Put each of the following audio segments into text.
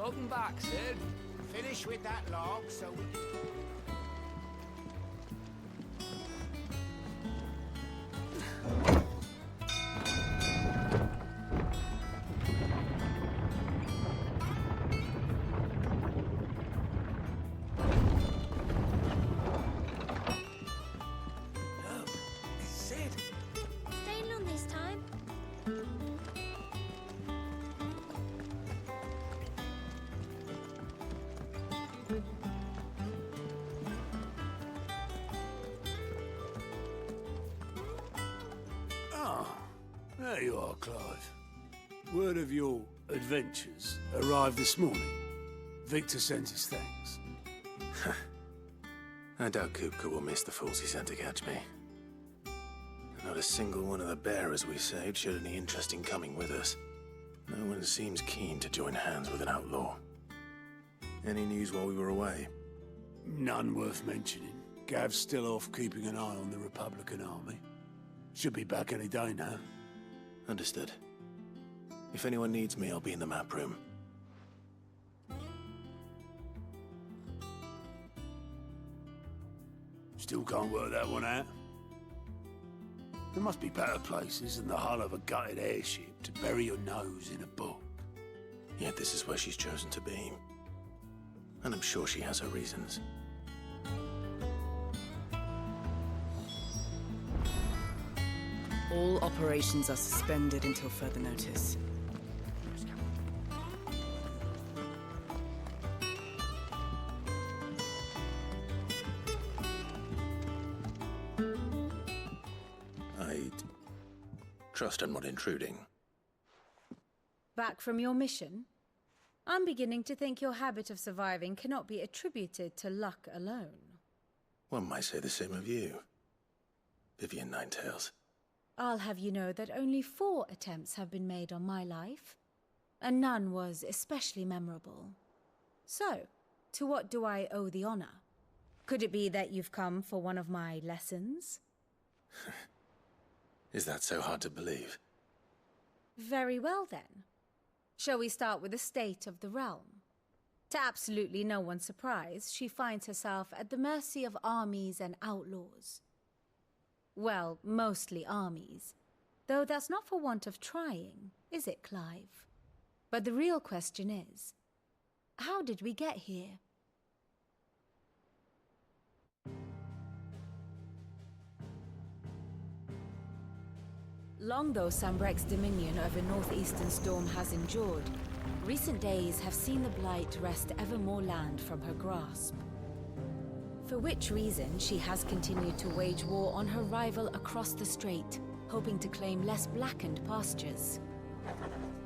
Welcome back, Sid. Finish with that log so we can... There you are, Clive. Word of your adventures arrived this morning. Victor sends his thanks. I doubt Kupka will miss the fools he sent to catch me. Not a single one of the bearers we saved showed any interest in coming with us. No one seems keen to join hands with an outlaw. Any news while we were away? None worth mentioning. Gav's still off keeping an eye on the Republican army. Should be back any day now. Understood. If anyone needs me, I'll be in the map room. Still can't work that one out? There must be better places than the hull of a gutted airship to bury your nose in a book. Yet this is where she's chosen to be. And I'm sure she has her reasons. All operations are suspended until further notice. I trust I'm not intruding. Back from your mission? I'm beginning to think your habit of surviving cannot be attributed to luck alone. One might say the same of you, Vivian Ninetails. I'll have you know that only 4 attempts have been made on my life, and none was especially memorable. So, to what do I owe the honor? Could it be that you've come for one of my lessons? Is that so hard to believe? Very well then. Shall we start with the state of the realm? To absolutely no one's surprise, she finds herself at the mercy of armies and outlaws. Well, mostly armies. Though that's not for want of trying, is it, Clive? But the real question is, how did we get here? Long though Sambrek's dominion over northeastern Storm has endured, recent days have seen the blight wrest ever more land from her grasp. For which reason she has continued to wage war on her rival across the strait, hoping to claim less blackened pastures.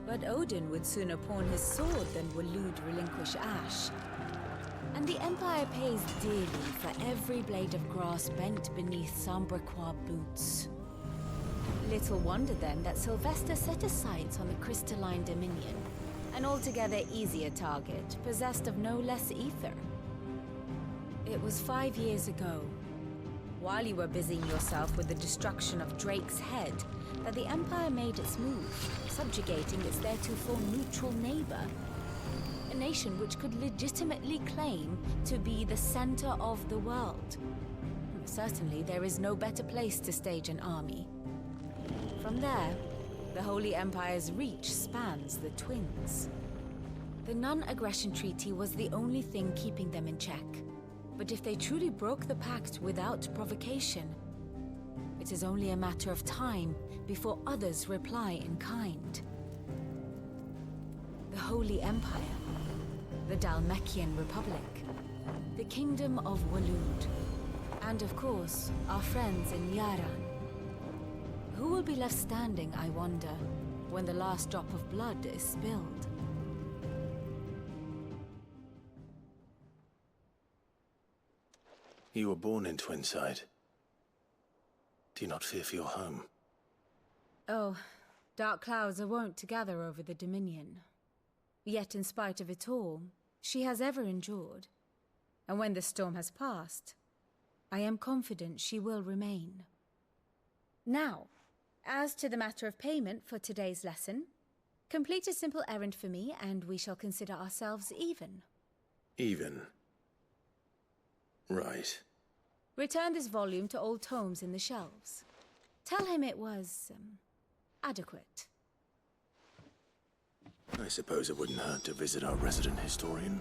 But Odin would sooner pawn his sword than Waloed relinquish Ash. And the Empire pays dearly for every blade of grass bent beneath Sambrequois boots. Little wonder then that Sylvester set his sights on the crystalline dominion, an altogether easier target, possessed of no less ether. It was 5 years ago, while you were busying yourself with the destruction of Drake's head, that the Empire made its move, subjugating its theretofore neutral neighbor. A nation which could legitimately claim to be the center of the world. Certainly there is no better place to stage an army. From there, the Holy Empire's reach spans the Twins. The non-aggression treaty was the only thing keeping them in check. But if they truly broke the pact without provocation, it is only a matter of time before others reply in kind. The Holy Empire, the Dhalmekian Republic, the Kingdom of Waloed, and of course, our friends in Yaran. Who will be left standing, I wonder, when the last drop of blood is spilled? You were born in Twinside. Do you not fear for your home? Oh, dark clouds are wont to gather over the Dominion. Yet in spite of it all, she has ever endured. And when the storm has passed, I am confident she will remain. Now, as to the matter of payment for today's lesson, Complete a simple errand for me, and we shall consider ourselves even. Even. Right. Return this volume to old tomes in the shelves. Tell him it was, adequate. I suppose it wouldn't hurt to visit our resident historian.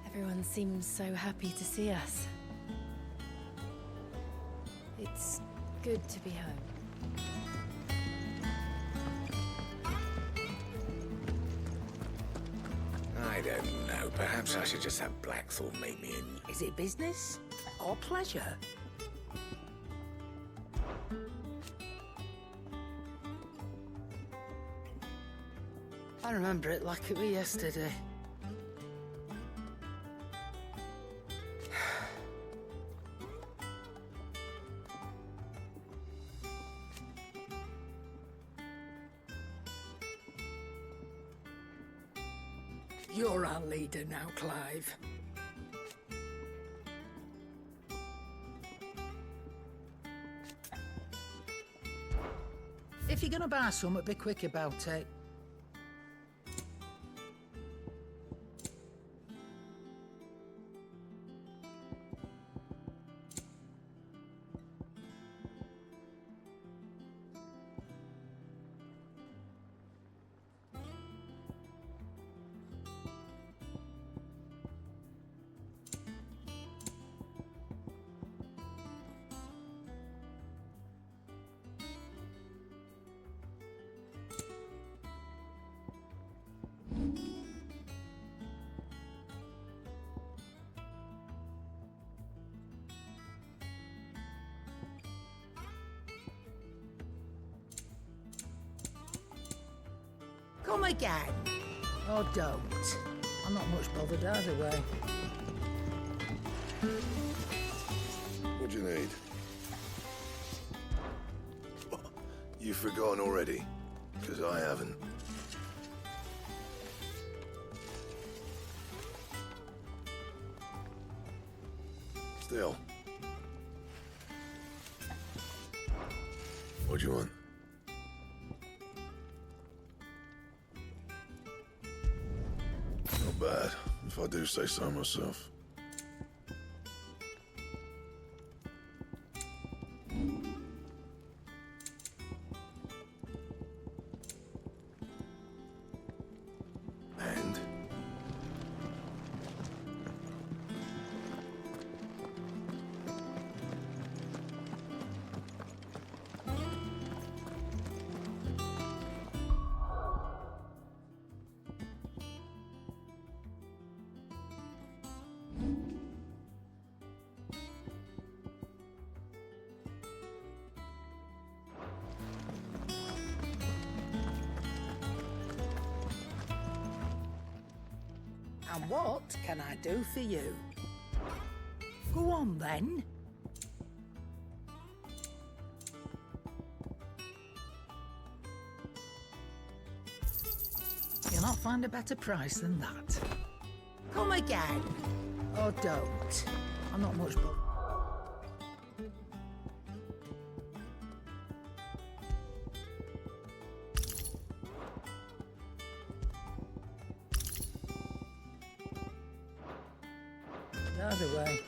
Everyone seems so happy to see us. It's good to be home. I don't know. Perhaps I should just have Blackthorn meet me in. Is it business or pleasure? I remember it like it was yesterday. You're our leader now, Clive. If you're gonna buy something, be quick about it. Come again. Or don't. I'm not much bothered either way. What do you need? You've forgotten already? Because I haven't. Still. What do you want? Not bad, if I do say so myself. And? And what can I do for you? Go on, then. You'll not find a better price than that. Come again. Or don't. I'm not much bothered. Either way.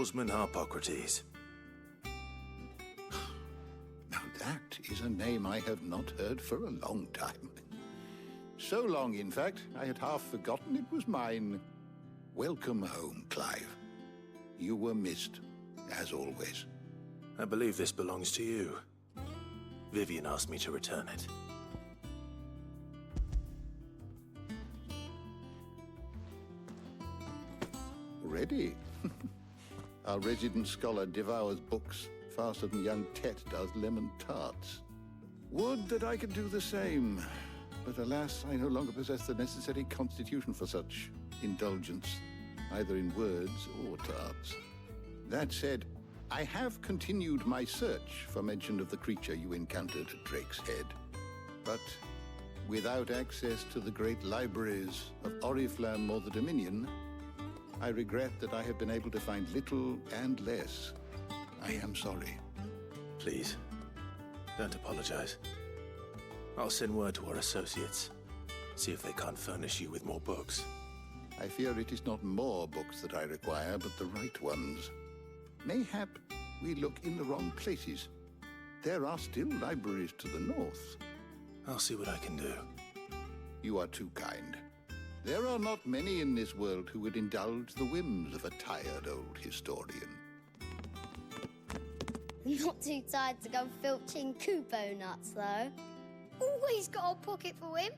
Swordsman Harpocrates. Now that is a name I have not heard for a long time. So long, in fact, I had half forgotten it was mine. Welcome home, Clive. You were missed, as always. I believe this belongs to you. Vivian asked me to return it. Ready? Our resident scholar devours books faster than young Tet does lemon tarts. Would that I could do the same. But alas, I no longer possess the necessary constitution for such indulgence, either in words or tarts. That said, I have continued my search for mention of the creature you encountered at Drake's Head. But without access to the great libraries of Oriflamme or the Dominion, I regret that I have been able to find little and less. I am sorry. Please, don't apologize. I'll send word to our associates. See if they can't furnish you with more books. I fear it is not more books that I require, but the right ones. Mayhap we look in the wrong places. There are still libraries to the north. I'll see what I can do. You are too kind. There are not many in this world who would indulge the whims of a tired old historian. Not too tired to go filching Kupo nuts, though. Always got a pocket for him.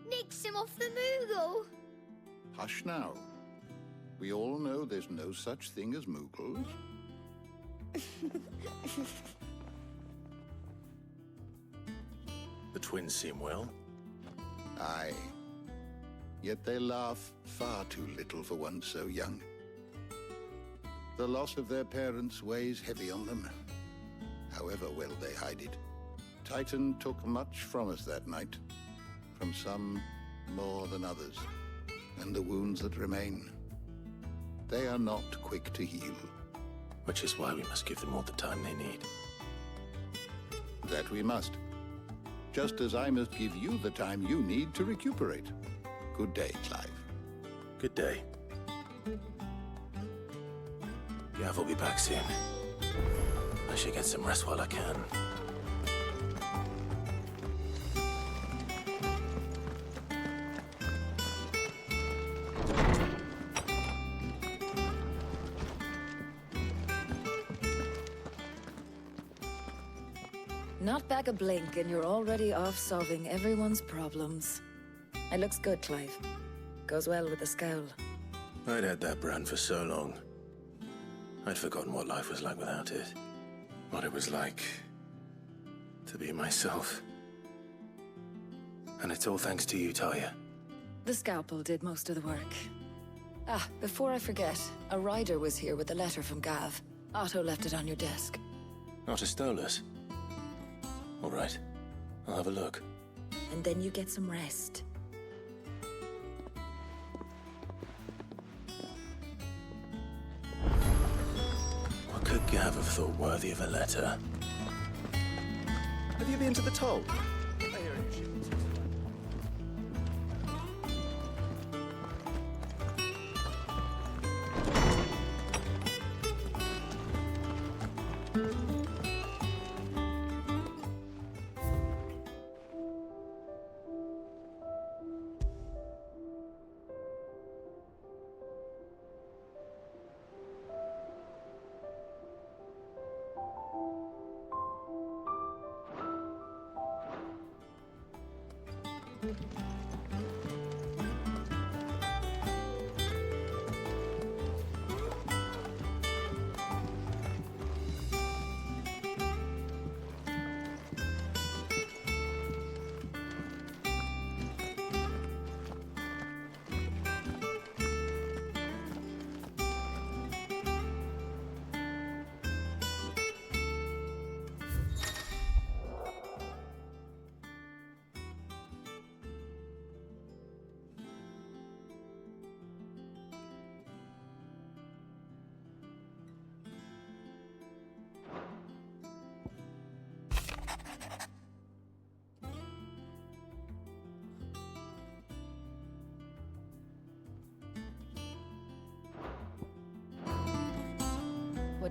Nicks him off the Moogle. Hush now. We all know there's no such thing as Moogles. The twins seem well. Aye. Yet they laugh far too little for one so young. The loss of their parents weighs heavy on them, however well they hide it. Titan took much from us that night, from some more than others, and the wounds that remain, they are not quick to heal. Which is why we must give them all the time they need. That we must. Just as I must give you the time you need to recuperate. Good day, Clive. Good day. Gav will be back soon. I should get some rest while I can. Not back a blink and you're already off solving everyone's problems. It looks good, Clive. Goes well with the scowl. I'd had that brand for so long. I'd forgotten what life was like without it. What it was like to be myself. And it's all thanks to you, Talia. The scalpel did most of the work. Ah, before I forget, a rider was here with a letter from Gav. Otto left it on your desk. Otto stole us. All right, I'll have a look. And then you get some rest. What could Gav have thought worthy of a letter? Have you been to the toll?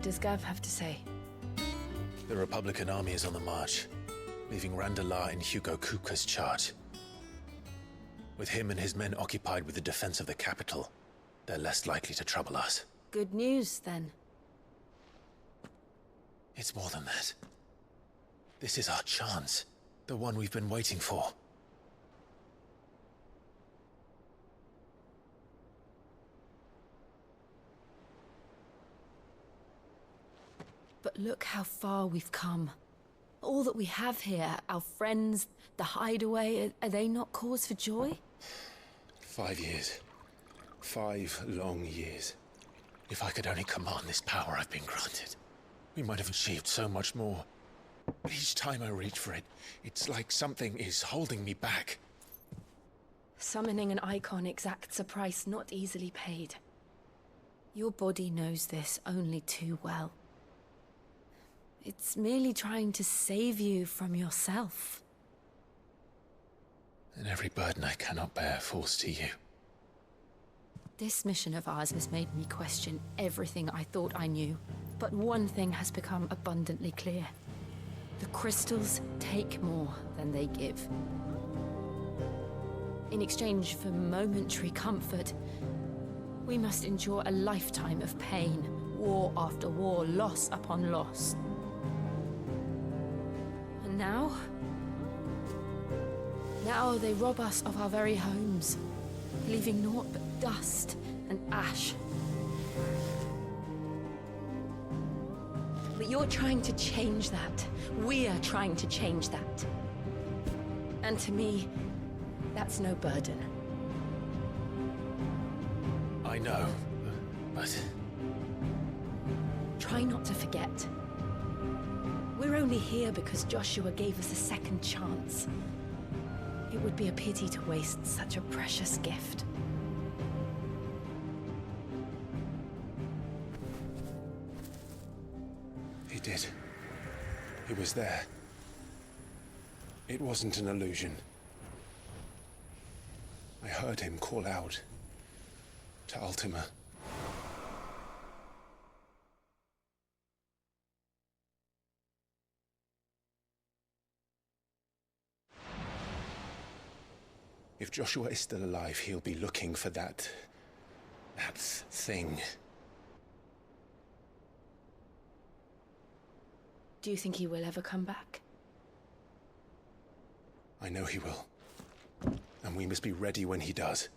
does Gav have to say? The Republican army is on the march, leaving Randalar in Hugo Kuka's charge. With him and his men occupied with the defense of the capital, they're less likely to trouble us. Good news, then. It's more than that. This is our chance. The one we've been waiting for. But look how far we've come. All that we have here, our friends, the hideaway, are they not cause for joy? 5 years. 5 long years. If I could only command this power I've been granted, we might have achieved so much more. But each time I reach for it, it's like something is holding me back. Summoning an icon exacts a price not easily paid. Your body knows this only too well. It's merely trying to save you from yourself. And every burden I cannot bear falls to you. This mission of ours has made me question everything I thought I knew. But one thing has become abundantly clear. The crystals take more than they give. In exchange for momentary comfort, we must endure a lifetime of pain, war after war, loss upon loss. And now they rob us of our very homes, leaving naught but dust and ash. But you're trying to change that. We are trying to change that. And to me, that's no burden. I know, but... Try not to forget. We're only here because Joshua gave us a second chance. It would be a pity to waste such a precious gift. He did. He was there. It wasn't an illusion. I heard him call out to Ultima. If Joshua is still alive, he'll be looking for that thing. Do you think he will ever come back? I know he will. And we must be ready when he does.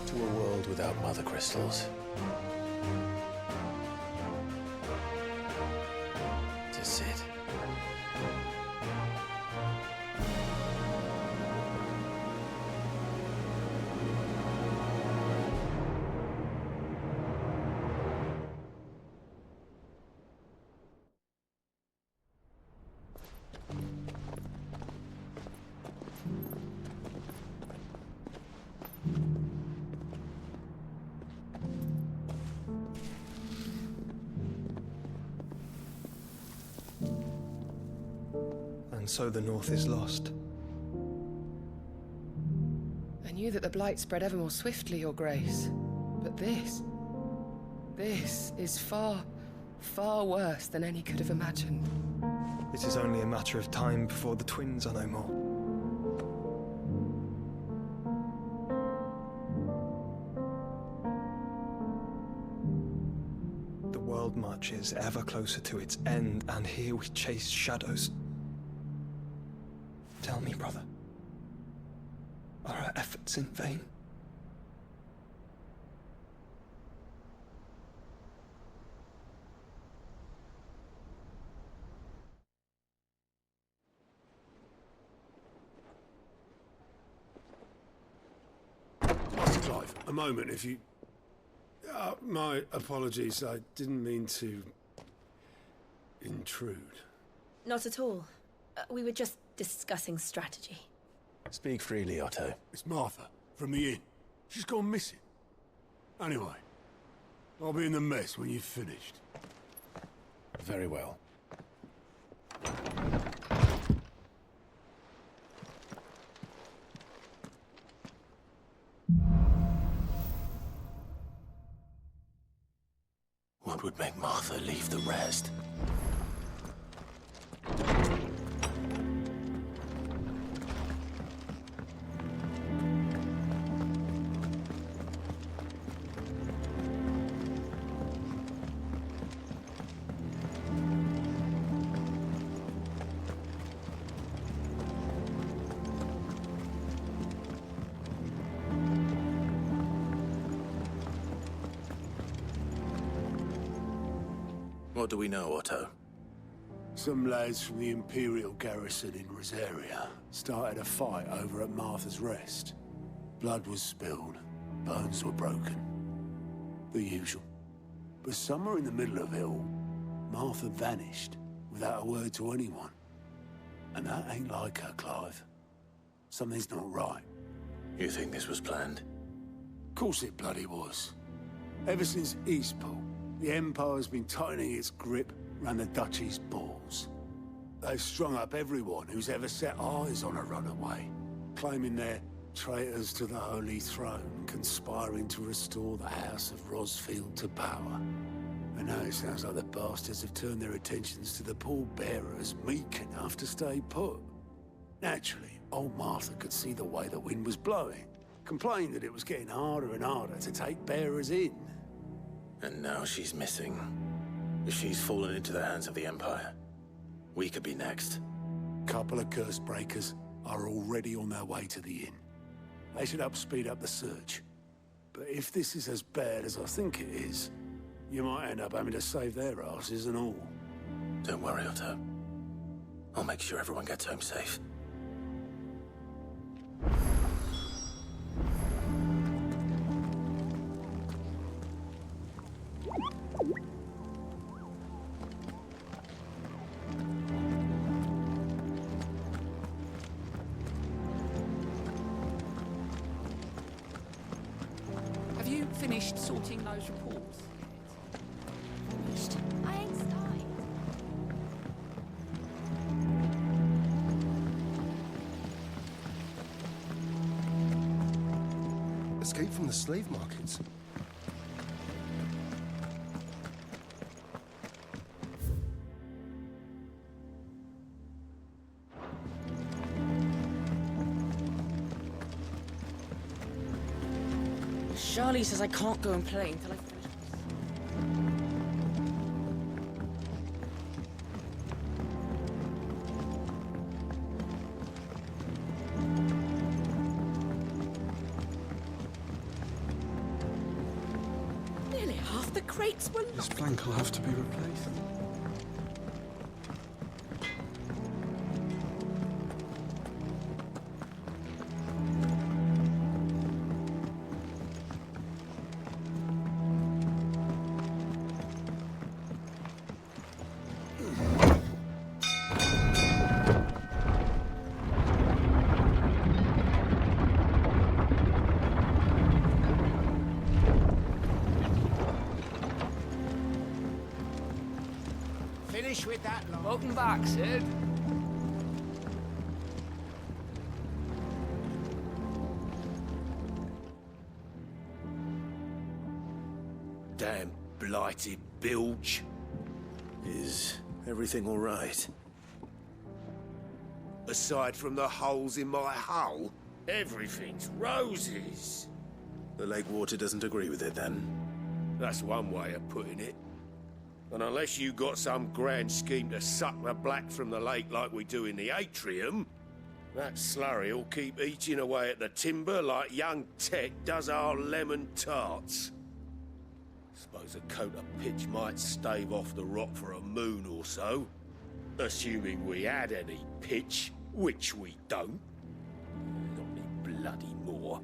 To a world without mother crystals. To sit. And so the North is lost. I knew that the Blight spread ever more swiftly, Your Grace. But this is far, far worse than any could have imagined. It is only a matter of time before the twins are no more. The world marches ever closer to its end, and here we chase shadows. Tell me, brother, are our efforts in vain? Master Clive, a moment, if you... my apologies, I didn't mean to... intrude. Not at all. We were just discussing strategy. Speak freely, Otto. It's Martha, from the inn. She's gone missing. Anyway, I'll be in the mess when you've finished. Very well. What would make Martha leave the rest? What do we know, Otto? Some lads from the Imperial garrison in Rosaria started a fight over at Martha's Rest. Blood was spilled, bones were broken. The usual. But somewhere in the middle of it all, Martha vanished without a word to anyone. And that ain't like her, Clive. Something's not right. You think this was planned? Of course it bloody was. Ever since Eastpool, the Empire's been tightening its grip round the Duchy's balls. They've strung up everyone who's ever set eyes on a runaway, claiming they're traitors to the Holy Throne, conspiring to restore the House of Rosfield to power. And now it sounds like the bastards have turned their attentions to the pallbearers meek enough to stay put. Naturally, old Martha could see the way the wind was blowing, complained that it was getting harder and harder to take bearers in. And now she's missing. If she's fallen into the hands of the Empire, we could be next. Couple of curse breakers are already on their way to the inn. They should help speed up the search. But if this is as bad as I think it is, you might end up having to save their asses and all. Don't worry, Otto. I'll make sure everyone gets home safe. Have you finished sorting those reports? I ain't started. Escape from the slave markets. Charlie says I can't go and play until I finish. Nearly half the crates were This plank will have to be replaced. Finish with that lot. Welcome back, Sid. Damn blighted bilge. Is everything all right? Aside from the holes in my hull, everything's roses. The lake water doesn't agree with it, then? That's one way of putting it. And unless you got some grand scheme to suck the black from the lake like we do in the atrium, that slurry'll keep eating away at the timber like young Tech does our lemon tarts. Suppose a coat of pitch might stave off the rot for a moon or so, assuming we had any pitch, which we don't. Not any bloody more.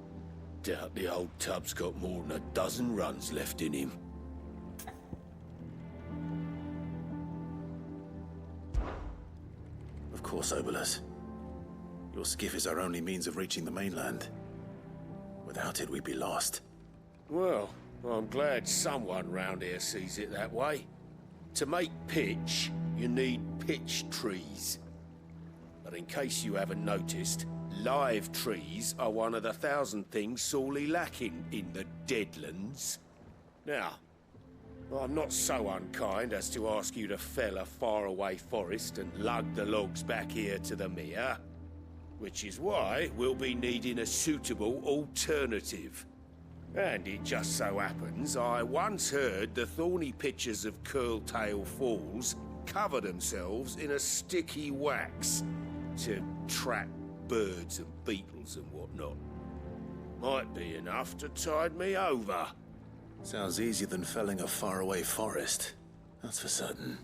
Doubt the old tub's got more than a dozen runs left in him. Of course, Obolus. Your skiff is our only means of reaching the mainland. Without it, we'd be lost. Well, I'm glad someone round here sees it that way. To make pitch, you need pitch trees. But in case you haven't noticed, live trees are one of the 1,000 things sorely lacking in the Deadlands. Now, I'm not so unkind as to ask you to fell a faraway forest and lug the logs back here to the mere, which is why we'll be needing a suitable alternative. And it just so happens I once heard the thorny pitchers of Curltail Falls cover themselves in a sticky wax to trap birds and beetles and whatnot. Might be enough to tide me over. Sounds easier than felling a faraway forest. That's for certain.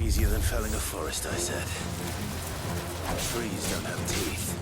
Easier than felling a forest, I said. Trees don't have teeth.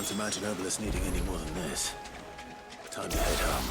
Can't imagine Obelisk needing any more than this. Time to head home.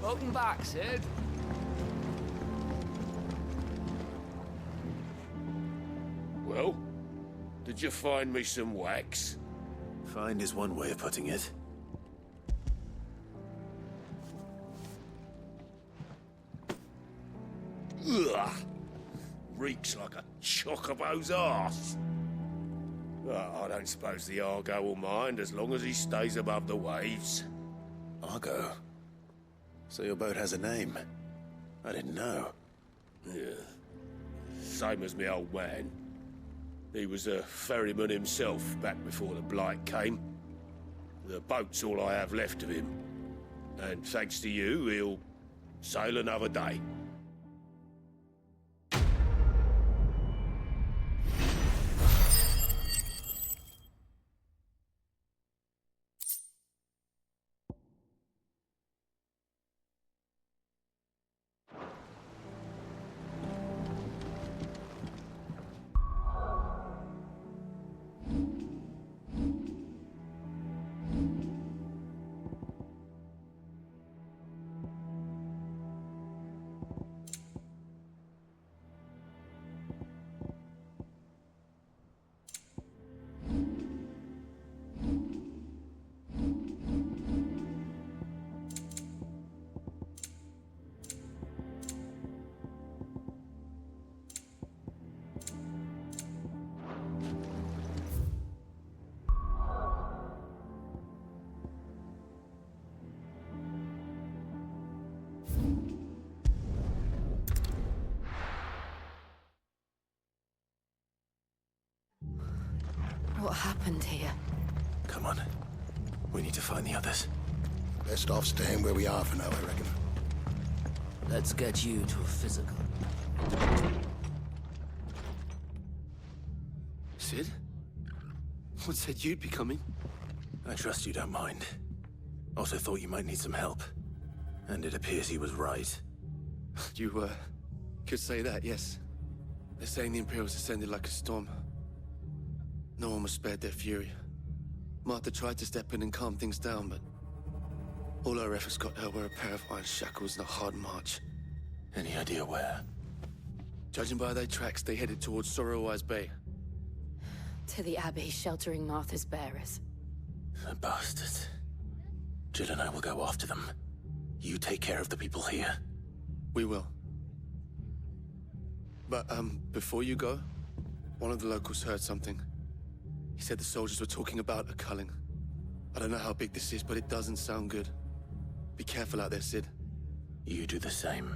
Welcome back, Sid. Well, did you find me some wax? Find is one way of putting it. Ugh! Reeks like a chocobo's arse. I don't suppose the Argo will mind as long as he stays above the waves. Argo? So your boat has a name? I didn't know. Yeah. Same as me old man. He was a ferryman himself back before the Blight came. The boat's all I have left of him. And thanks to you, he'll sail another day. What happened here? Come on. We need to find the others. Best off staying where we are for now, I reckon. Let's get you to a physical. Sid? What said you'd be coming? I trust you don't mind. Also thought you might need some help. And it appears he was right. You, could say that, yes. They're saying the Imperials ascended like a storm. No one was spared their fury. Martha tried to step in and calm things down, but all her efforts got her were a pair of iron shackles and a hard march. Any idea where? Judging by their tracks, they headed towards Sorrowwise Bay. To the Abbey, sheltering Martha's bearers. The bastards. Jill and I will go after them. You take care of the people here. We will. But, before you go, one of the locals heard something. He said the soldiers were talking about a culling. I don't know how big this is, but it doesn't sound good. Be careful out there, Sid. You do the same.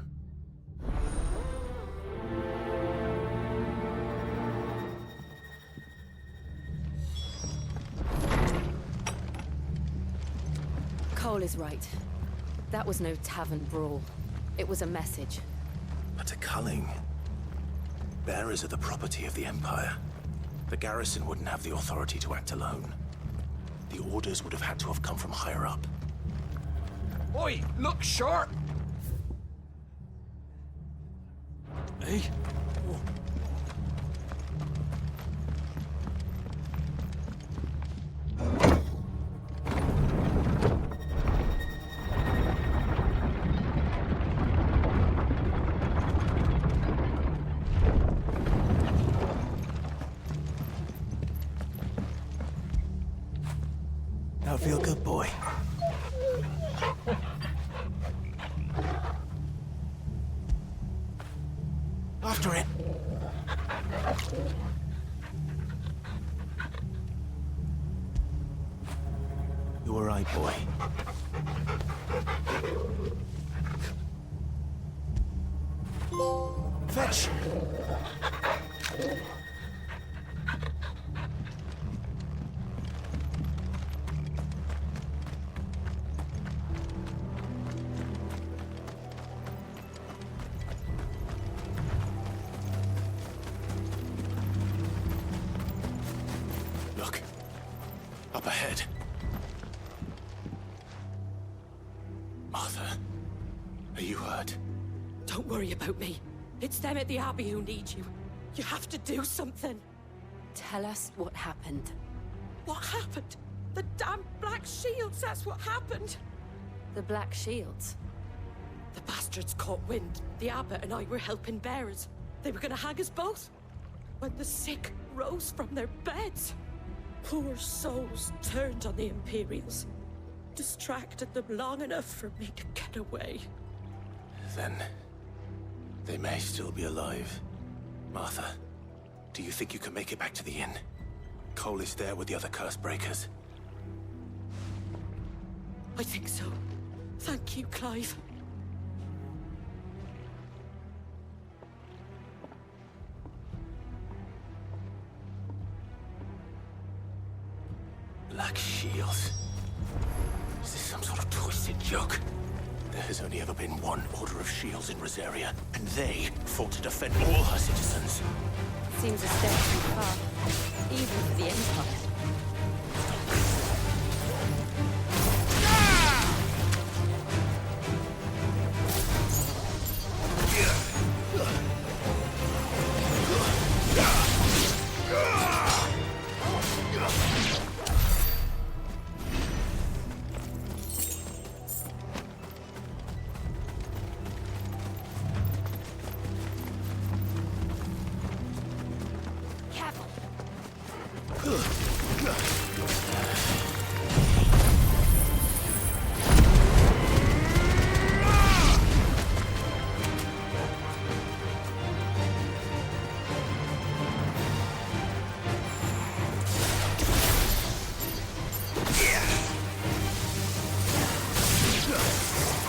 Cole is right. That was no tavern brawl. It was a message. But a culling. Bearers are the property of the Empire. The garrison wouldn't have the authority to act alone. The orders would have had to have come from higher up. Oi, look sharp! Hey? Now feel good, boy. After it. You all right, boy? Fetch! Look. Up ahead. Martha, are you hurt? Don't worry about me. It's them at the Abbey who need you. You have to do something. Tell us what happened. What happened? The damn Black Shields, that's what happened. The Black Shields? The bastards caught wind. The Abbot and I were helping bearers. They were gonna hang us both. When the sick rose from their beds, poor souls turned on the Imperials. Distracted them long enough for me to get away. Then they may still be alive. Martha, do you think you can make it back to the inn? Cole is there with the other curse breakers. I think so. Thank you, Clive. joke. There has only ever been one Order of Shields in Rosaria, and they fought to defend all her citizens. Seems a step too far, even for the Empire.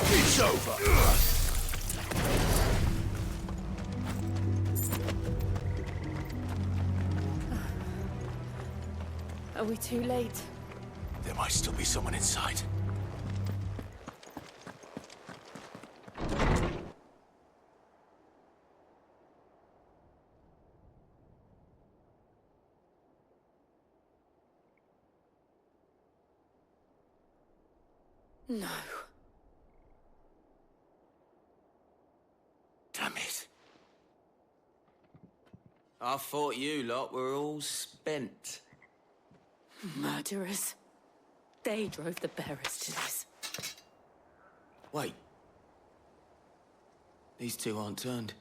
It's over. Are we too late? There might still be someone inside. No. Damn it. I thought you lot were all spent. Murderers. They drove the bearers to this. Wait. These two aren't turned.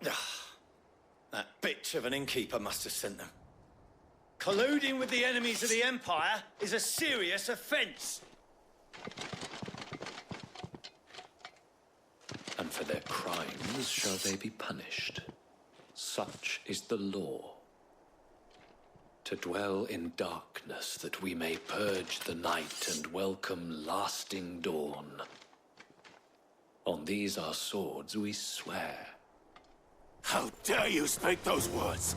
That bitch of an innkeeper must have sent them. Colluding with the enemies of the Empire is a serious offence. And for their crimes shall they be punished. Such is the law. To dwell in darkness that we may purge the night and welcome lasting dawn. On these our swords we swear. How dare you speak those words?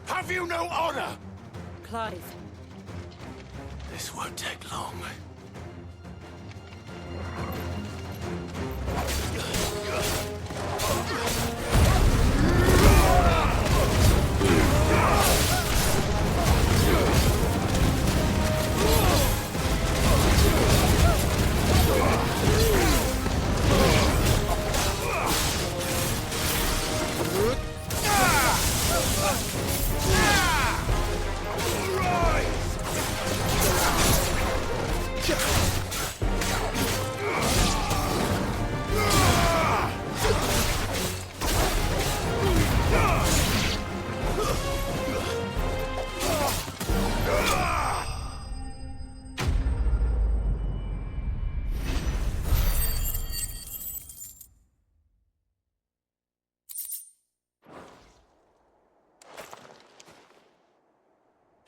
Have you no honor? Clive. This won't take long.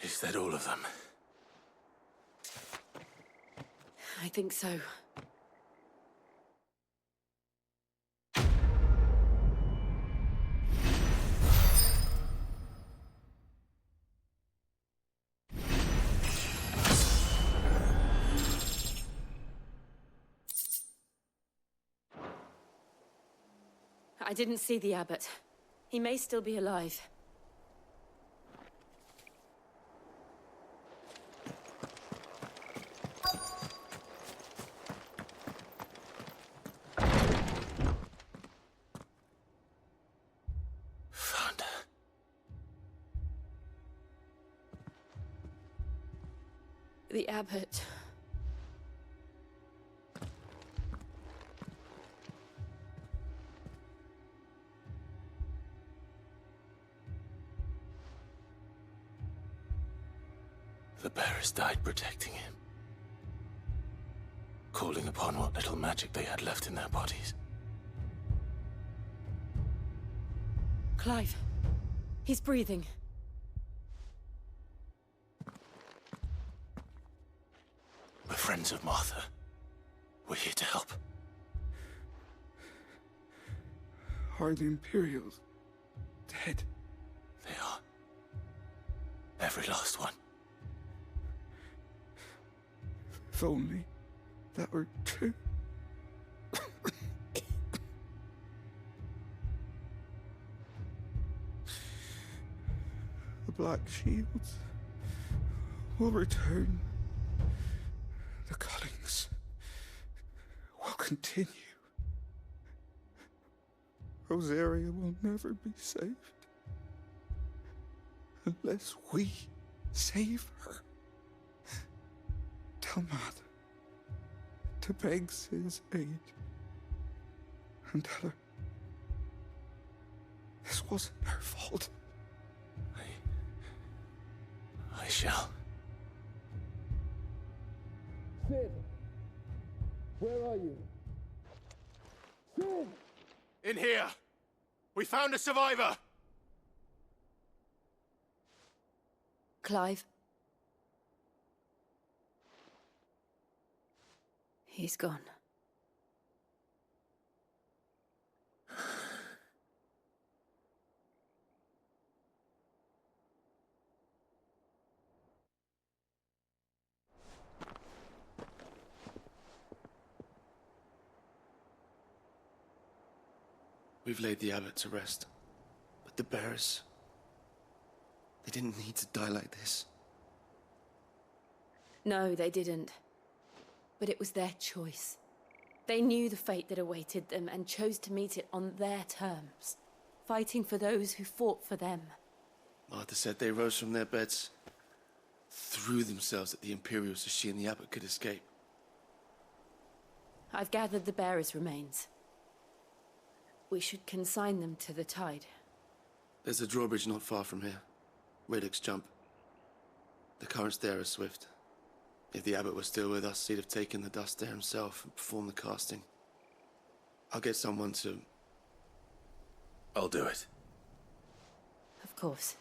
Is that all of them? I think so. I didn't see the abbot. He may still be alive. The abbot. The bearers died protecting him. Calling upon what little magic they had left in their bodies. Clive. He's breathing. We're friends of Martha. We're here to help. Are the Imperials dead? They are. Every last one. If only There were two. The Black Shields will return. The cuttings will continue. Rosaria will never be saved unless we save her. Tell Mother to beg his aid and tell her this wasn't her fault. I shall. Sid, where are you? Sid! In here! We found a survivor! Clive. He's gone. We've laid the abbot to rest. But the bearers... they didn't need to die like this. No, they didn't. But it was their choice. They knew the fate that awaited them and chose to meet it on their terms, fighting for those who fought for them. Martha said they rose from their beds, threw themselves at the Imperials so she and the abbot could escape. I've gathered the bearers' remains. We should consign them to the tide. There's a drawbridge not far from here. Radix jump. The currents there are swift. If the abbot was still with us, he'd have taken the dust there himself and performed the casting. I'll get someone to... I'll do it. Of course.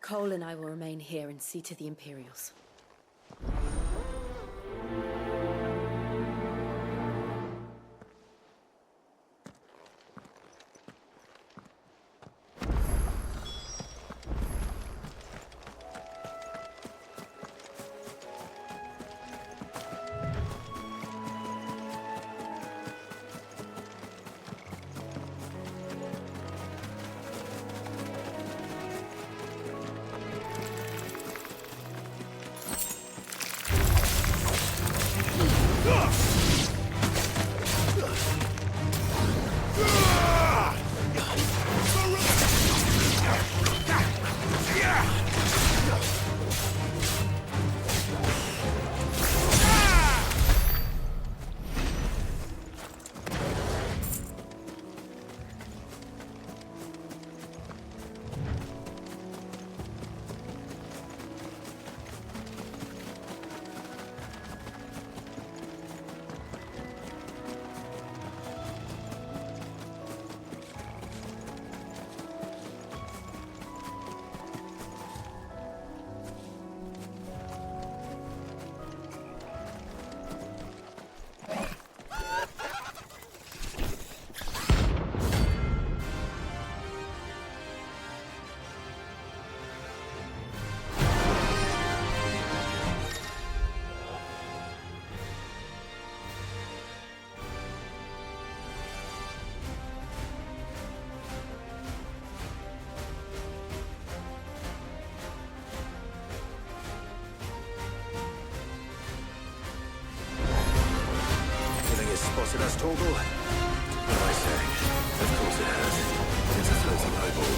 Cole and I will remain here and see to the Imperials. Spotted us, Torgal? What am I saying? Of course it has. It's a floating eyeball.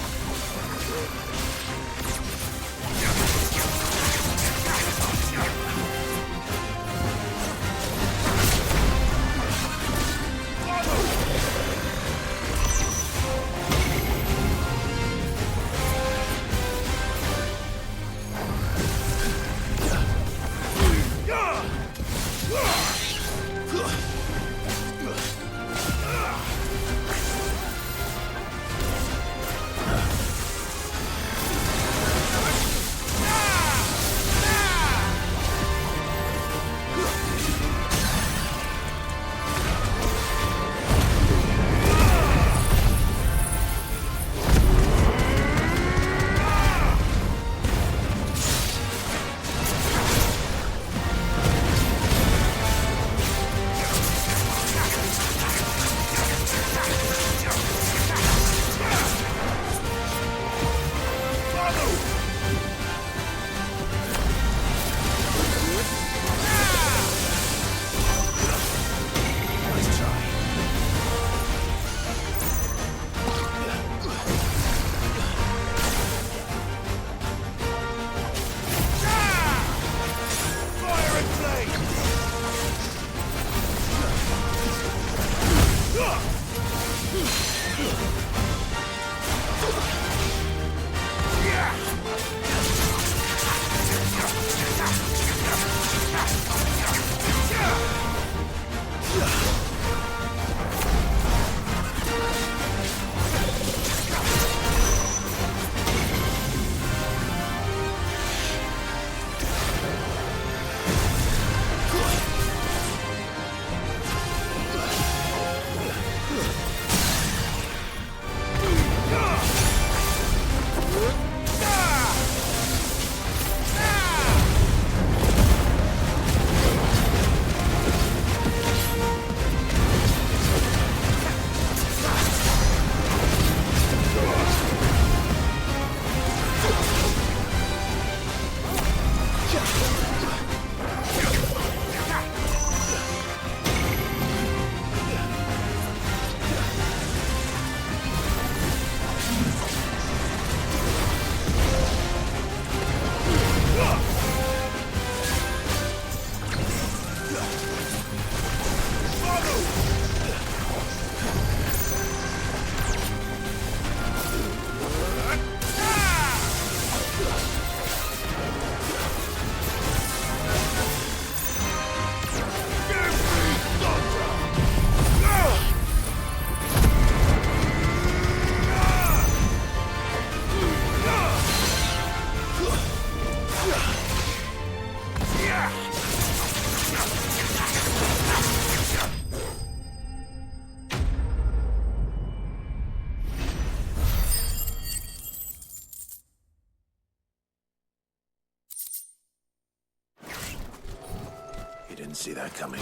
didn't see that coming.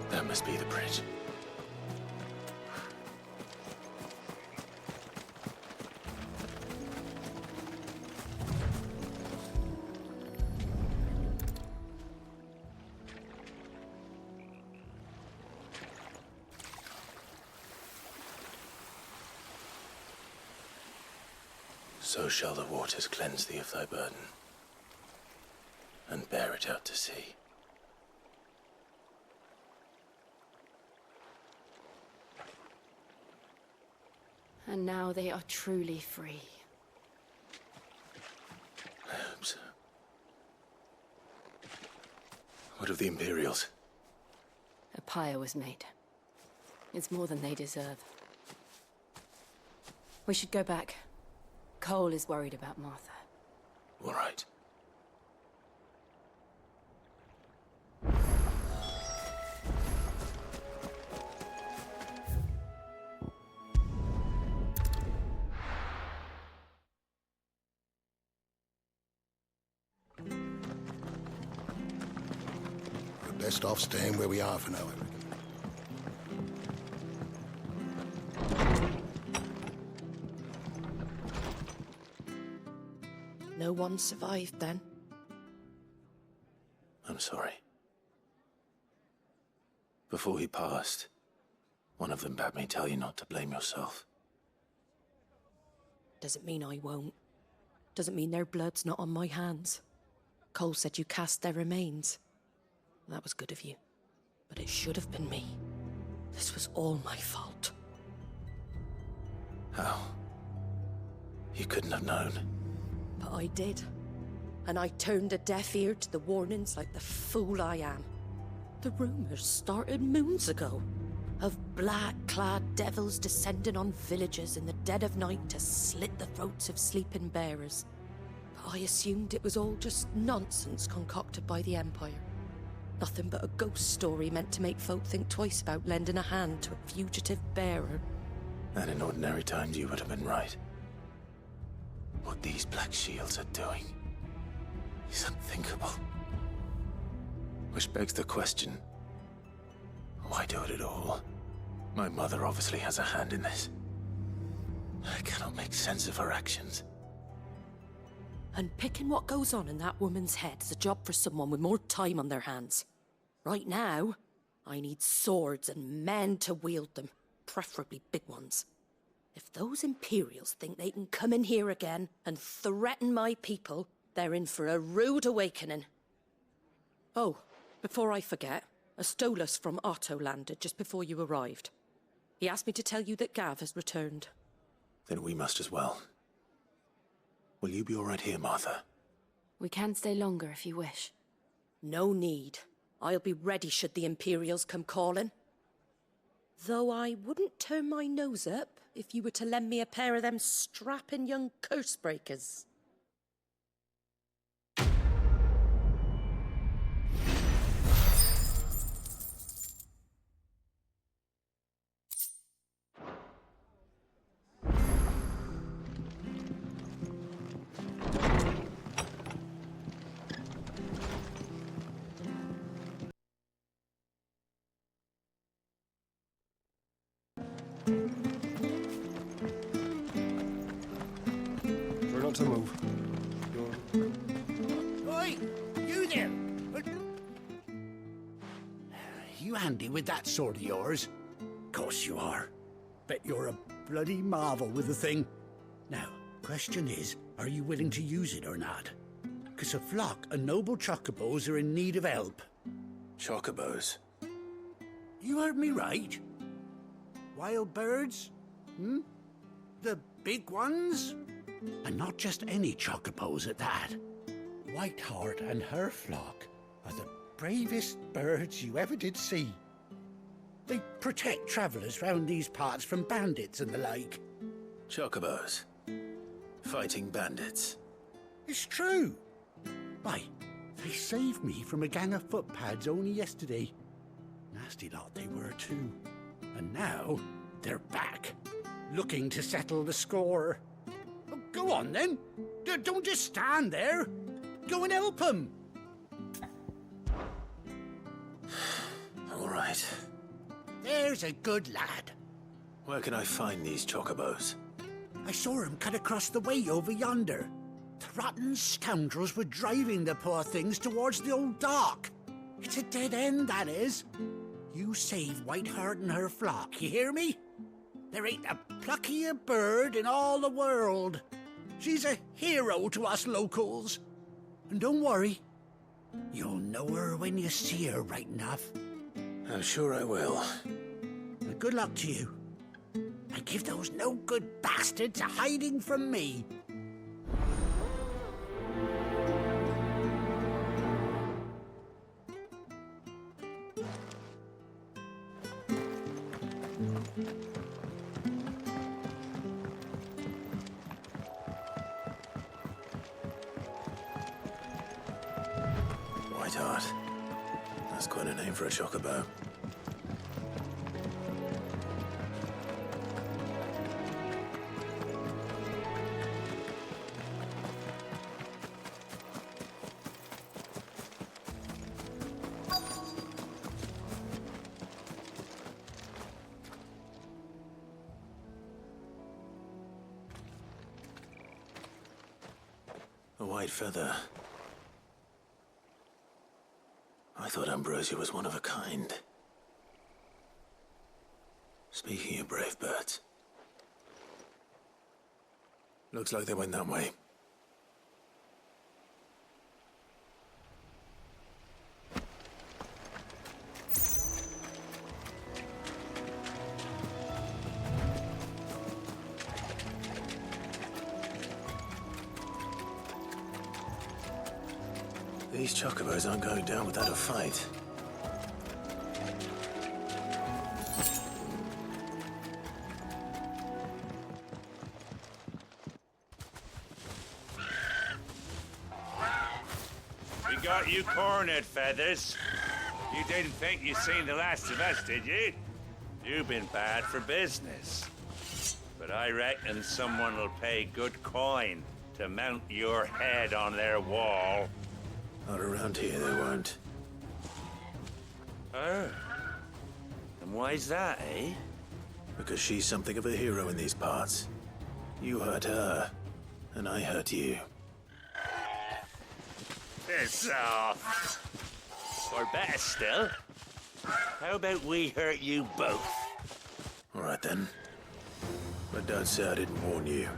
That must be the bridge. So shall the waters cleanse thee of thy burden, and bear it out to sea. And now they are truly free. I hope so. What of the Imperials? A pyre was made. It's more than they deserve. We should go back. Cole is worried about Martha. All right. We're best off staying where we are for now, I reckon. No one survived then? I'm sorry. Before he passed, one of them bade me tell you not to blame yourself. Doesn't mean I won't. Doesn't mean their blood's not on my hands. Cole said you cast their remains. That was good of you. But it should have been me. This was all my fault. How? You couldn't have known. But I did. And I turned a deaf ear to the warnings like the fool I am. The rumors started moons ago. Of black-clad devils descending on villages in the dead of night to slit the throats of sleeping bearers. But I assumed it was all just nonsense concocted by the Empire. Nothing but a ghost story meant to make folk think twice about lending a hand to a fugitive bearer. And in ordinary times you would have been right. What these Black Shields are doing is unthinkable. Which begs the question, why do it at all? My mother obviously has a hand in this. I cannot make sense of her actions. And picking what goes on in that woman's head is a job for someone with more time on their hands. Right now, I need swords and men to wield them, preferably big ones. If those Imperials think they can come in here again and threaten my people, they're in for a rude awakening. Oh, before I forget, a Stolas from Otto landed just before you arrived. He asked me to tell you that Gav has returned. Then we must as well. Will you be all right here, Martha? We can stay longer if you wish. No need. I'll be ready should the Imperials come calling. Though I wouldn't turn my nose up if you were to lend me a pair of them strapping young curse breakers. We're not to move. Oi! You there! You handy with that sword of yours? Course you are. Bet you're a bloody marvel with the thing. Now, question is, are you willing to use it or not? 'Cause a flock of noble chocobos are in need of help. Chocobos? You heard me right. Wild birds? The big ones? And not just any chocobos at that. Whiteheart and her flock are the bravest birds you ever did see. They protect travellers round these parts from bandits and the like. Chocobos? Fighting bandits? It's true. Why, they saved me from a gang of footpads only yesterday. Nasty lot they were too. And now, they're back, looking to settle the score. Oh, go on then. Don't just stand there. Go and help them. All right. There's a good lad. Where can I find these chocobos? I saw him cut across the way over yonder. The rotten scoundrels were driving the poor things towards the old dock. It's a dead end, that is. You save Whiteheart and her flock, you hear me? There ain't a pluckier bird in all the world. She's a hero to us locals. And don't worry, you'll know her when you see her right enough. I'm sure I will. Well, good luck to you. And give those no-good bastards a hiding from me. Whiteheart. That's quite a name for a chocobo. A white feather. I thought Ambrosia was one of a kind. Speaking of brave birds. Looks like they went that way. These chocobos aren't going down without a fight. We got you cornered, Feathers. You didn't think you'd seen the last of us, did you? You've been bad for business. But I reckon someone will pay good coin to mount your head on their wall. Not around here, they won't. Oh. And why's that, eh? Because she's something of a hero in these parts. You hurt her, and I hurt you. Piss off. Or better still, how about we hurt you both? All right, then. But don't say I didn't warn you.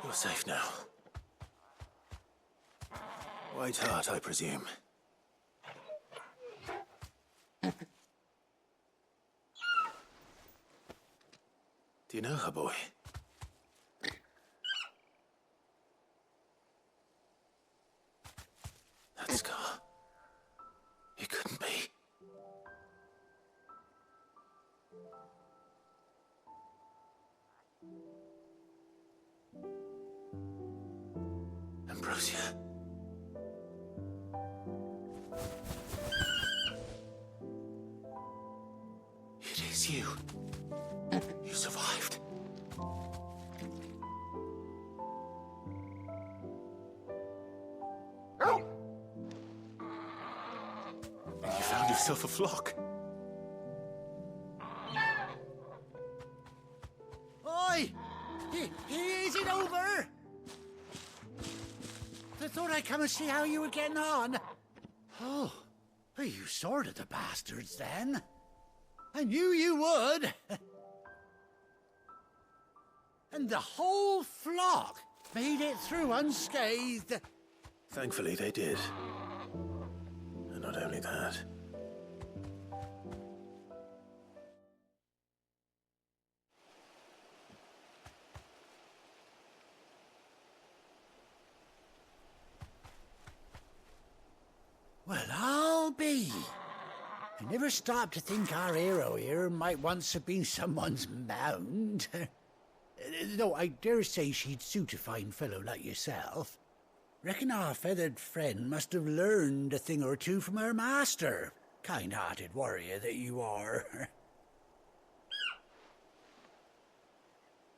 You're safe now. White Hart, I presume. Do you know her, boy? That scar. It couldn't be. Ambrosia. It is you. You survived. And you found yourself a flock. Oi! Is it over? I thought I'd come and see how you were getting on. Oh, you sorted the bastards then. I knew you would. And the whole flock made it through unscathed. Thankfully, they did. And not only that. Well, I'll be. I never stopped to think our hero here might once have been someone's mount. Though I dare say she'd suit a fine fellow like yourself. Reckon our feathered friend must have learned a thing or two from her master. Kind-hearted warrior that you are.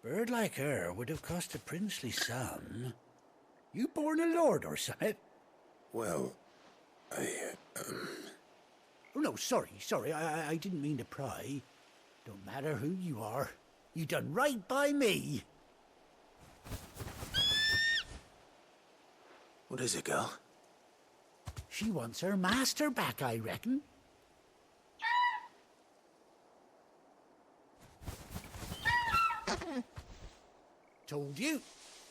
Bird like her would have cost a princely sum. You born a lord or something? Well, Oh, no, sorry. I didn't mean to pry. Don't matter who you are. You done right by me. What is it, girl? She wants her master back, I reckon. Told you.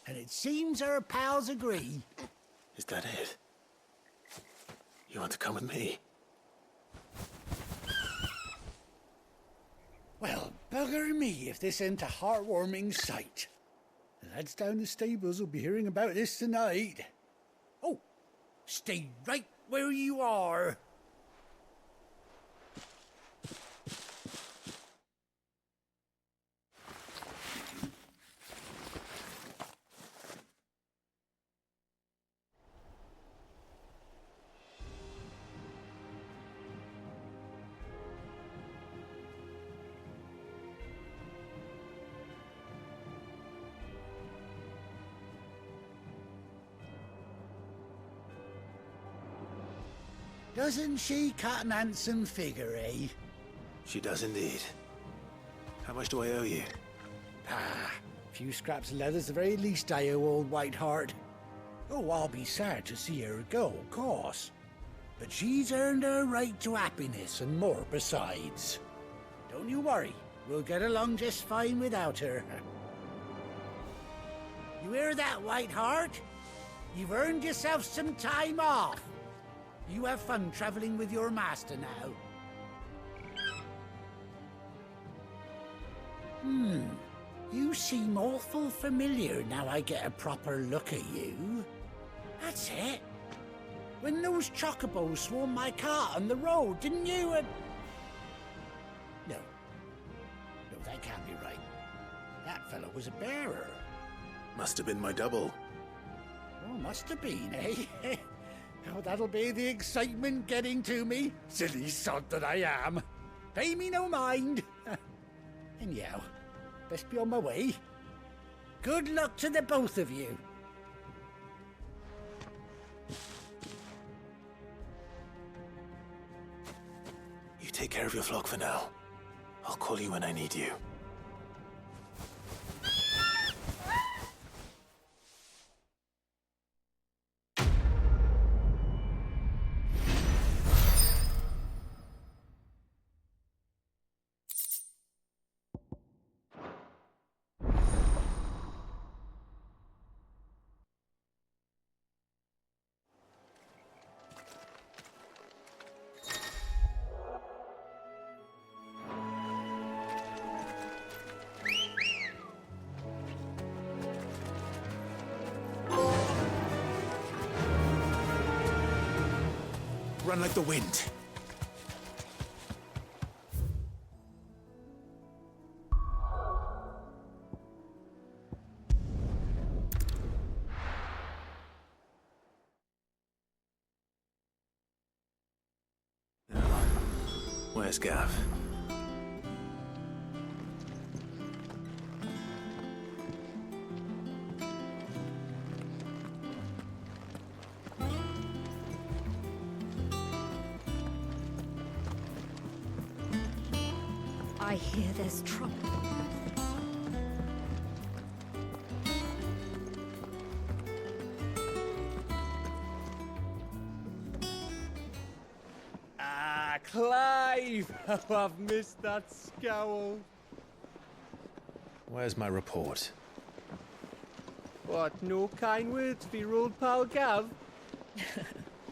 And it seems her pals agree. Is that it? You want to come with me? Well, bugger me if this ain't a heartwarming sight. The lads down the stables will be hearing about this tonight. Oh, stay right where you are. Doesn't she cut an handsome figure, eh? She does indeed. How much do I owe you? Ah, a few scraps of leather's the very least I owe old Whiteheart. Oh, I'll be sad to see her go, of course. But she's earned her right to happiness and more besides. Don't you worry, we'll get along just fine without her. You hear that, Whiteheart? You've earned yourself some time off. You have fun traveling with your master now. You seem awful familiar now I get a proper look at you. That's it. When those chocobos swarmed my cart on the road, didn't you? No, that can't be right. That fellow was a bearer. Must have been my double. Oh, must have been, eh? Oh, that'll be the excitement getting to me. Silly sod that I am. Pay me no mind. Anyhow, best be on my way. Good luck to the both of you. You take care of your flock for now. I'll call you when I need you. Run like the wind. Where's Gav? I hear there's trouble. Clive! Oh, I've missed that scowl. Where's my report? What, no kind words for your old pal Gav?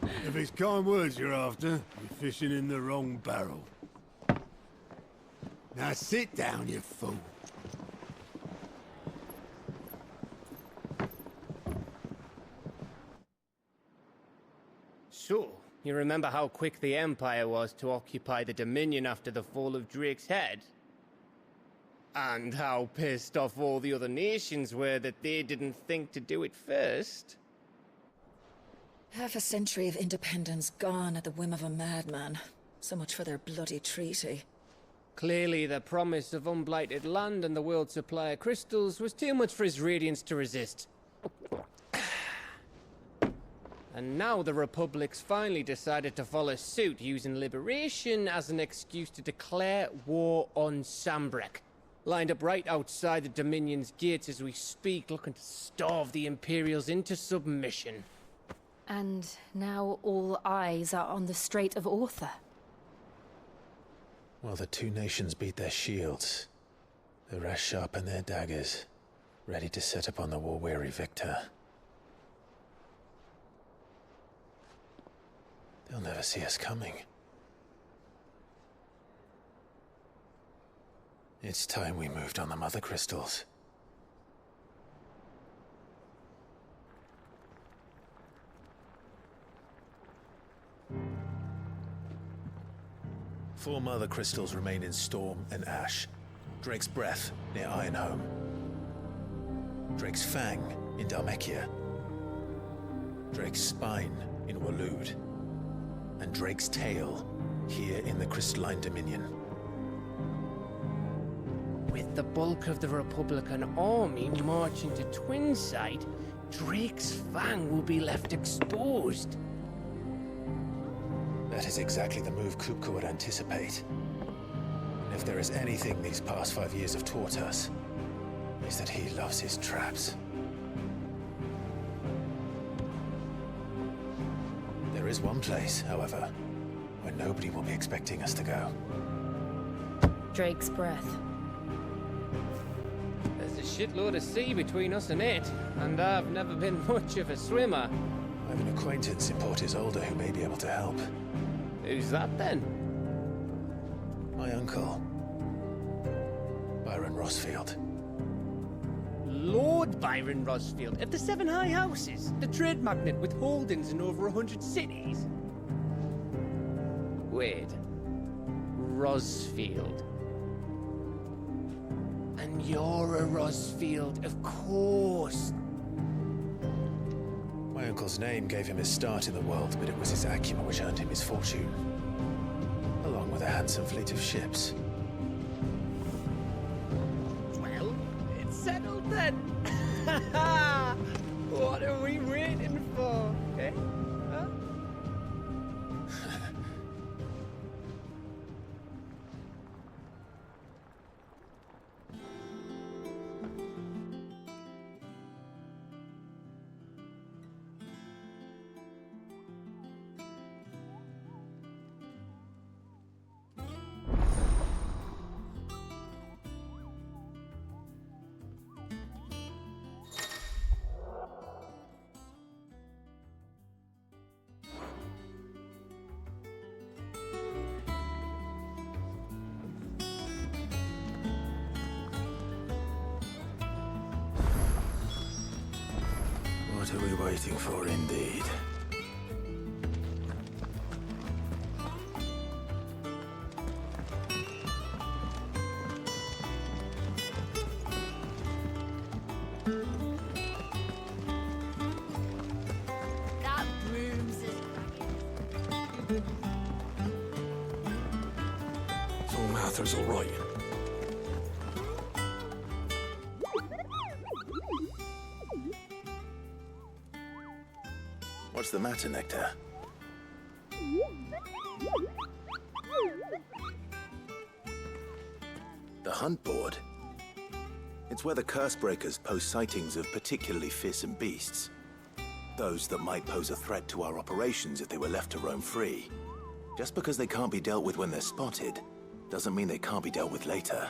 If it's kind words you're after, you're fishing in the wrong barrel. Now sit down, you fool. So, you remember how quick the Empire was to occupy the Dominion after the fall of Drake's head? And how pissed off all the other nations were that they didn't think to do it first? Half a century of independence gone at the whim of a madman. So much for their bloody treaty. Clearly, the promise of unblighted land and the world's supply of crystals was too much for his radiance to resist. And now the Republic's finally decided to follow suit, using liberation as an excuse to declare war on Sambrek. Lined up right outside the Dominion's gates as we speak, looking to starve the Imperials into submission. And now all eyes are on the Strait of Author. Well, the two nations beat their shields. The rest sharpen their daggers, ready to set upon the war-weary victor. They'll never see us coming. It's time we moved on the Mother Crystals. Four Mother Crystals remain in Storm and Ash. Drake's Breath near Ironhome. Drake's Fang in Dhalmekia. Drake's Spine in Waloed. And Drake's Tail here in the Crystalline Dominion. With the bulk of the Republican army marching to Twinside, Drake's Fang will be left exposed. That is exactly the move Kupka would anticipate. And if there is anything these past 5 years have taught us, is that he loves his traps. There is one place, however, where nobody will be expecting us to go. Drake's Breath. There's a shitload of sea between us and it, and I've never been much of a swimmer. I have an acquaintance in Port Isolde who may be able to help. Who's that then? My uncle, Byron Rosfield. Lord Byron Rosfield of the Seven High Houses, the trade magnate with holdings in over 100 cities. Wait, Rosfield. And you're a Rosfield, of course. My uncle's name gave him his start in the world, but it was his acumen which earned him his fortune, along with a handsome fleet of ships. Well, it's settled then. What are we waiting for, eh? Huh? What are we waiting for, indeed? So Mather's all right. What's the matter, Nectar? The hunt board? It's where the curse breakers post sightings of particularly fearsome beasts. Those that might pose a threat to our operations if they were left to roam free. Just because they can't be dealt with when they're spotted, doesn't mean they can't be dealt with later.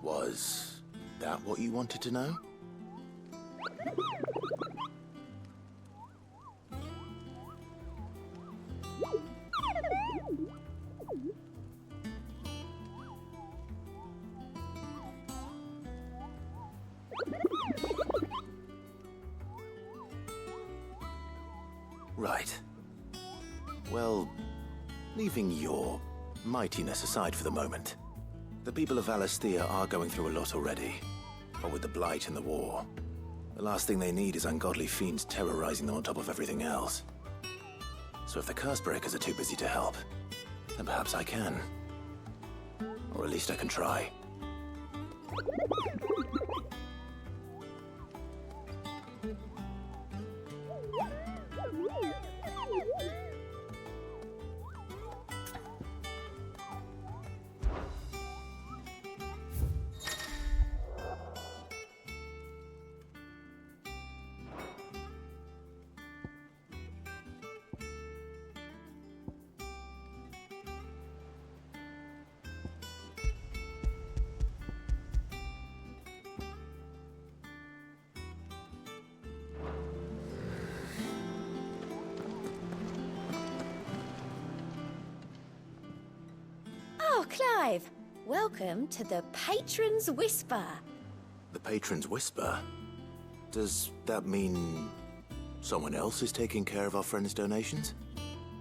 Was that what you wanted to know? Right. Well, leaving your mightiness aside for the moment, the people of Valisthea are going through a lot already. But with the Blight and the war, the last thing they need is ungodly fiends terrorizing them on top of everything else. So if the curse breakers are too busy to help, then perhaps I can. Or at least I can try. Oh, Clive! Welcome to the Patron's Whisper. The Patron's Whisper? Does that mean someone else is taking care of our friend's donations?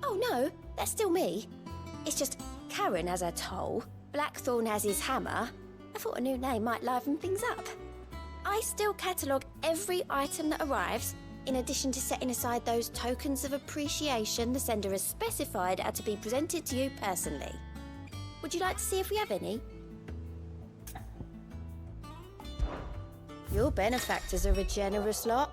Oh no, that's still me. It's just Karen has her toll, Blackthorn has his hammer. I thought a new name might liven things up. I still catalogue every item that arrives, in addition to setting aside those tokens of appreciation the sender has specified are to be presented to you personally. Would you like to see if we have any? Your benefactors are a generous lot.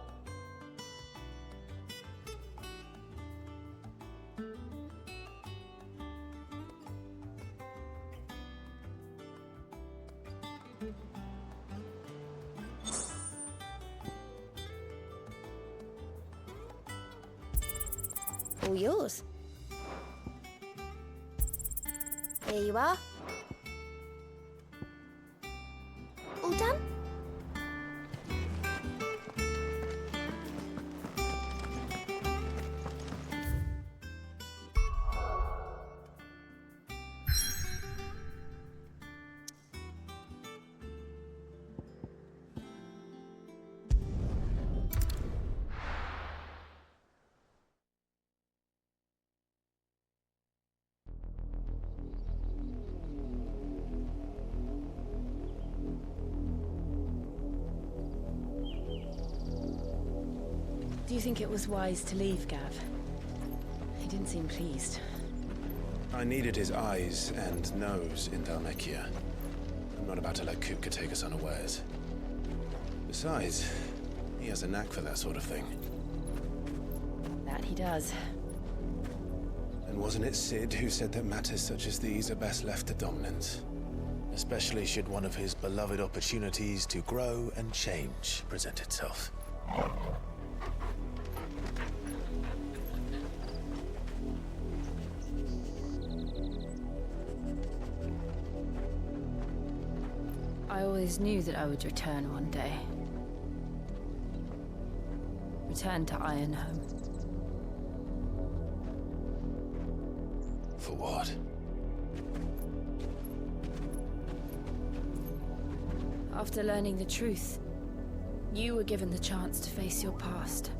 All yours. Here you are. All done? Do you think it was wise to leave, Gav? He didn't seem pleased. I needed his eyes and nose in Dhalmekia. I'm not about to let Kupka take us unawares. Besides, he has a knack for that sort of thing. That he does. And wasn't it Sid who said that matters such as these are best left to dominance? Especially should one of his beloved opportunities to grow and change present itself. I always knew that I would return one day. Return to Ironhome. For what? After learning the truth, you were given the chance to face your past.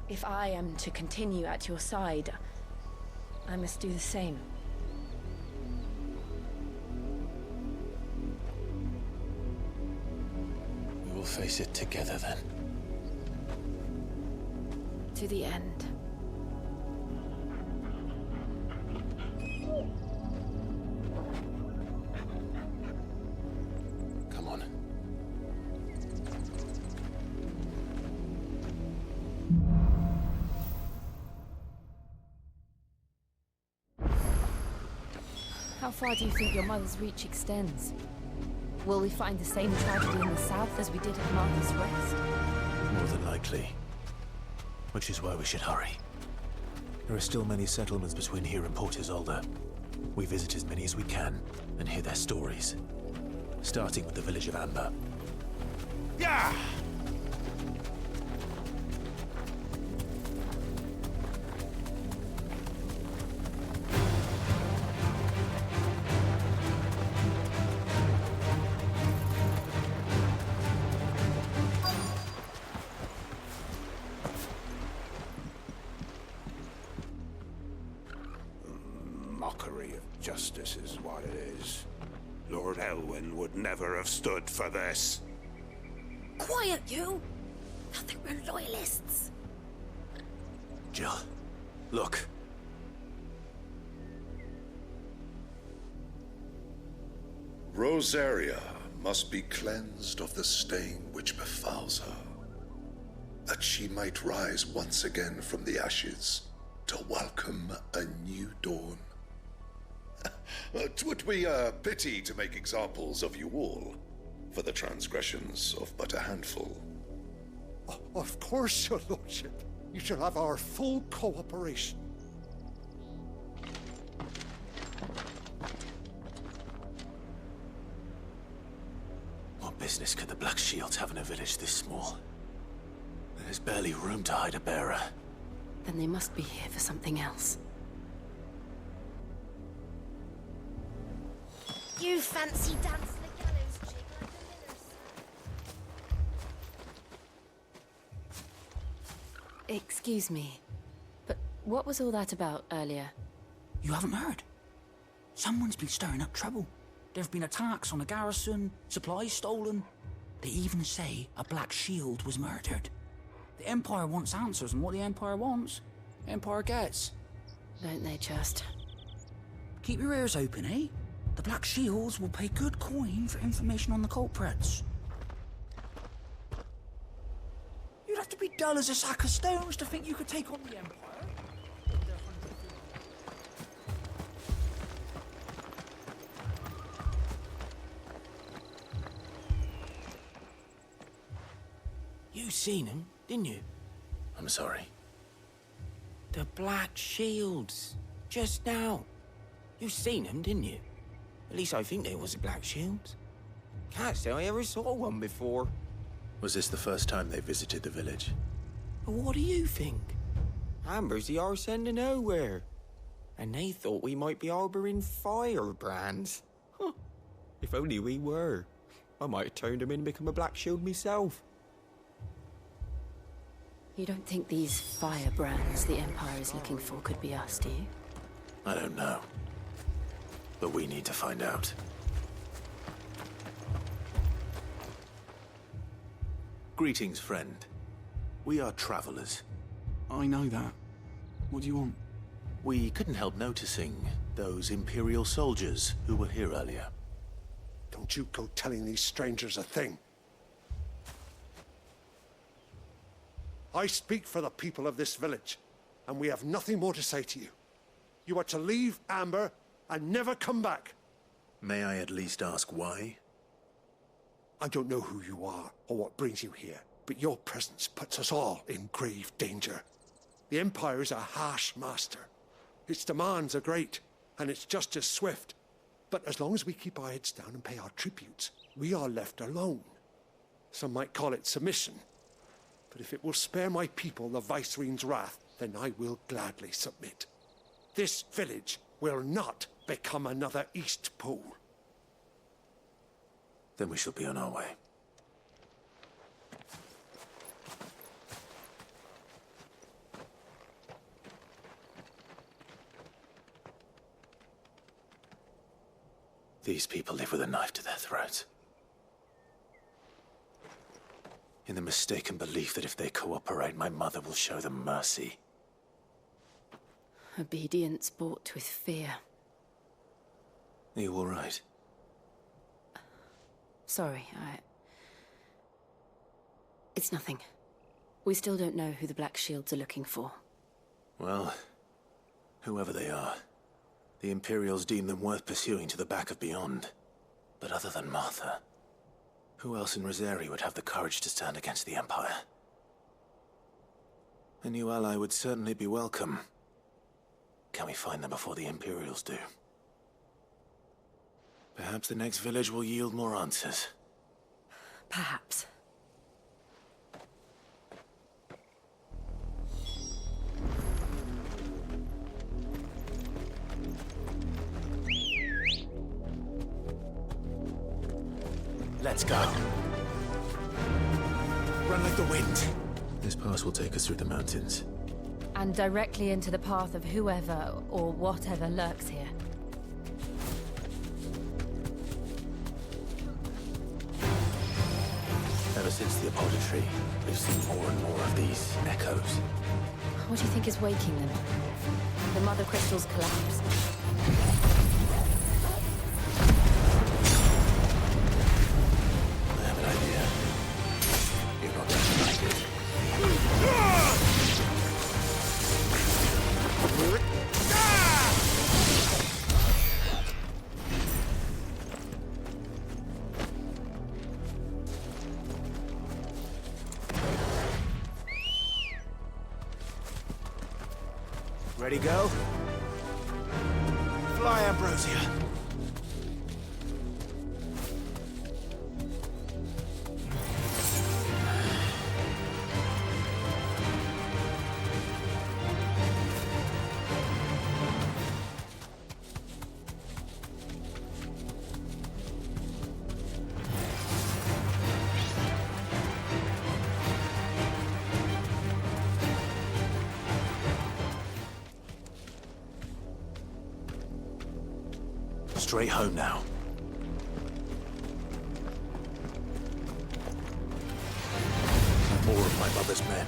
If I am to continue at your side, I must do the same. We will face it together then. to the end. Come on. How far do you think your mother's reach extends? Will we find the same tragedy in the south as we did at Martha's Rest? More than likely. Which is why we should hurry. There are still many settlements between here and Port Isolde. We visit as many as we can and hear their stories. Starting with the village of Amber. Yeah! Mockery of justice is what it is. Lord Elwyn would never have stood for this. Quiet, you! Nothing, we're loyalists. Jill, look. Rosaria must be cleansed of the stain which befouls her, that she might rise once again from the ashes to welcome a new dawn. 'Twould be a pity to make examples of you all for the transgressions of but a handful. Of course, your lordship. You shall have our full cooperation. What business could the Black Shields have in a village this small? There's barely room to hide a bearer. Then they must be here for something else. You fancy dance the gallows jig like a miller's. Excuse me, but what was all that about earlier? You haven't heard? Someone's been stirring up trouble. There have been attacks on the garrison, supplies stolen. They even say a Black Shield was murdered. The Empire wants answers, and what the Empire wants, Empire gets. Don't they just? Keep your ears open, eh? The Black Shields will pay good coin for information on the culprits. You'd have to be dull as a sack of stones to think you could take on the Empire. You seen him, didn't you? I'm sorry. The Black Shields. Just now. You seen them, didn't you? At least I think there was a Black Shield. Can't say I ever saw one before. Was this the first time they visited the village? But what do you think? Amber's the arse end of nowhere. And they thought we might be harboring firebrands. Huh. If only we were. I might have turned them in and become a Black Shield myself. You don't think these firebrands the Empire is looking for could be us, do you? I don't know. But we need to find out. Greetings, friend. We are travelers. I know that. What do you want? We couldn't help noticing those Imperial soldiers who were here earlier. Don't you go telling these strangers a thing. I speak for the people of this village, and we have nothing more to say to you. You are to leave Amber and never come back. May I at least ask why? I don't know who you are or what brings you here, but your presence puts us all in grave danger. The Empire is a harsh master. Its demands are great, and its justice swift. But as long as we keep our heads down and pay our tributes, we are left alone. Some might call it submission. But if it will spare my people the Viceroy's wrath, then I will gladly submit. This village will not become another East Pole. Then we shall be on our way. These people live with a knife to their throats. in the mistaken belief that if they cooperate, my mother will show them mercy. Obedience bought with fear. Are you all right? Sorry, It's nothing. We still don't know who the Black Shields are looking for. Well, whoever they are, the Imperials deem them worth pursuing to the back of beyond. But other than Martha, who else in Rosari would have the courage to stand against the Empire? A new ally would certainly be welcome. Can we find them before the Imperials do? Perhaps the next village will yield more answers. Perhaps. Let's go. Run like the wind. This pass will take us through the mountains. And directly into the path of whoever or whatever lurks here. Ever since the apodatory, we've seen more and more of these echoes. What do you think is waking them? The mother crystal's collapse. I have an idea. You're not going to like it. Ready, go? Fly, Ambrosia. Straight home now. More of my mother's men.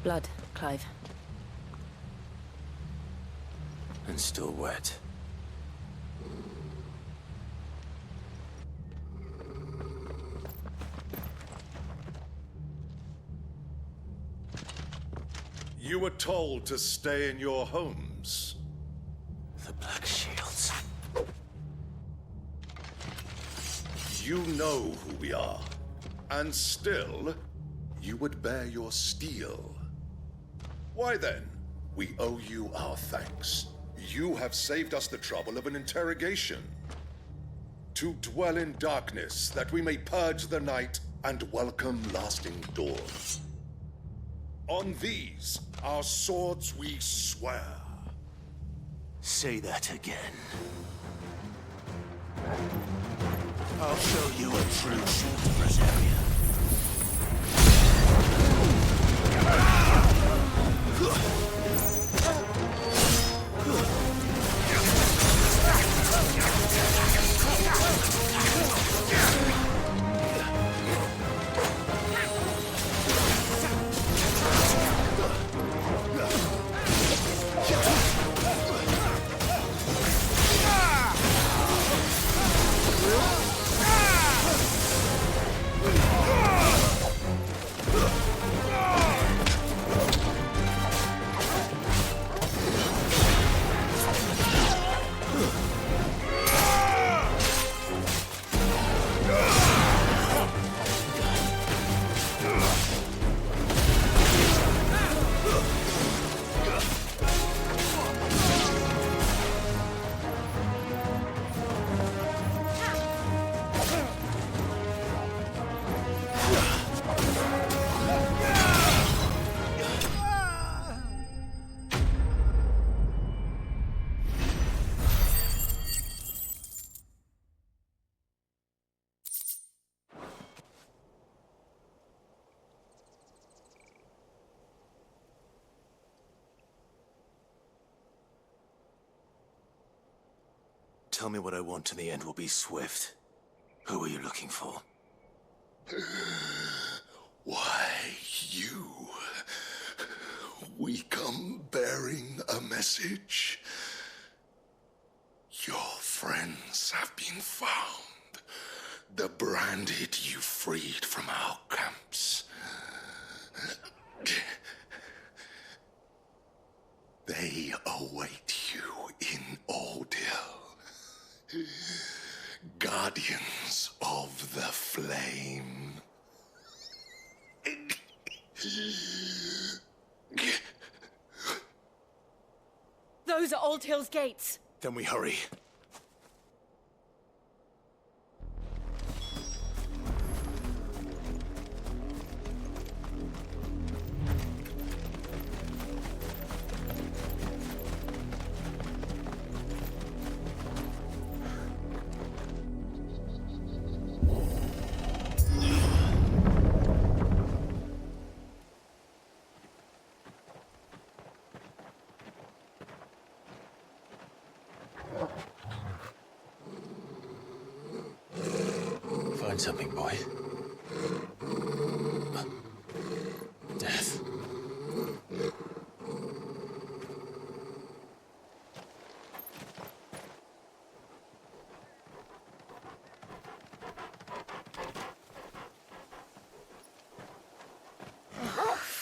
Blood, Clive. And still wet. You were told to stay in your homes. The Black Shields. You know who we are. And still, you would bear your steel. Why then? We owe you our thanks. You have saved us the trouble of an interrogation. To dwell in darkness, that we may purge the night and welcome lasting dawn. On these, our swords we swear. Say that again. I'll show you a true shield, Rosaria. tell me what I want and the end will be swift. Who are you looking for? Why, you. We come bearing a message. Your friends have been found. The branded you freed from our camps. They await you in Ordeal. Guardians of the Flame. Those are Old Hill's gates. Then we hurry. Find something, boy. Death.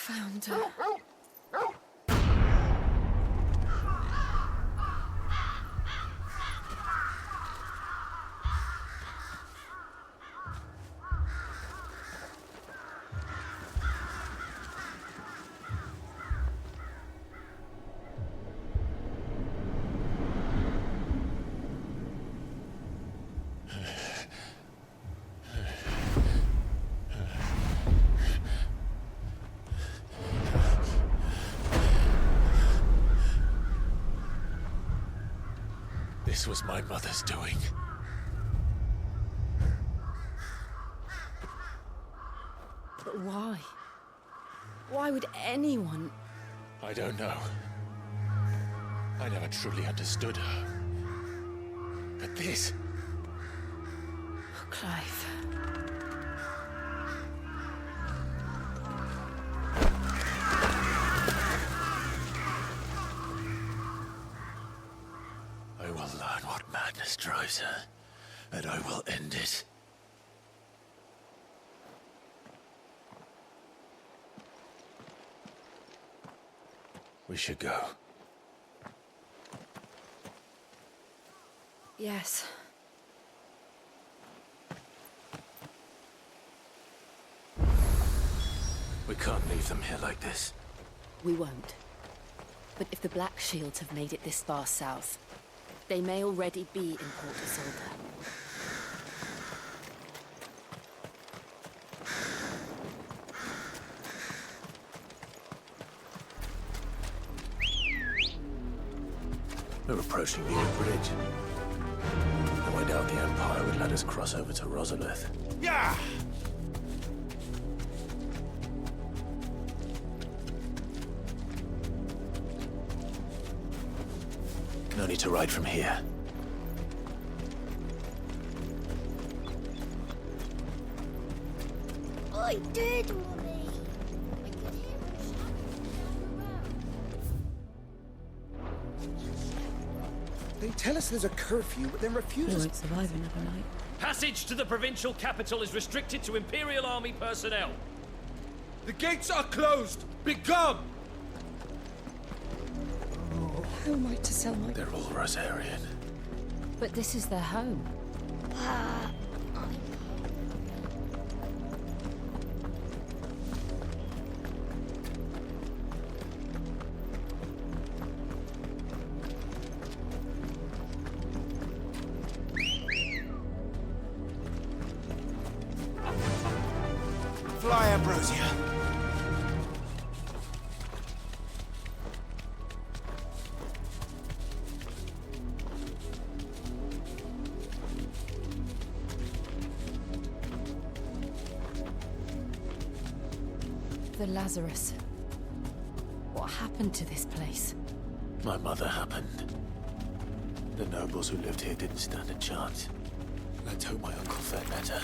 Found her. This was my mother's doing. But why? Why would anyone... I don't know. I never truly understood her. But this... Oh, Clive. I will learn what madness drives her, and I will end it. We should go. Yes. We can't leave them here like this. We won't. But if the Black Shields have made it this far south, they may already be in Port Isolde. We're approaching the old bridge. Though I doubt the Empire would let us cross over to Rosalith. Yeah! No need to ride from here. I did, Mommy. I could hear him shouting They tell us there's a curfew, but then refuse us. We won't survive another night. Passage to the provincial capital is restricted to Imperial Army personnel. The gates are closed! Begone! How am I to sell my... They're all Rosarian. But this is their home. Fly, Ambrosia. The Lazarus. What happened to this place? My mother happened. The nobles who lived here didn't stand a chance. Let's hope my uncle fared better.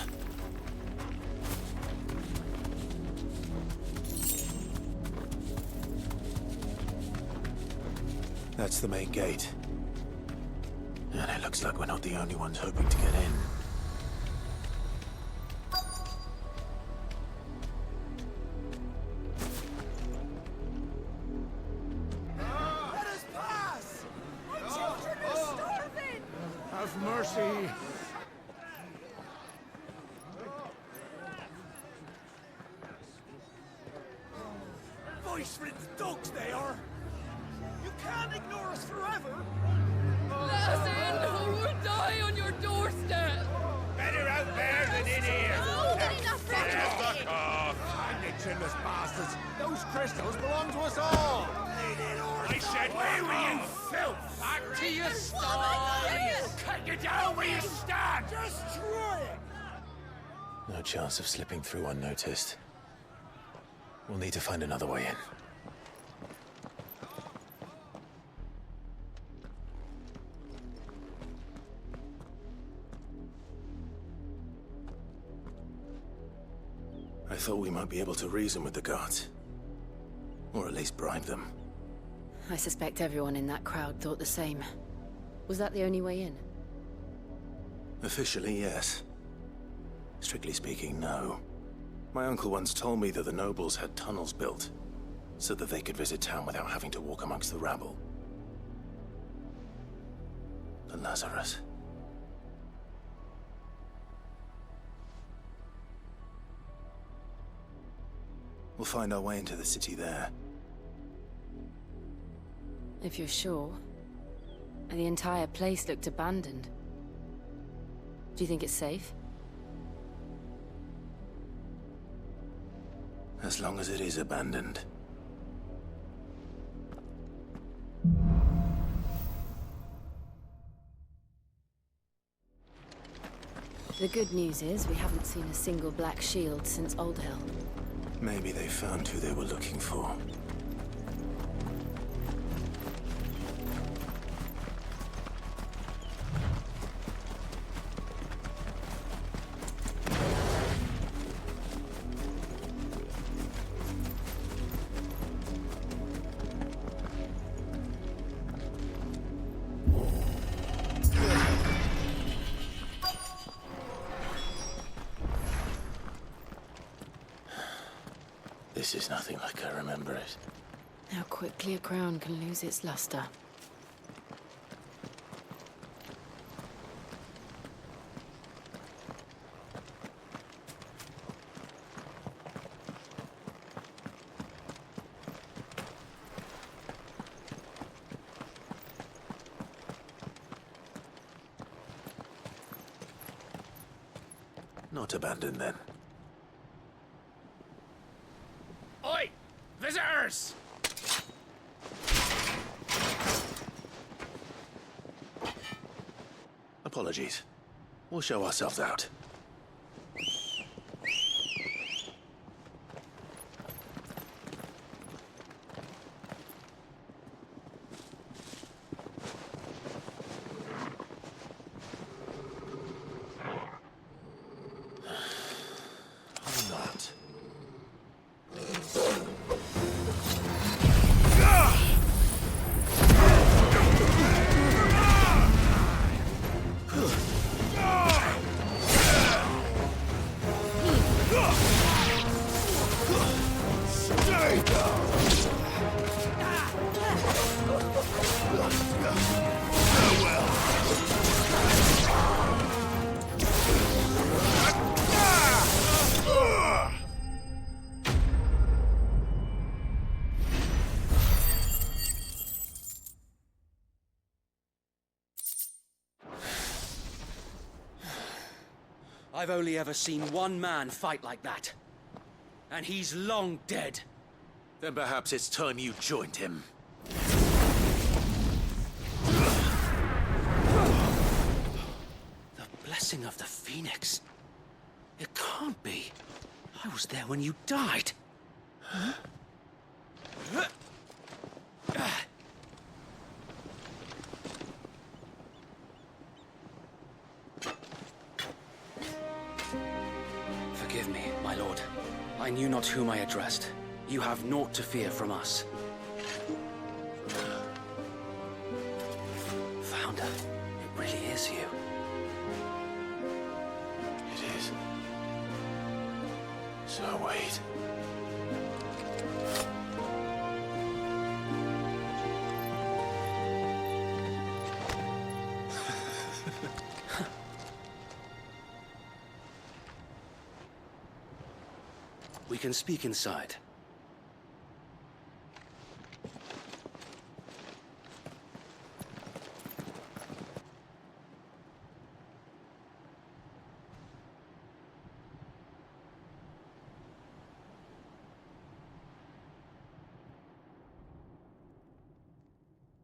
That's the main gate. And it looks like we're not the only ones hoping to get in. Let us pass! My children are starving! Have mercy! Voice-ridden dogs they are! You can't ignore us forever! Let us in, or we'll die on your doorstep! Better out there than in here. Oh, get enough Fuck off. Find the chinless bastards! Those crystals belong to us all! I said, where were you, filth? Back to your stalls. Cut you down where you stand. Destroy it! No chance of slipping through unnoticed. We'll need to find another way in. I thought we might be able to reason with the guards. Or at least bribe them. I suspect everyone in that crowd thought the same. Was that the only way in? Officially, yes. Strictly speaking, no. My uncle once told me that the nobles had tunnels built, so that they could visit town without having to walk amongst the rabble. The Lazarus. We'll find our way into the city there. If you're sure. The entire place looked abandoned. Do you think it's safe? As long as it is abandoned. The good news is we haven't seen a single black shield since Old Hill. Maybe they found who they were looking for. This is nothing like I remember it. How quickly a crown can lose its luster. Not abandoned then. Oi! Visitors! Apologies. We'll show ourselves out. I've only ever seen one man fight like that. And he's long dead. Then perhaps it's time you joined him. The blessing of the Phoenix. It can't be. I was there when you died. Huh? I knew not whom I addressed. You have naught to fear from us. Founder, it really is you. It is. So wait. We can speak inside.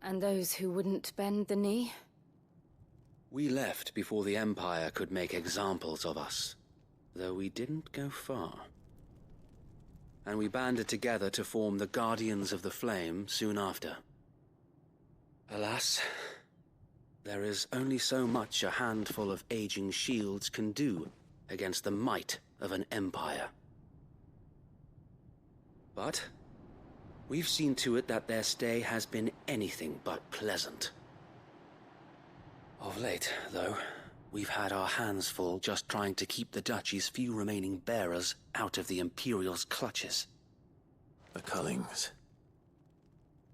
And those who wouldn't bend the knee? We left before the Empire could make examples of us, though we didn't go far. And we banded together to form the Guardians of the Flame soon after. Alas, there is only so much a handful of aging shields can do against the might of an empire. But we've seen to it that their stay has been anything but pleasant. Of late, though, we've had our hands full just trying to keep the Duchy's few remaining bearers out of the Imperial's clutches. The Cullings.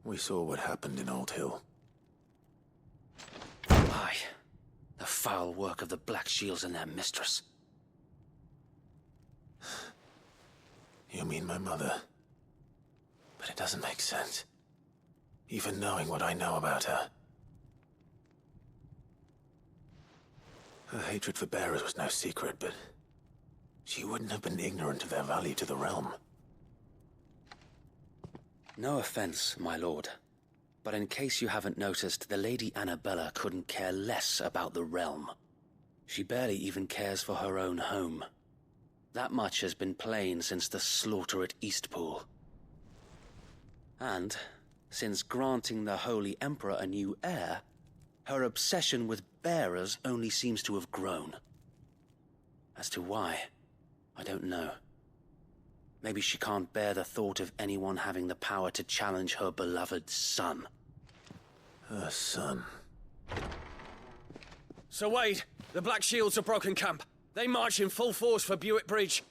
We saw what happened in Old Hill. Aye. The foul work of the Black Shields and their mistress. You mean my mother? But it doesn't make sense. Even knowing what I know about her. Her hatred for bearers was no secret, but she wouldn't have been ignorant of their value to the realm. No offense, my lord, but in case you haven't noticed, the Lady Annabella couldn't care less about the realm. She barely even cares for her own home. That much has been plain since the slaughter at Eastpool. And, since granting the Holy Emperor a new heir, her obsession with bearers only seems to have grown. As to why, I don't know. Maybe she can't bear the thought of anyone having the power to challenge her beloved son. Her son. Sir Wade, the Black Shields have broken camp. They march in full force for Buick Bridge.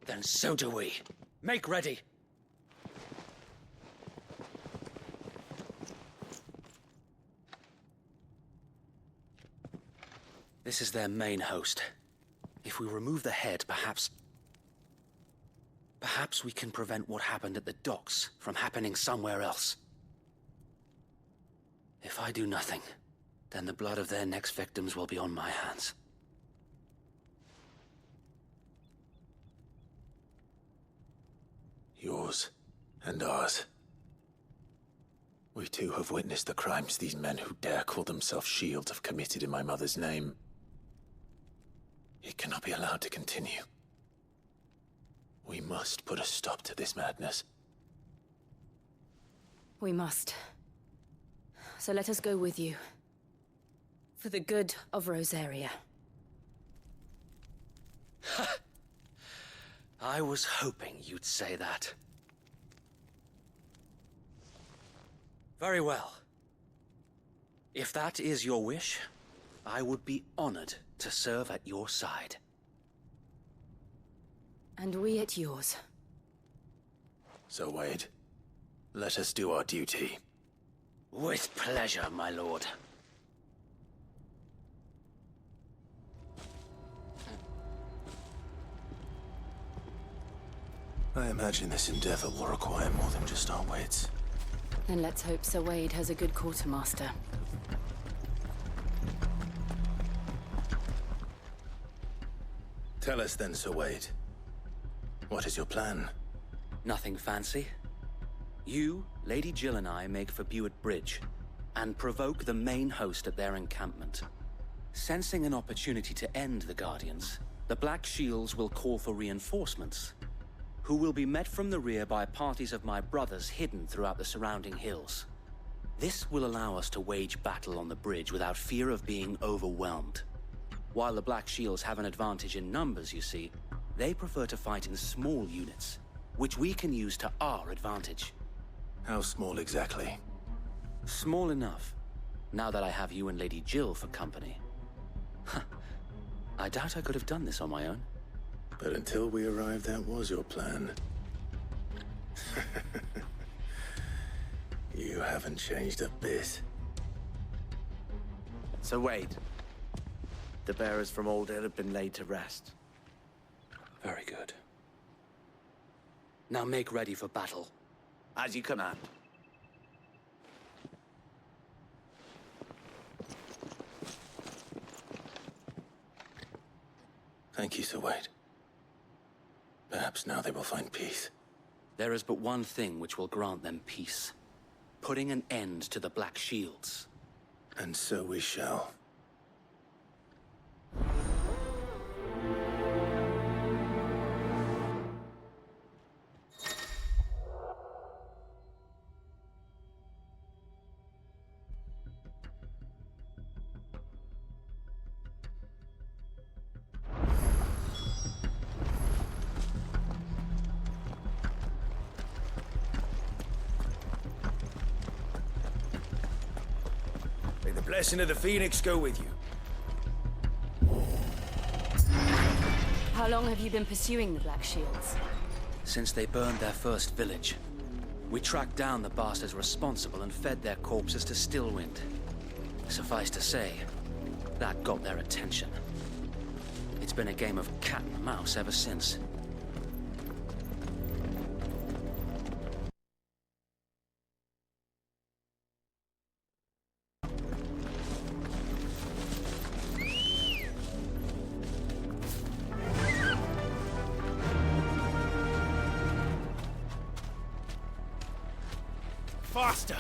Then so do we. Make ready. This is their main host. If we remove the head, perhaps we can prevent what happened at the docks from happening somewhere else. If I do nothing, then the blood of their next victims will be on my hands. Yours and ours. We too have witnessed the crimes these men who dare call themselves shields have committed in my mother's name. It cannot be allowed to continue. We must put a stop to this madness. We must. So let us go with you. For the good of Rosaria. I was hoping you'd say that. Very well. If that is your wish, I would be honored to serve at your side. And we at yours. So, Wade, let us do our duty. With pleasure, my lord. I imagine this endeavor will require more than just our wits. Then let's hope Sir Wade has a good quartermaster. Tell us then, Sir Wade. What is your plan? Nothing fancy. You, Lady Jill and I make for Buick Bridge, and provoke the main host at their encampment. Sensing an opportunity to end the Guardians, the Black Shields will call for reinforcements, who will be met from the rear by parties of my brothers hidden throughout the surrounding hills. This will allow us to wage battle on the bridge without fear of being overwhelmed. While the Black Shields have an advantage in numbers, you see, They prefer to fight in small units, which we can use to our advantage. How small exactly? Small enough, now that I have you and Lady Jill for company. I doubt I could have done this on my own. But until we arrived, that was your plan. You haven't changed a bit. So wait. The bearers from Old Hill have been laid to rest. Very good. Now make ready for battle. As you command. Thank you, Sir Wade. Perhaps now they will find peace. There is but one thing which will grant them peace. Putting an end to the Black Shields. And so we shall. May the blessing of the Phoenix go with you. How long have you been pursuing the Black Shields? Since they burned their first village. We tracked down the bastards responsible and fed their corpses to Stillwind. Suffice to say, that got their attention. It's been a game of cat and mouse ever since. Faster!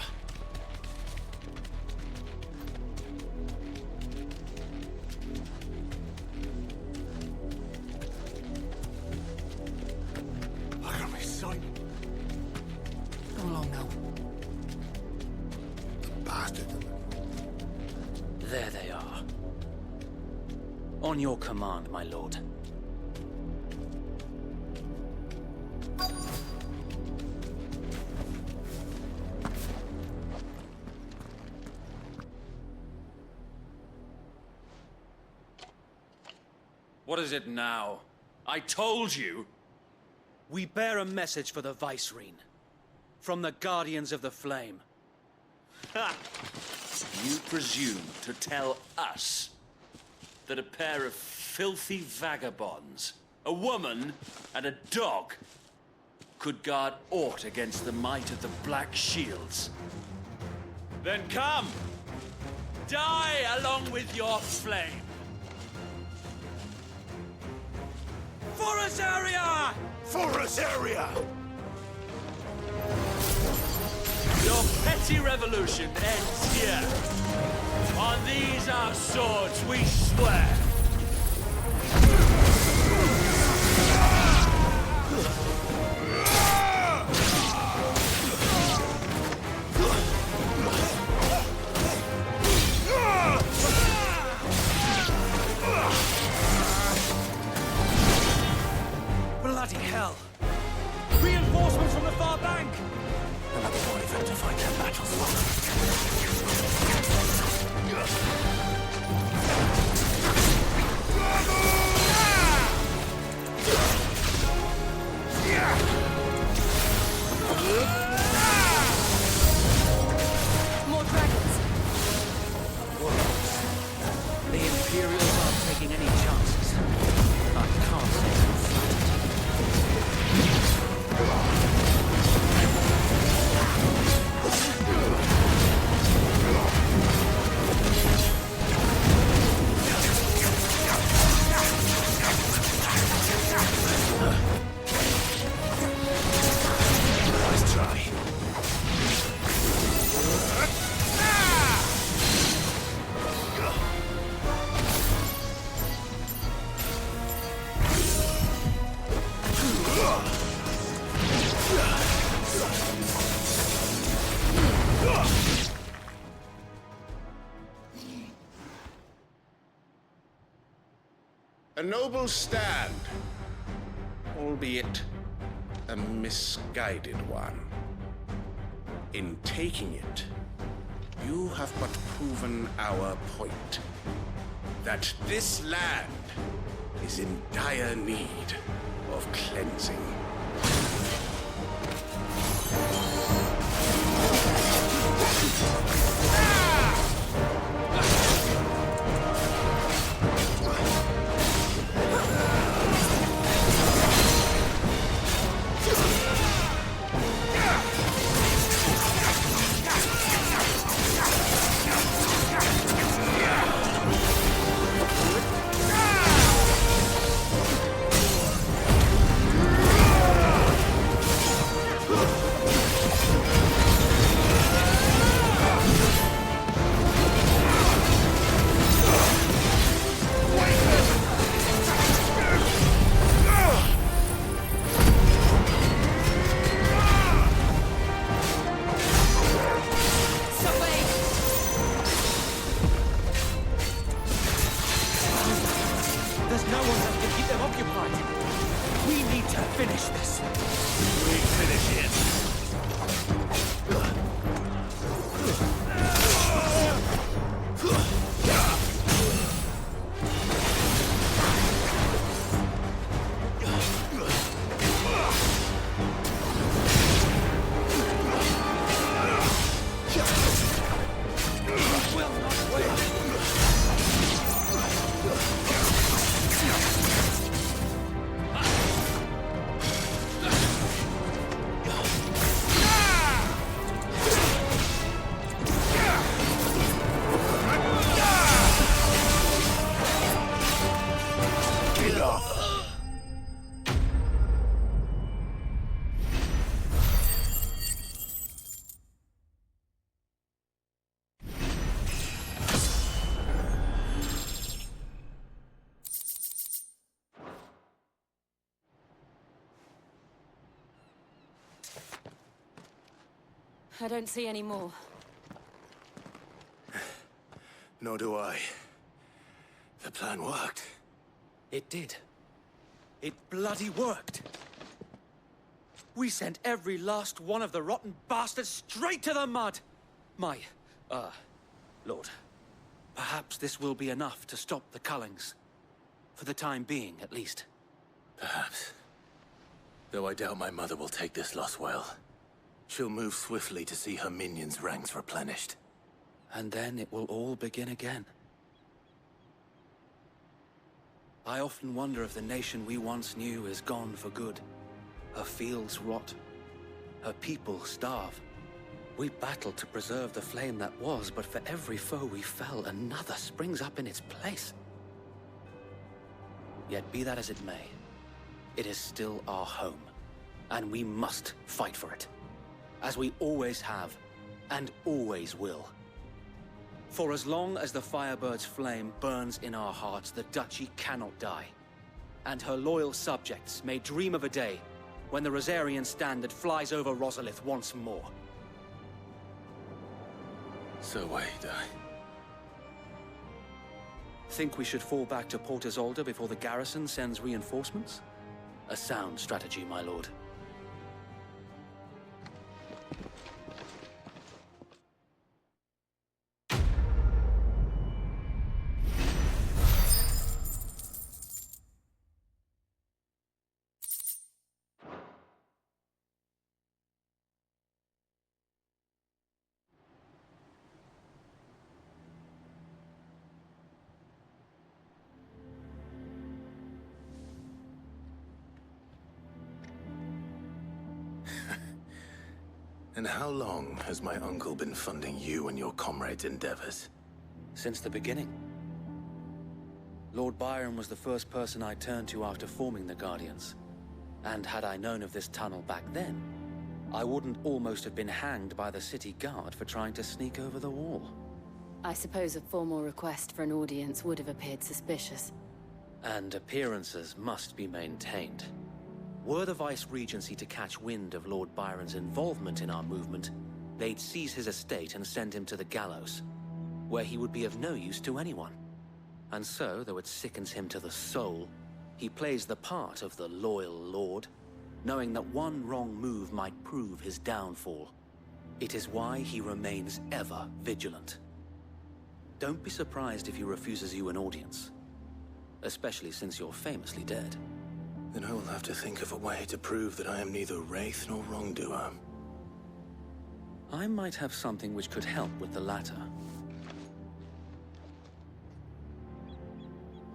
Look at me, son. Come along now. The bastard. There they are. On your command, my lord. What is it now? I told you! We bear a message for the Vicereine. From the Guardians of the Flame. Ha! You presume to tell us that a pair of filthy vagabonds, a woman and a dog, could guard aught against the might of the Black Shields? Then come! Die along with your flame! Forestaria! Forestaria! Your petty revolution ends here. On these our swords we swear. Bloody hell! Reinforcements from the far bank! Another boy event to fight their battles lost. More dragons! Wolves. The Imperials aren't taking any chances. I can't say I'm Nice try. A noble stand, albeit a misguided one. In taking it, you have but proven our point. That this land is in dire need of cleansing. I don't see any more. Nor do I. The plan worked. It did. It bloody worked. We sent every last one of the rotten bastards straight to the mud. My, Lord, perhaps this will be enough to stop the Cullings. For the time being, at least. Perhaps. Though I doubt my mother will take this loss well. She'll move swiftly to see her minions' ranks replenished. And then it will all begin again. I often wonder if the nation we once knew is gone for good. Her fields rot. Her people starve. We battled to preserve the flame that was, but for every foe we fell, another springs up in its place. Yet be that as it may, it is still our home, and we must fight for it. As we always have, and always will. For as long as the Firebird's flame burns in our hearts, the Duchy cannot die. And her loyal subjects may dream of a day when the Rosarian standard flies over Rosalith once more. So wait, Think we should fall back to Port Isolde before the garrison sends reinforcements? A sound strategy, my lord. And how long has my uncle been funding you and your comrades' endeavors? Since the beginning. Lord Byron was the first person I turned to after forming the Guardians. And had I known of this tunnel back then, I wouldn't almost have been hanged by the city guard for trying to sneak over the wall. I suppose a formal request for an audience would have appeared suspicious. And appearances must be maintained. Were the Vice-Regency to catch wind of Lord Byron's involvement in our movement, they'd seize his estate and send him to the gallows, where he would be of no use to anyone. And so, though it sickens him to the soul, He plays the part of the loyal lord, knowing that one wrong move might prove his downfall. It is why he remains ever vigilant. Don't be surprised if he refuses you an audience, especially since you're famously dead. Then I will have to think of a way to prove that I am neither wraith nor wrongdoer. I might have something which could help with the latter.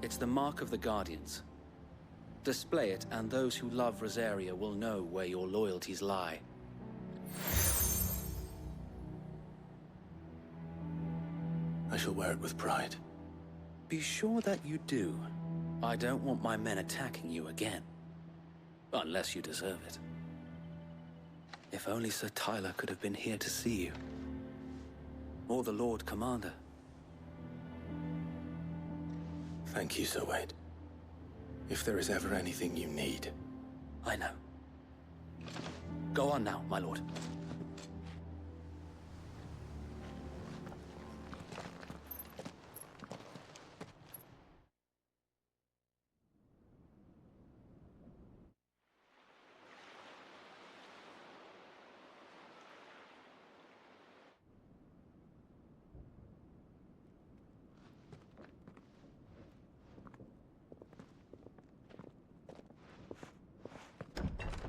It's the mark of the Guardians. Display it, and those who love Rosaria will know where your loyalties lie. I shall wear it with pride. Be sure that you do. I don't want my men attacking you again. Unless you deserve it. If only Sir Tyler could have been here to see you. Or the Lord Commander. Thank you, Sir Wade. If there is ever anything you need. I know. Go on now, my lord.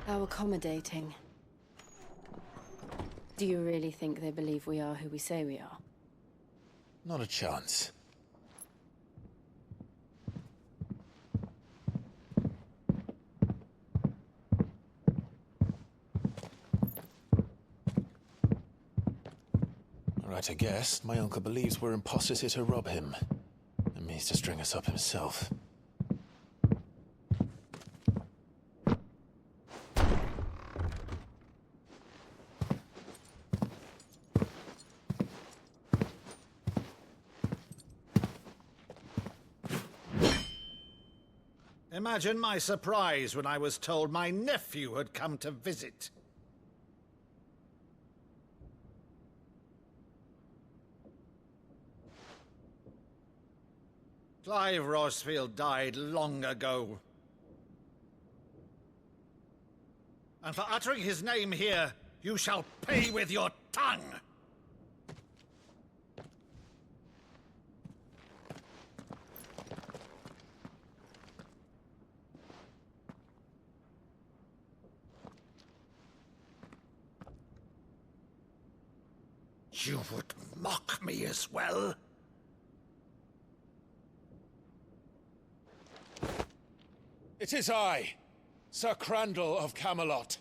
How accommodating. Do you really think they believe we are who we say we are? Not a chance. Right, I guess. My uncle believes we're imposters here to rob him. And means to string us up himself. Imagine my surprise when I was told my nephew had come to visit. Clive Rosfild died long ago. And for uttering his name here, you shall pay with your tongue! You would mock me as well? It is I, Sir Crandall of Camelot,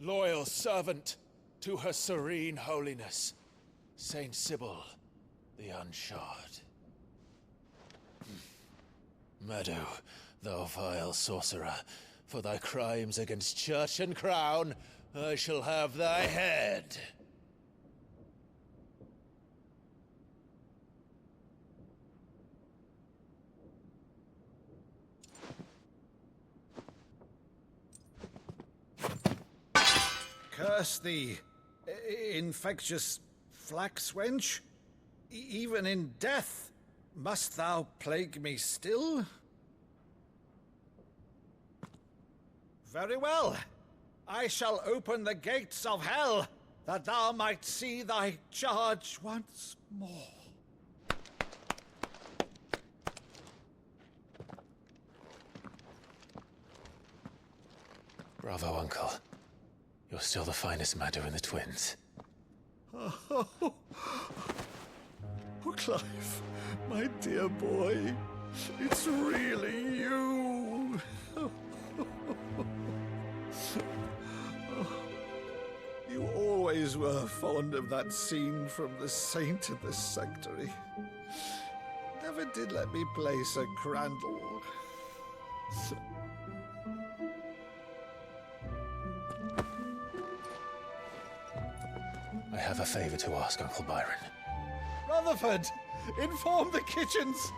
loyal servant to Her Serene Holiness, Saint Sybil the Unshod. Meadow, thou vile sorcerer, for thy crimes against church and crown, I shall have thy head. Curse thee, infectious flax wench. Even in death, must thou plague me still? Very well. I shall open the gates of hell, that thou might see thy charge once more. Bravo, Uncle. You're still the finest Maddo in the twins. Oh, Clive, my dear boy, it's really you. You always were fond of that scene from The Saint in the Sanctuary. Never did let me play Sir Crandall. I have a favor to ask, Uncle Byron. Rutherford, inform the kitchens.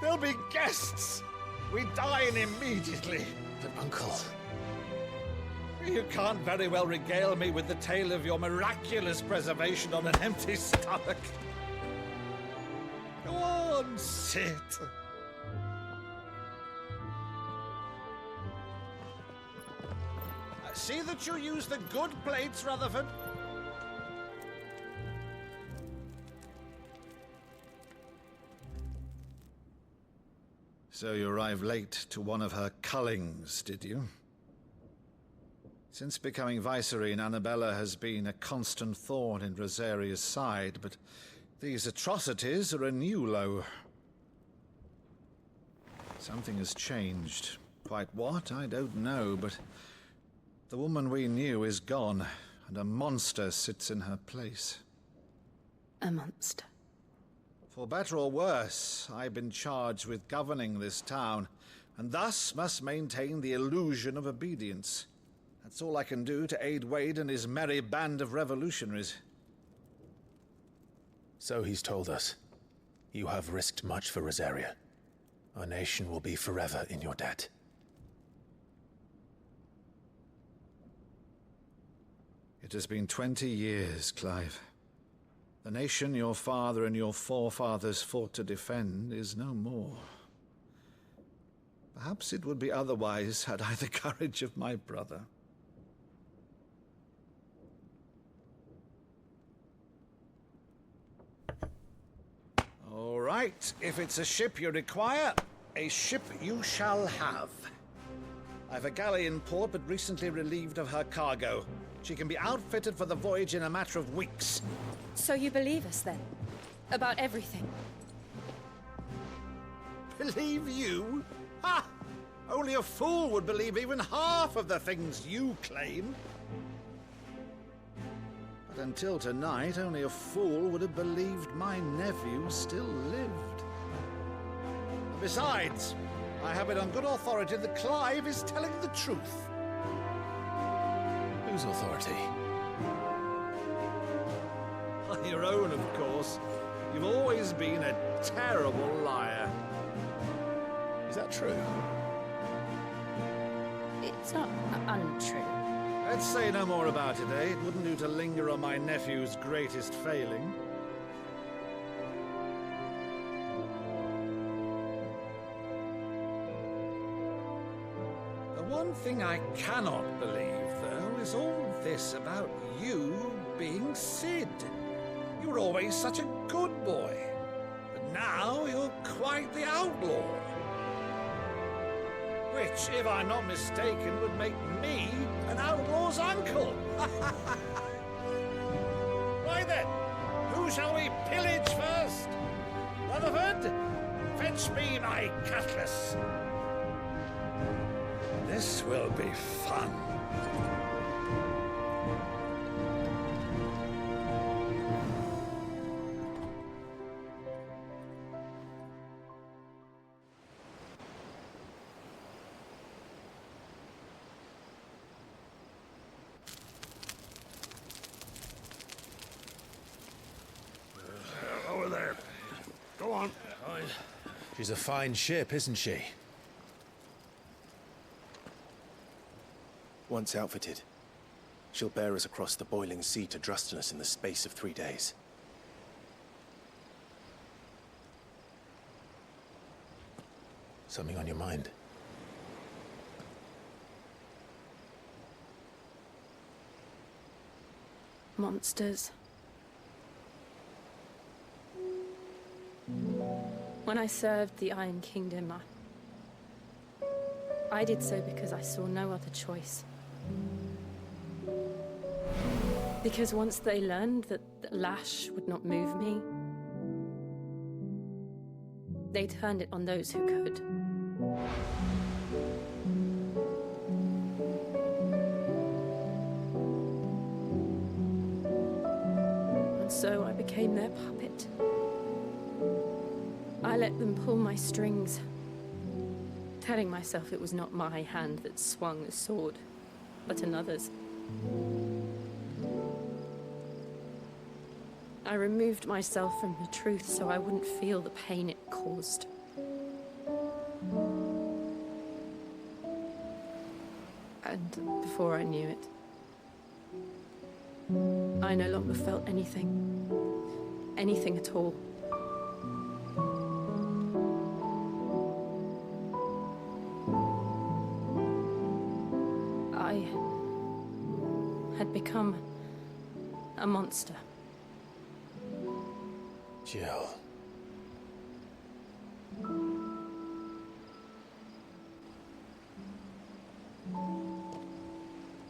There'll be guests. We dine immediately. But, Uncle... You can't very well regale me with the tale of your miraculous preservation on an empty stomach. Go on, sit. See that you use the good plates, Rutherford. So you arrived late to one of her cullings, did you? Since becoming Vicereine, Annabella has been a constant thorn in Rosaria's side, but these atrocities are a new low. Something has changed. Quite what, I don't know, but the woman we knew is gone, and a monster sits in her place. A monster. For better or worse, I've been charged with governing this town, and thus must maintain the illusion of obedience. That's all I can do to aid Wade and his merry band of revolutionaries. So he's told us. You have risked much for Rosaria. Our nation will be forever in your debt. It has been 20 years, Clive. The nation your father and your forefathers fought to defend is no more. Perhaps it would be otherwise had I the courage of my brother. All right, if it's a ship you require, a ship you shall have. I've a galley in port, but recently relieved of her cargo. She can be outfitted for the voyage in a matter of weeks. So you believe us then? About everything? Believe you? Ha! Only a fool would believe even half of the things you claim. But until tonight, only a fool would have believed my nephew still lived. Besides, I have it on good authority that Clive is telling the truth. Whose authority? On your own, of course. You've always been a terrible liar. Is that true? It's not untrue. Let's say no more about it, eh? It wouldn't do to linger on my nephew's greatest failing. The one thing I cannot believe, though, is all this about you being Sid. You were always such a good boy, but now you're quite the outlaw. Which, if I'm not mistaken, would make me an outlaw's uncle. Why then, who shall we pillage first? Rutherford, fetch me my cutlass. This will be fun. Over there. Go on. She's a fine ship, isn't she? Once outfitted, she'll bear us across the boiling sea to Drustinus in the space of 3 days. Something on your mind? Monsters. When I served the Iron Kingdom, I did so because I saw no other choice. Because once they learned that the lash would not move me, they turned it on those who could. And so I became their puppet. I let them pull my strings, telling myself it was not my hand that swung the sword, but another's. I removed myself from the truth so I wouldn't feel the pain it caused. And before I knew it, I no longer felt anything. Anything at all. I'd become a monster. Jill.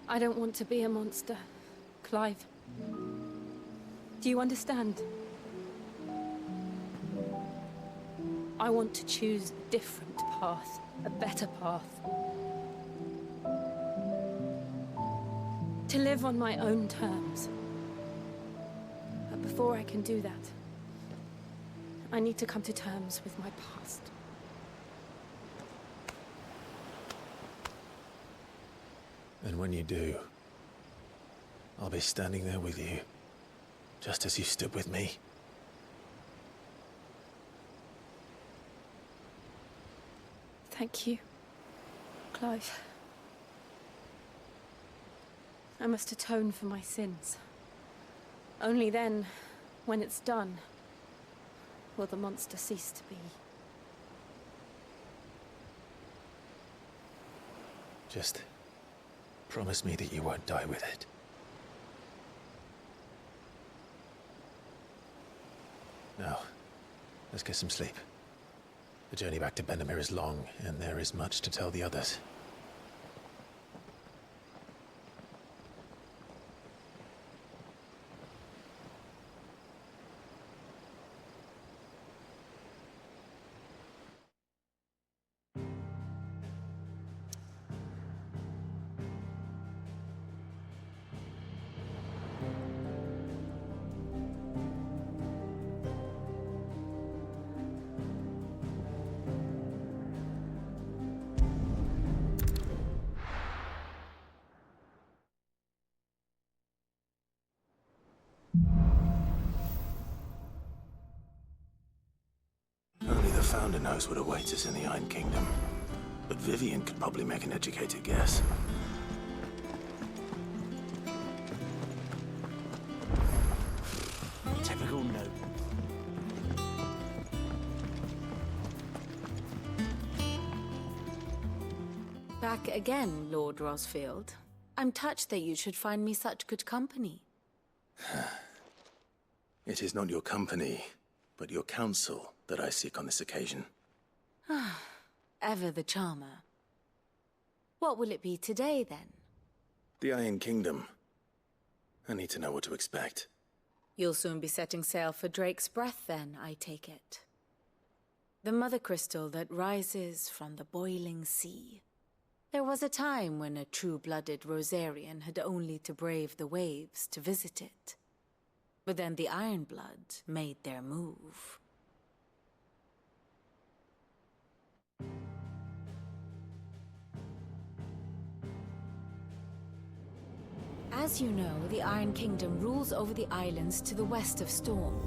I don't want to be a monster, Clive. Do you understand? I want to choose a different path, a better path. To live on my own terms. But before I can do that, I need to come to terms with my past. And when you do, I'll be standing there with you, just as you stood with me. Thank you, Clive. I must atone for my sins. Only then, when it's done, will the monster cease to be. Just promise me that you won't die with it. Now, let's get some sleep. The journey back to Benamir is long, and there is much to tell the others. Only the Founder knows what awaits us in the Iron Kingdom. But Vivian could probably make an educated guess. Typical note. Back again, Lord Rosfield. I'm touched that you should find me such good company. It is not your company, but your counsel that I seek on this occasion. Ever the charmer. What will it be today, then? The Iron Kingdom. I need to know what to expect. You'll soon be setting sail for Drake's Breath, then, I take it. The mother crystal that rises from the boiling sea. There was a time when a true-blooded Rosarian had only to brave the waves to visit it. But then the Ironblood made their move. As you know, the Iron Kingdom rules over the islands to the west of Storm.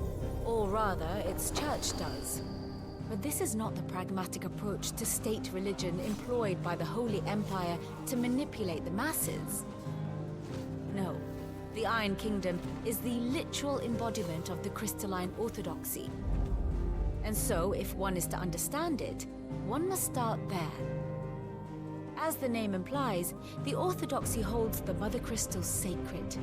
Or rather, its church does. But this is not the pragmatic approach to state religion employed by the Holy Empire to manipulate the masses. No, the Iron Kingdom is the literal embodiment of the crystalline orthodoxy. And so, if one is to understand it, one must start there. As the name implies, the orthodoxy holds the Mother Crystals sacred,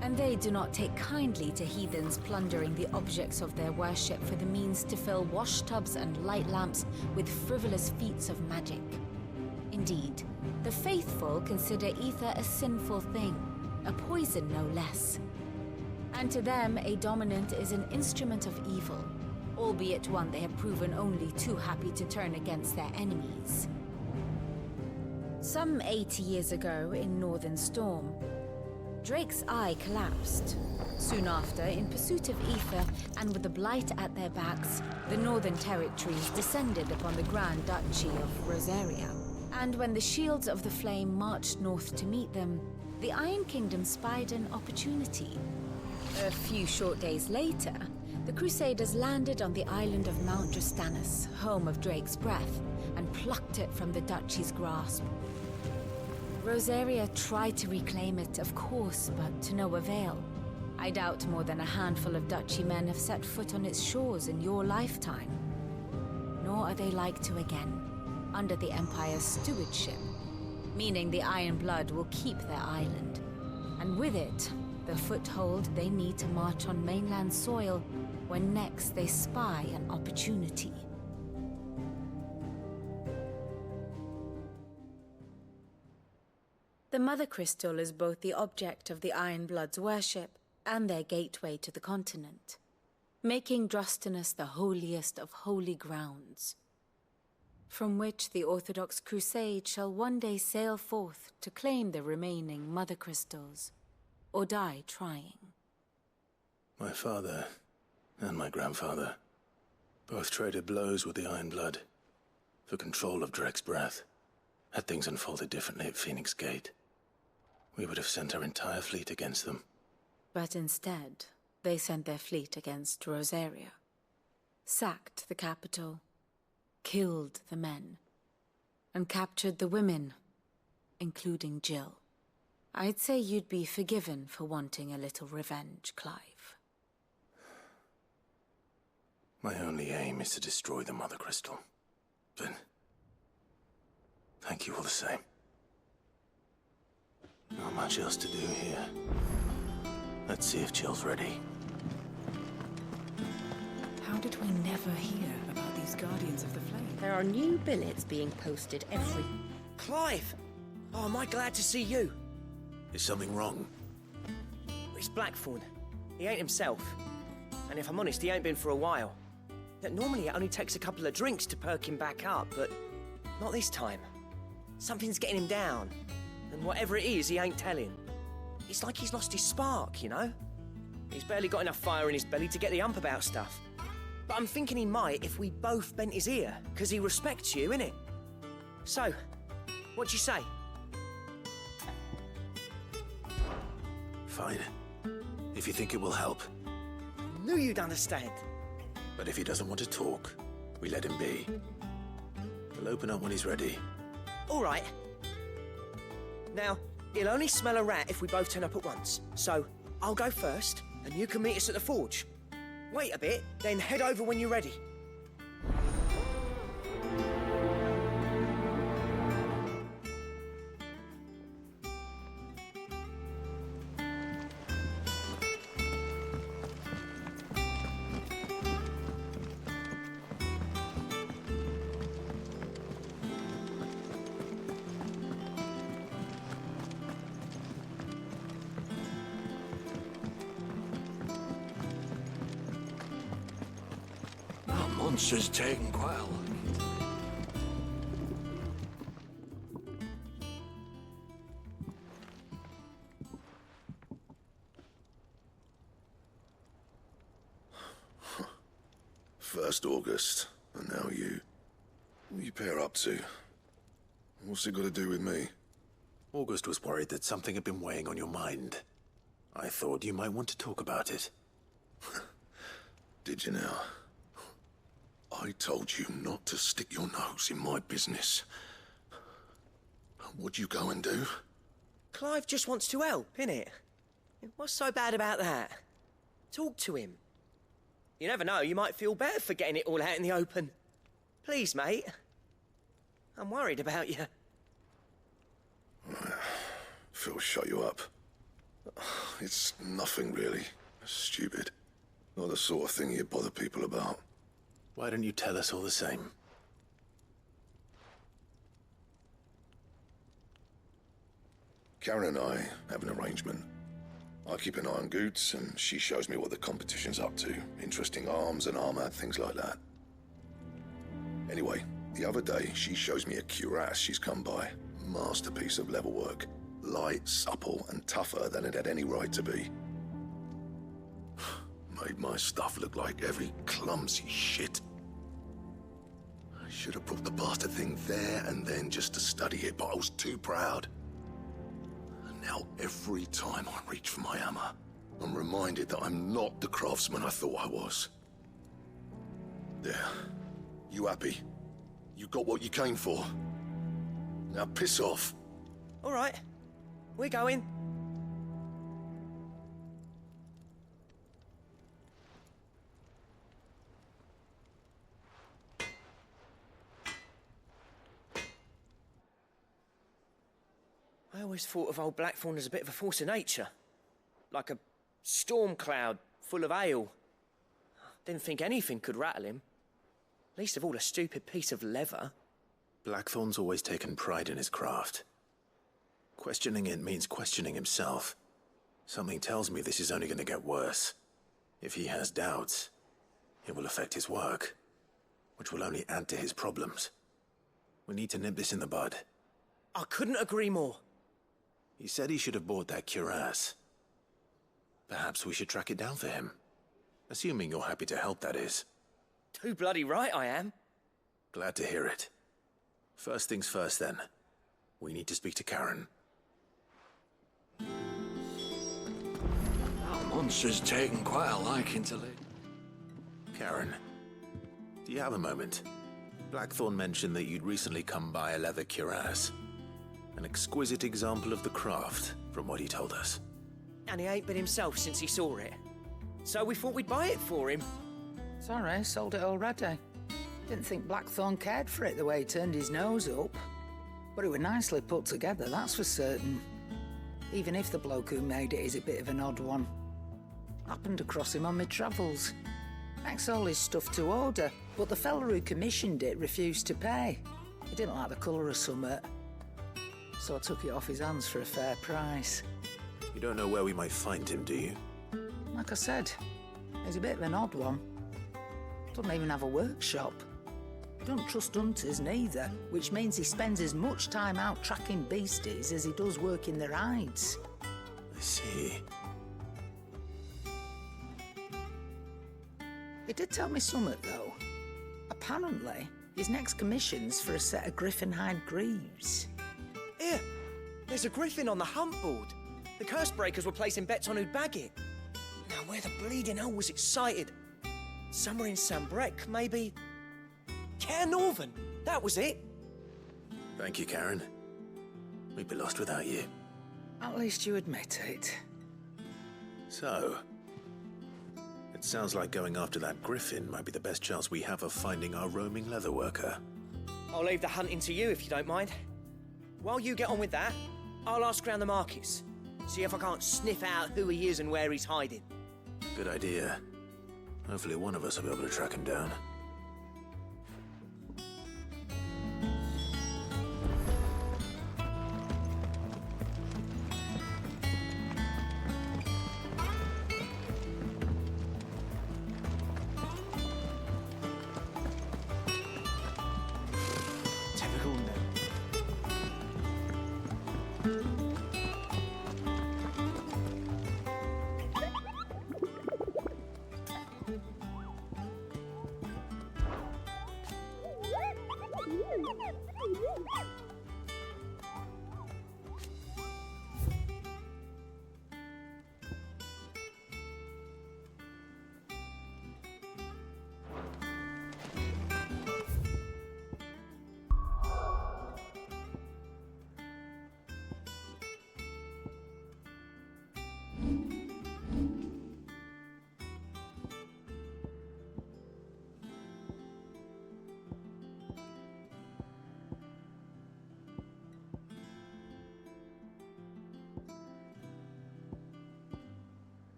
and they do not take kindly to heathens plundering the objects of their worship for the means to fill washtubs and light lamps with frivolous feats of magic. Indeed, the faithful consider ether a sinful thing, a poison no less. And to them, a dominant is an instrument of evil, albeit one they have proven only too happy to turn against their enemies. Some 80 years ago in Northern Storm, Drake's eye collapsed. Soon after, in pursuit of ether and with the blight at their backs, the Northern Territories descended upon the Grand Duchy of Rosaria. And when the Shields of the Flame marched north to meet them, the Iron Kingdom spied an opportunity. A few short days later, the Crusaders landed on the island of Mount Drastanus, home of Drake's Breath, and plucked it from the Duchy's grasp. Rosaria tried to reclaim it, of course, but to no avail. I doubt more than a handful of Duchy men have set foot on its shores in your lifetime. Nor are they like to again, under the Empire's stewardship, meaning the Iron Blood will keep their island. And with it, the foothold they need to march on mainland soil when next they spy an opportunity. The Mother Crystal is both the object of the Iron Blood's worship and their gateway to the continent, making Drostenus the holiest of holy grounds, from which the Orthodox Crusade shall one day sail forth to claim the remaining Mother Crystals, or die trying. My father and my grandfather both traded blows with the Iron Blood for control of Drek's breath. Had things unfolded differently at Phoenix Gate, we would have sent our entire fleet against them. But instead, they sent their fleet against Rosaria, sacked the capital, killed the men, and captured the women, including Jill. I'd say you'd be forgiven for wanting a little revenge, Clive. My only aim is to destroy the Mother Crystal. But thank you all the same. Not much else to do here. Let's see if Jill's ready. How did we never hear about these Guardians of the Flame? There are new billets being posted every... Clive! Oh, am I glad to see you? Is something wrong? It's Blackthorn. He ain't himself. And if I'm honest, he ain't been for a while. Normally it only takes a couple of drinks to perk him back up, but not this time. Something's getting him down. And whatever it is, he ain't telling. It's like he's lost his spark, you know? He's barely got enough fire in his belly to get the ump about stuff. But I'm thinking he might if we both bent his ear, because he respects you, innit? So, what do you say? Fine. If you think it will help. Knew you'd understand. But if he doesn't want to talk, we let him be. We'll open up when he's ready. All right. Now, he'll only smell a rat if we both turn up at once. So, I'll go first, and you can meet us at the forge. Wait a bit, then head over when you're ready. Monster's taken quite a look. First August, and now you. What are you pair up to? What's it got to do with me? August was worried that something had been weighing on your mind. I thought you might want to talk about it. Did you now? I told you not to stick your nose in my business. What'd you go and do? Clive just wants to help, innit? What's so bad about that? Talk to him. You never know, you might feel better for getting it all out in the open. Please, mate. I'm worried about you. Phil shut you up. It's nothing really. Stupid. Not the sort of thing you bother people about. Why don't you tell us all the same? Karen and I have an arrangement. I keep an eye on Goots, and she shows me what the competition's up to. Interesting arms and armor, things like that. Anyway, the other day, she shows me a cuirass she's come by. Masterpiece of level work. Light, supple, and tougher than it had any right to be. Made my stuff look like every clumsy shit. I should have brought the bastard thing there and then just to study it, but I was too proud. And now every time I reach for my hammer, I'm reminded that I'm not the craftsman I thought I was. There. You happy? You got what you came for. Now piss off. All right. We're going. I always thought of old Blackthorn as a bit of a force of nature. Like a storm cloud full of ale. Didn't think anything could rattle him. Least of all a stupid piece of leather. Blackthorn's always taken pride in his craft. Questioning it means questioning himself. Something tells me this is only going to get worse. If he has doubts, it will affect his work, which will only add to his problems. We need to nip this in the bud. I couldn't agree more. He said he should have bought that cuirass. Perhaps we should track it down for him. Assuming you're happy to help, that is. Too bloody right I am. Glad to hear it. First things first, then. We need to speak to Karen. That monster's taken quite a liking to Lady. Karen, do you have a moment? Blackthorn mentioned that you'd recently come by a leather cuirass. An exquisite example of the craft, from what he told us. And he ain't been himself since he saw it. So we thought we'd buy it for him. Sorry, sold it already. Didn't think Blackthorn cared for it the way he turned his nose up. But it was nicely put together, that's for certain. Even if the bloke who made it is a bit of an odd one. Happened across him on my travels. Makes all his stuff to order, but the fella who commissioned it refused to pay. He didn't like the colour of summit. So I took it off his hands for a fair price. You don't know where we might find him, do you? Like I said, he's a bit of an odd one. Doesn't even have a workshop. Don't trust hunters neither, which means he spends as much time out tracking beasties as he does working their hides. I see. He did tell me something, though. Apparently, his next commission's for a set of griffin hide greaves. Here, there's a griffin on the hunt board. The curse breakers were placing bets on who'd bag it. Now, where the bleeding hell was it sighted? Somewhere in Sambrec, maybe... Care Northern, that was it. Thank you, Karen. We'd be lost without you. At least you admit it. So, it sounds like going after that griffin might be the best chance we have of finding our roaming leatherworker. I'll leave the hunting to you if you don't mind. While you get on with that, I'll ask around the markets. See if I can't sniff out who he is and where he's hiding. Good idea. Hopefully one of us will be able to track him down.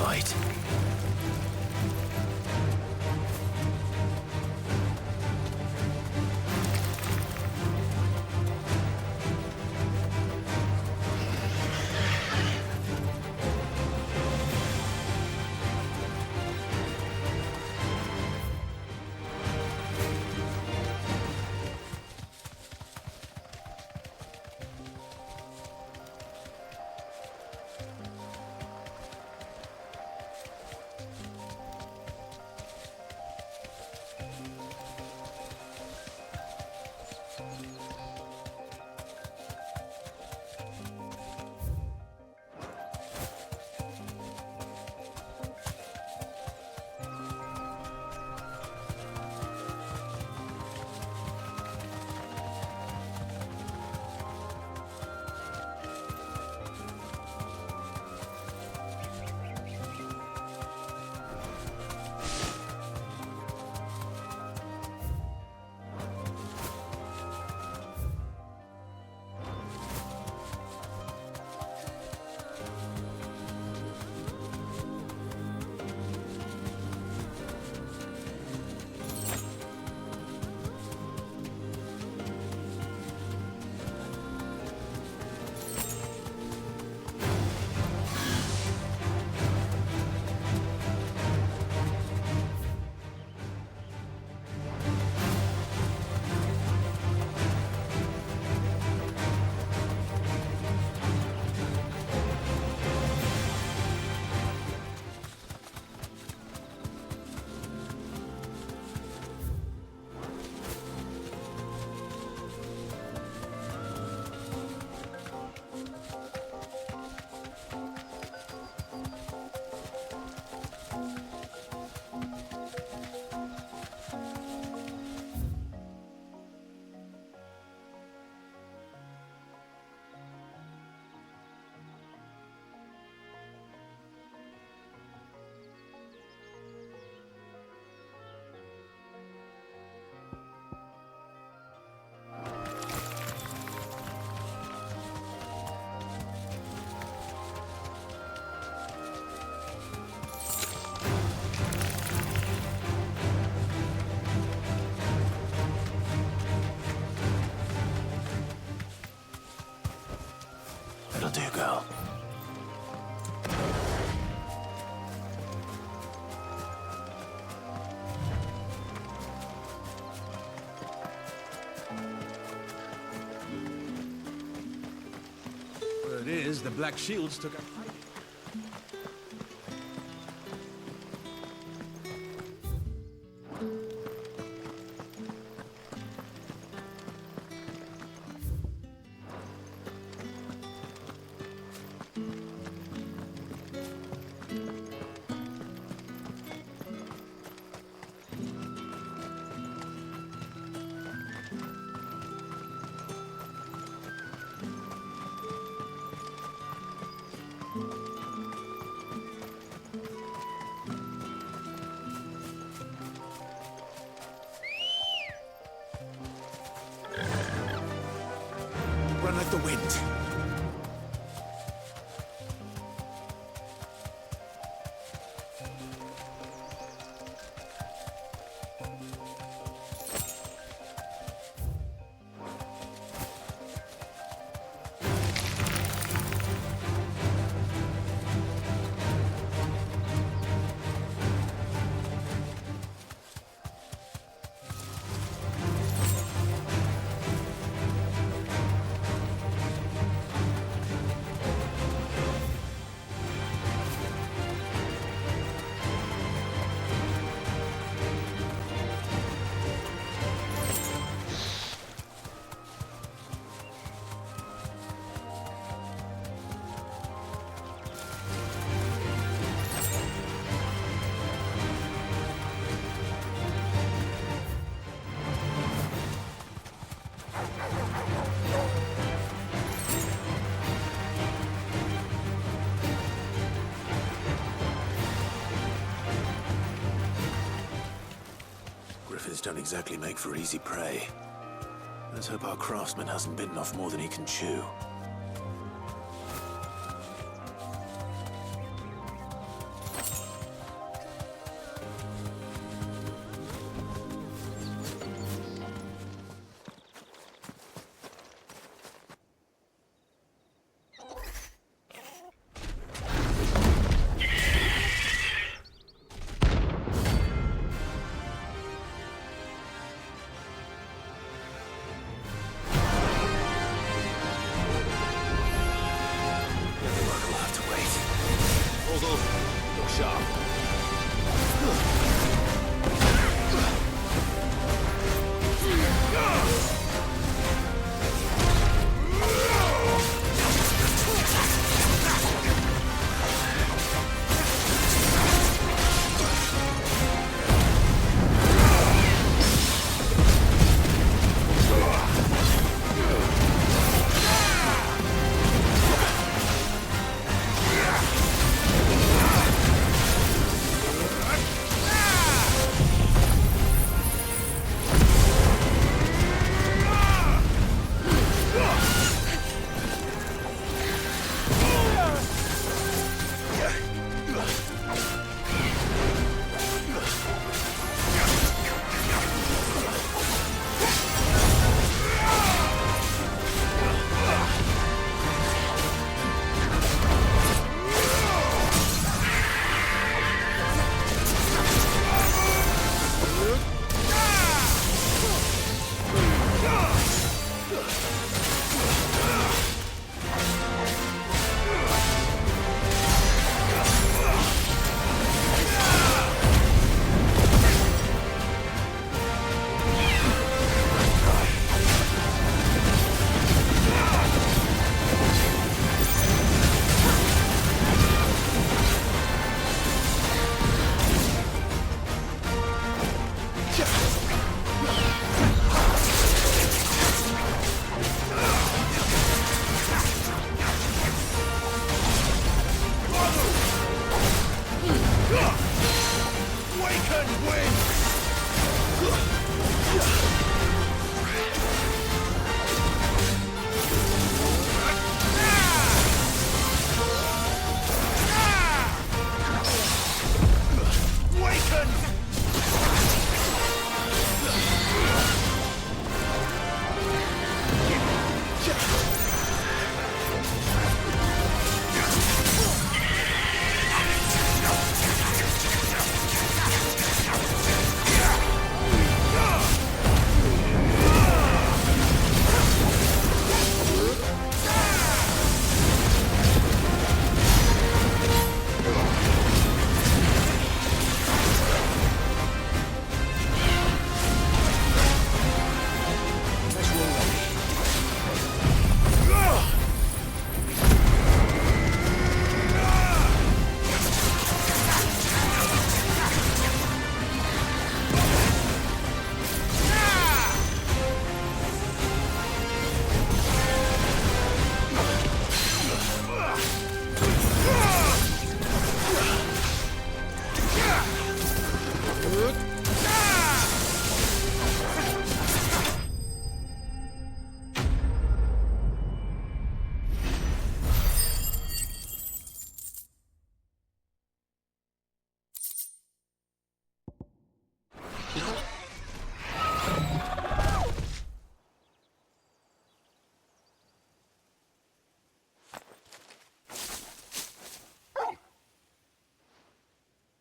fight. It'll do, girl. Word is, the Black Shields took a... Run like the wind. Griffins don't exactly make for easy prey. Let's hope our craftsman hasn't bitten off more than he can chew.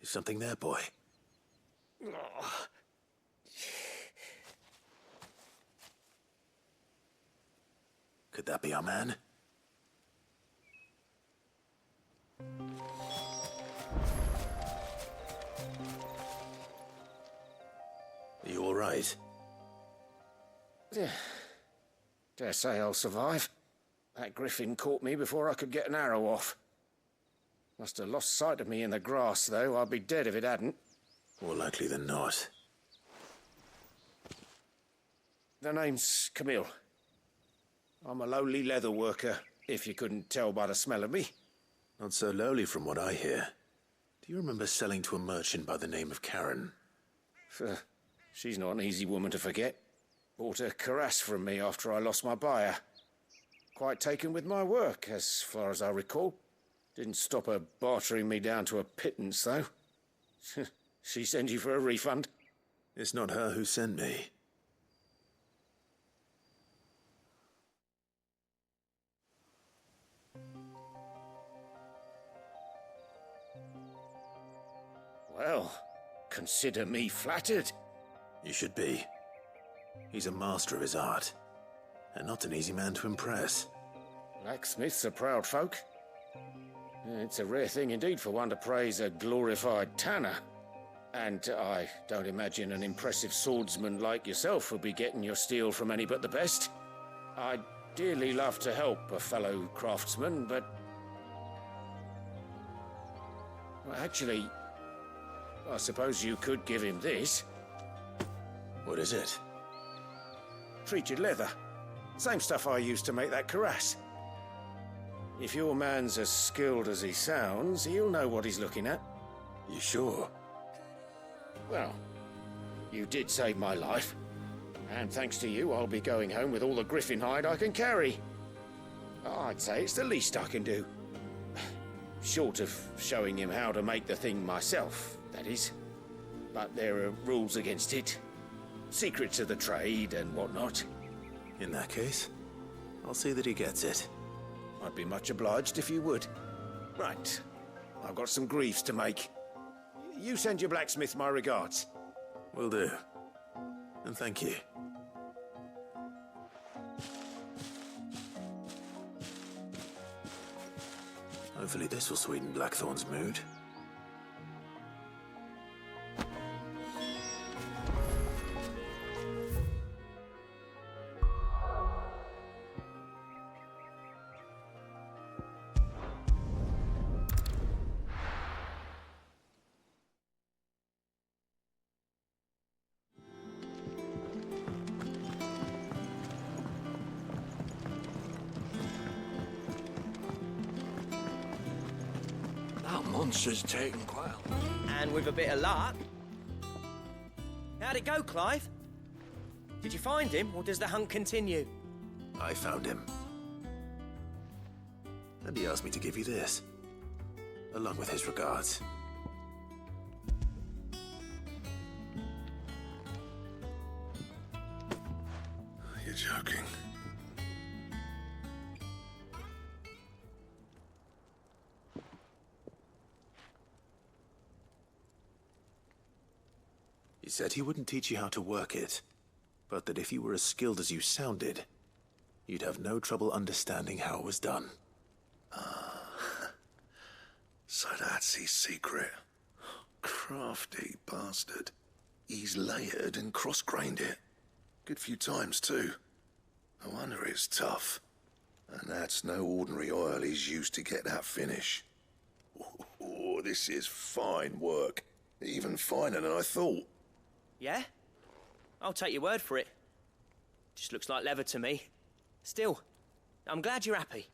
Is something there, boy? Could that be our man? Are you all right? Dare say I'll survive. That griffin caught me before I could get an arrow off. Must have lost sight of me in the grass, though. I'd be dead if it hadn't. More likely than not. The name's Camille. I'm a lowly leather worker, if you couldn't tell by the smell of me. Not so lowly from what I hear. Do you remember selling to a merchant by the name of Karen? She's not an easy woman to forget. Bought a cuirass from me after I lost my buyer. Quite taken with my work, as far as I recall. Didn't stop her bartering me down to a pittance, though. She sent you for a refund? It's not her who sent me. Well, consider me flattered. You should be. He's a master of his art, and not an easy man to impress. Blacksmiths are proud folk. It's a rare thing indeed for one to praise a glorified tanner. And I don't imagine an impressive swordsman like yourself would be getting your steel from any but the best. I'd dearly love to help a fellow craftsman, but... Well, actually, I suppose you could give him this. What is it? Treated leather. Same stuff I used to make that cuirass. If your man's as skilled as he sounds, he'll know what he's looking at. You sure? Well, you did save my life. And thanks to you, I'll be going home with all the griffin hide I can carry. I'd say it's the least I can do. Short of showing him how to make the thing myself, that is. But there are rules against it. Secrets of the trade and whatnot. In that case, I'll see that he gets it. I'd be much obliged if you would. Right. I've got some greaves to make. You send your blacksmith my regards. Will do. And thank you. Hopefully this will sweeten Blackthorn's mood. Monster's taken quite. And with a bit of luck. How'd it go, Clive? Did you find him, or does the hunt continue? I found him. And he asked me to give you this, along with his regards. You're joking. He said he wouldn't teach you how to work it, but that if you were as skilled as you sounded, you'd have no trouble understanding how it was done. So that's his secret. Crafty bastard. He's layered and cross-grained it. Good few times, too. No wonder it's tough. And that's no ordinary oil he's used to get that finish. Oh, this is fine work. Even finer than I thought. Yeah? I'll take your word for it. Just looks like leather to me. Still, I'm glad you're happy.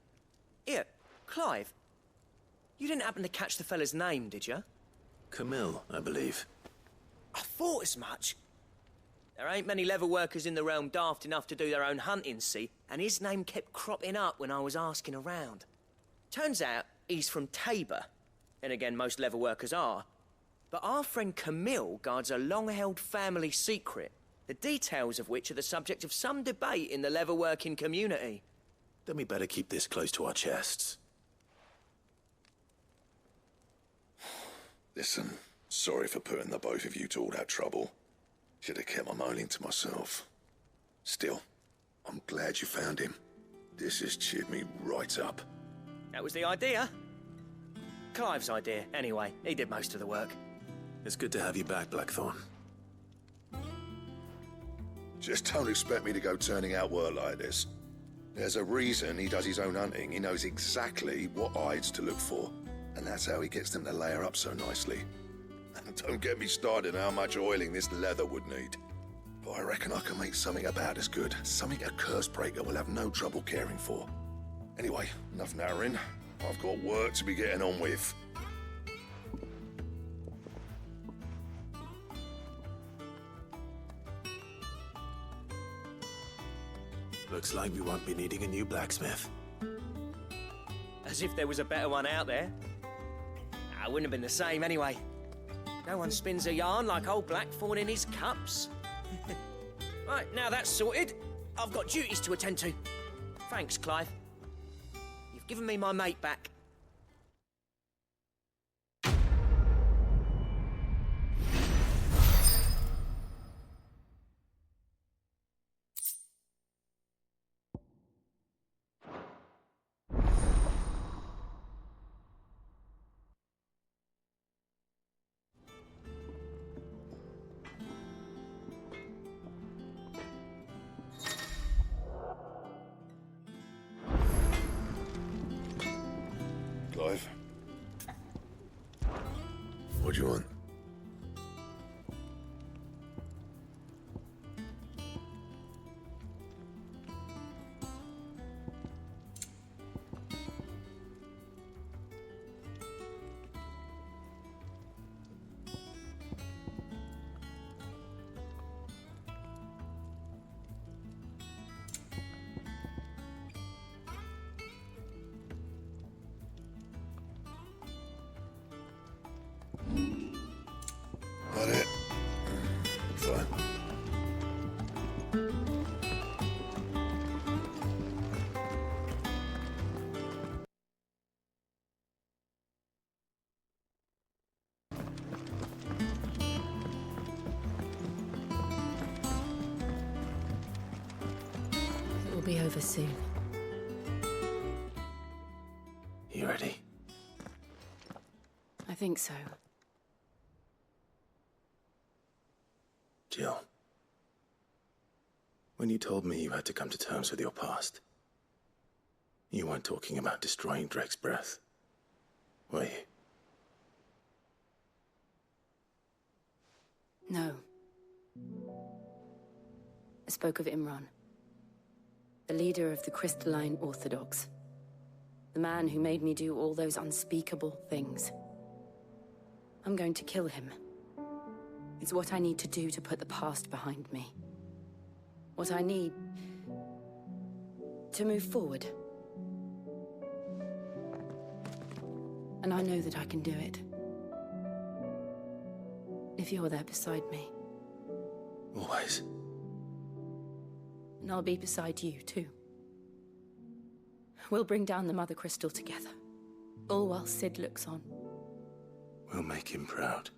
Here, Clive. You didn't happen to catch the fella's name, did you? Camille, I believe. I thought as much. There ain't many leather workers in the realm daft enough to do their own hunting, see? And his name kept cropping up when I was asking around. Turns out he's from Tabor. And again, most leather workers are. but our friend Camille guards a long-held family secret, the details of which are the subject of some debate in the leatherworking community. Then we better keep this close to our chests. Listen, sorry for putting the both of you to all that trouble. Should have kept my moaning to myself. Still, I'm glad you found him. This has cheered me right up. That was the idea. Clive's idea, anyway. He did most of the work. It's good to have you back, Blackthorn. Just don't expect me to go turning out work like this. There's a reason he does his own hunting. He knows exactly what hides to look for. And that's how he gets them to layer up so nicely. And don't get me started on how much oiling this leather would need. But I reckon I can make something about as good. Something a Cursebreaker will have no trouble caring for. Anyway, enough narrowing. I've got work to be getting on with. Looks like we won't be needing a new blacksmith. As if there was a better one out there. It wouldn't have been the same anyway. No one spins a yarn like old Blackthorn in his cups. Right, now that's sorted, I've got duties to attend to. Thanks, Clive. You've given me my mate back. Clive? What do you want? Got it. Fine. It will be over soon. You ready? I think so. Jill, when you told me you had to come to terms with your past, you weren't talking about destroying Drake's breath, were you? No. I spoke of Imran, the leader of the Crystalline Orthodox, the man who made me do all those unspeakable things. I'm going to kill him. It's what I need to do to put the past behind me. What I need to move forward. And I know that I can do it. If you're there beside me. Always. And I'll be beside you, too. We'll bring down the Mother Crystal together. All while Sid looks on. We'll make him proud.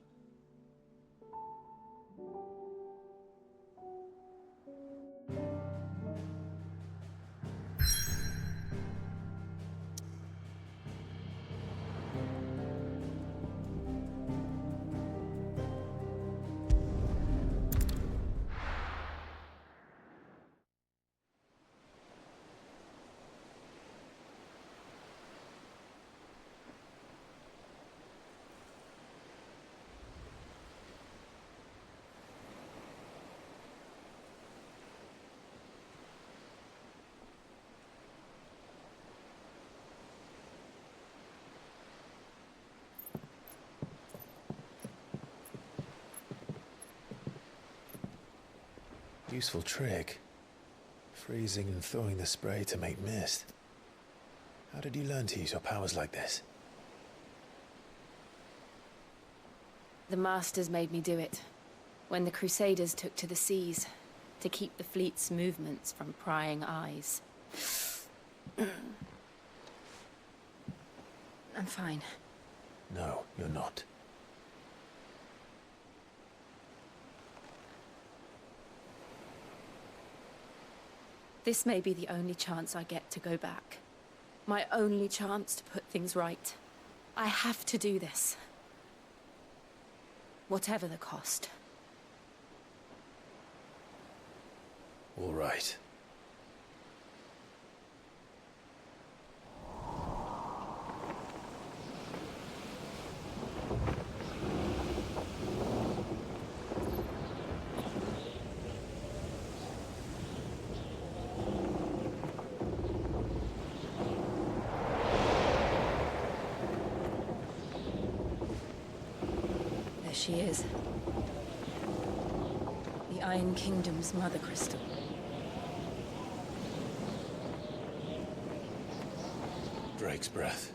Useful trick. Freezing and throwing the spray to make mist. How did you learn to use your powers like this? The Masters made me do it. When the Crusaders took to the seas, to keep the fleet's movements from prying eyes. I'm fine. No, you're not. This may be the only chance I get to go back. My only chance to put things right. I have to do this. Whatever the cost. All right. There she is. The Iron Kingdom's Mother Crystal. Drake's breath.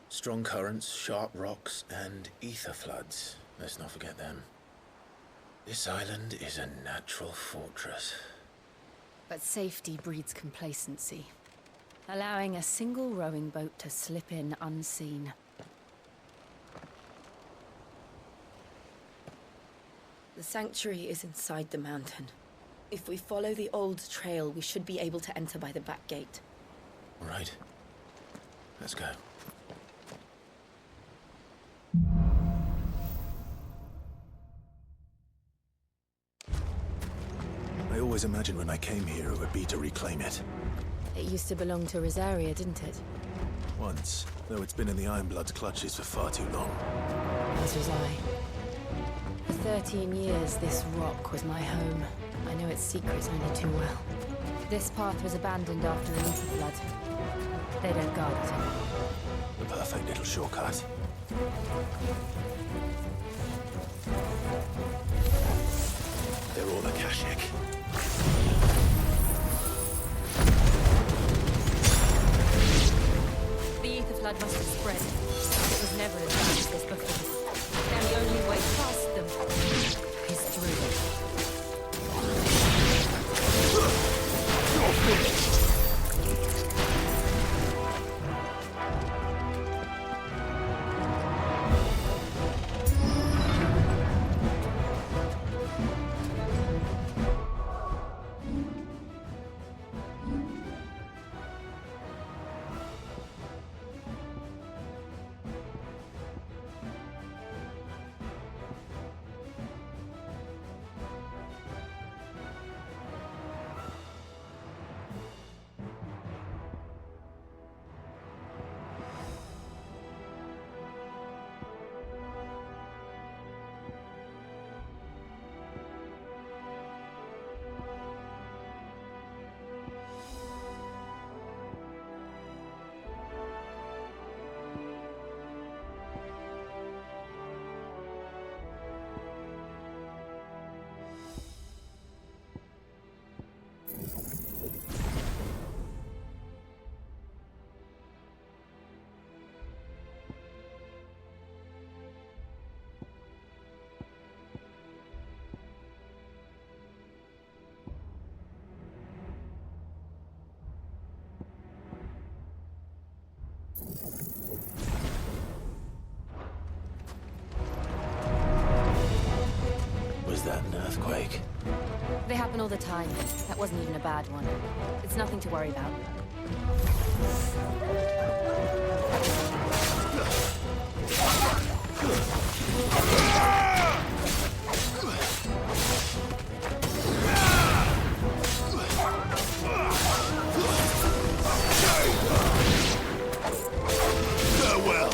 Strong currents, sharp rocks, and ether floods. Let's not forget them. This island is a natural fortress. But safety breeds complacency, allowing a single rowing boat to slip in unseen. The sanctuary is inside the mountain. If we follow the old trail, we should be able to enter by the back gate. All right. Let's go. I always imagined when I came here it would be to reclaim it. It used to belong to Rosaria, didn't it? Once, though it's been in the Ironblood's clutches for far too long. As was I. For 13 years, this rock was my home. I know its secrets only too well. This path was abandoned after the Ether Flood. They don't guard it anymore. The perfect little shortcut. They're all Akashic. The Ether Flood must have spread. It was never as bad as this before. And the only way past them is through them. Was that an earthquake? They happen all the time. That wasn't even a bad one. It's nothing to worry about. Farewell.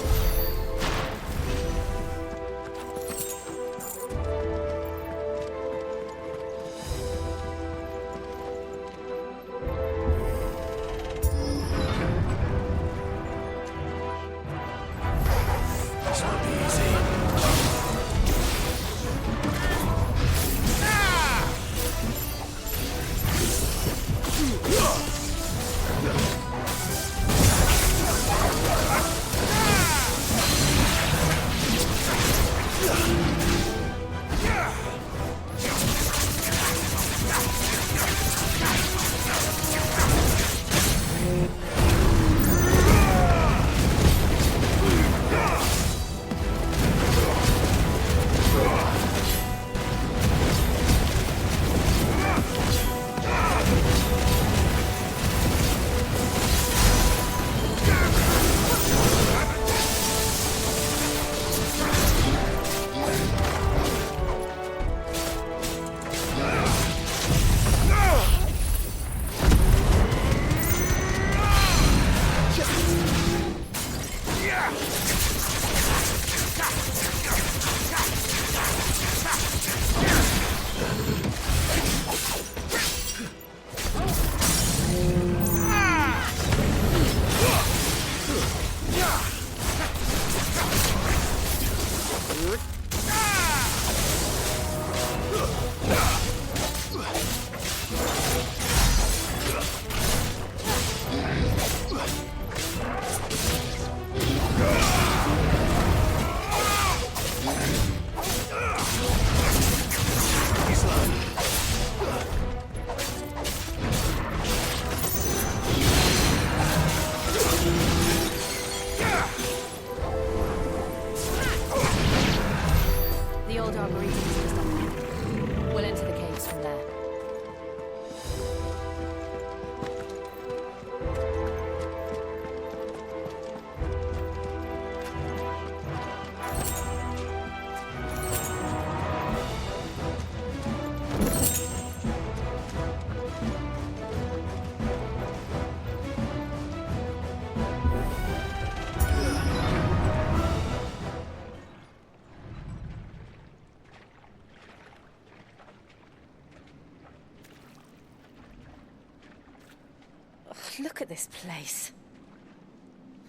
This won't be easy. Look at this place.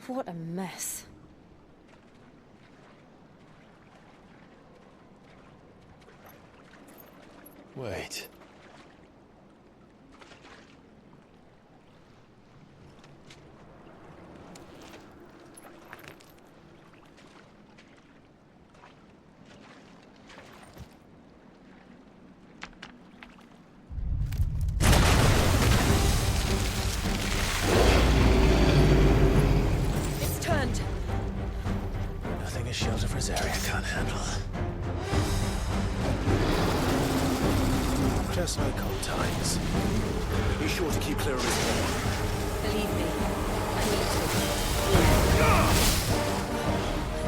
What a mess. Wait. Just like old times. Be sure to keep clear of his wall. Believe me, I need to.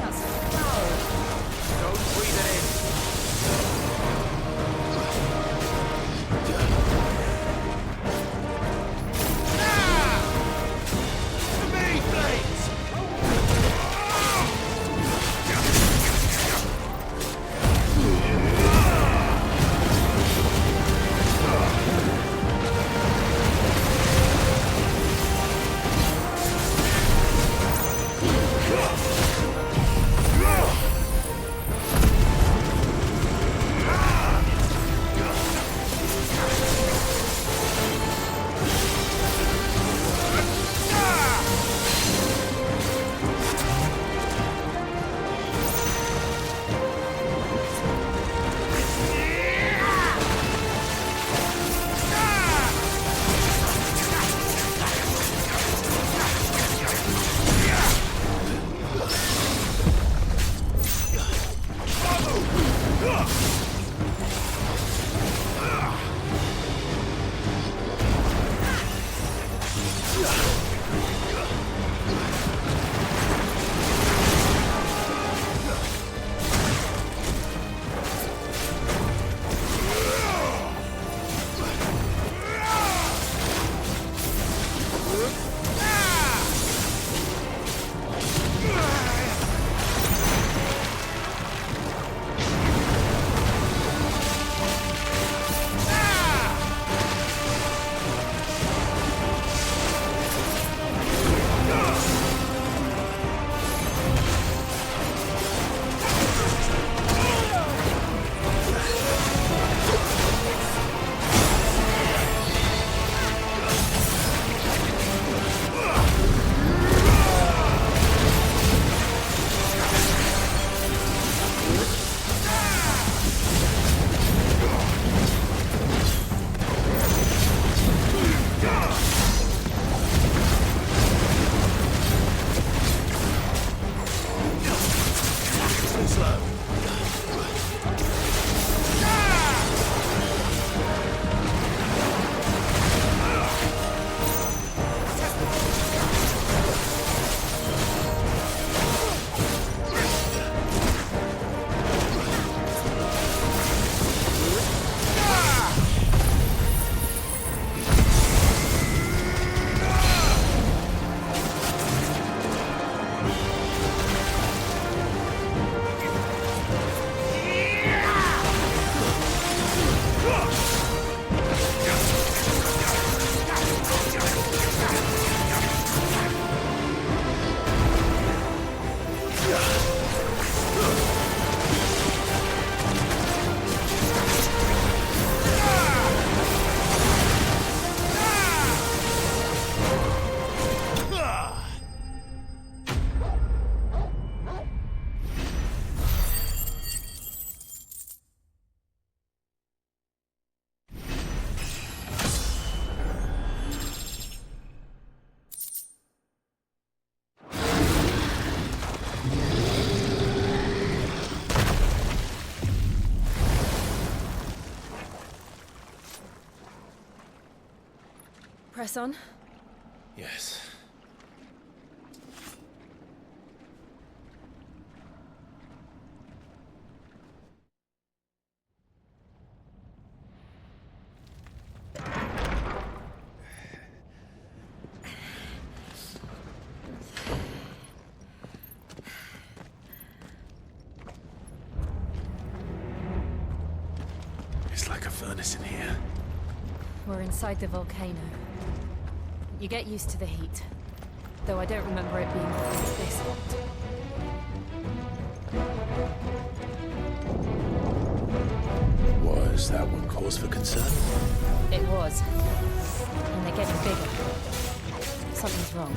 That's foul. Don't breathe it in. Press on. Yes. It's like a furnace in here. We're inside the volcano. You get used to the heat, though I don't remember it being this hot. Was that one cause for concern? It was. And they're getting bigger. Something's wrong.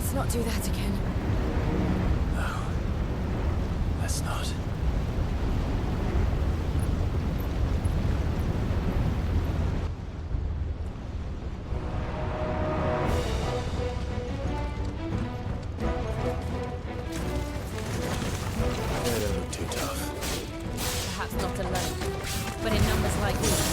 Let's not do that again. No. Let's not. They don't look too tough. Perhaps not alone, but in numbers like these.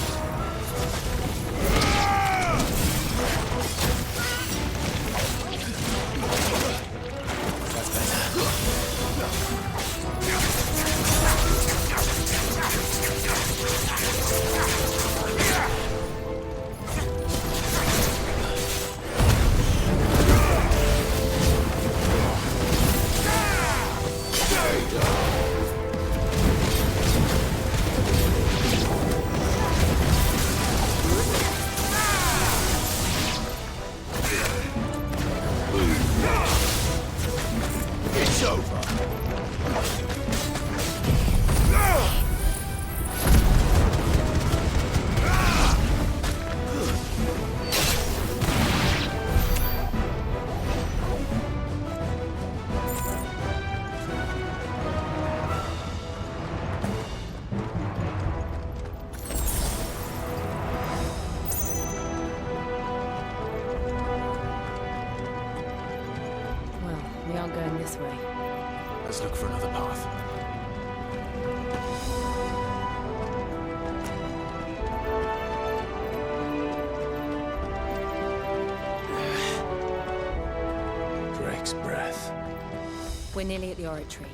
It's over. Well, we aren't going this way. Let's look for another path. Drake's breath. We're nearly at the oratory.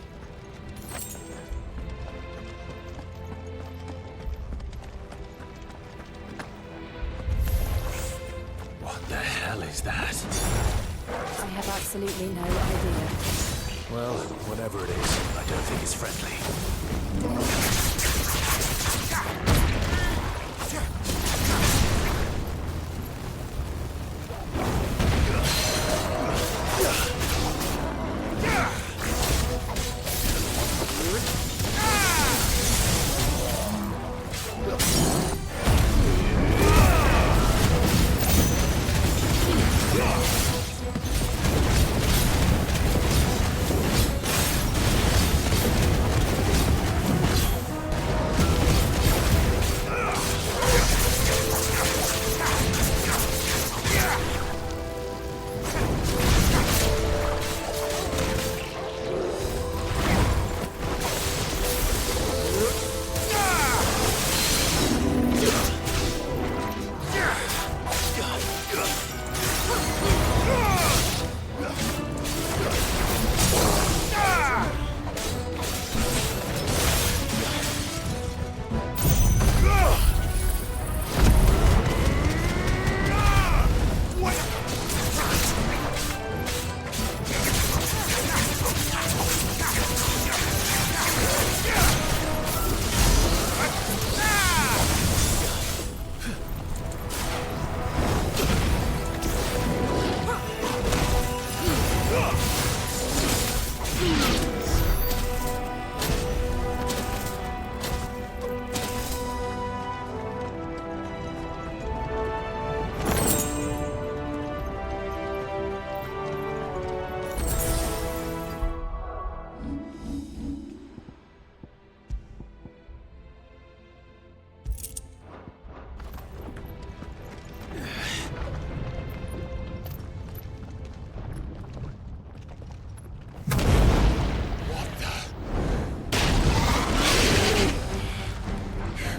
What the hell is that? I have absolutely no idea. Well, whatever it is, I don't think it's friendly.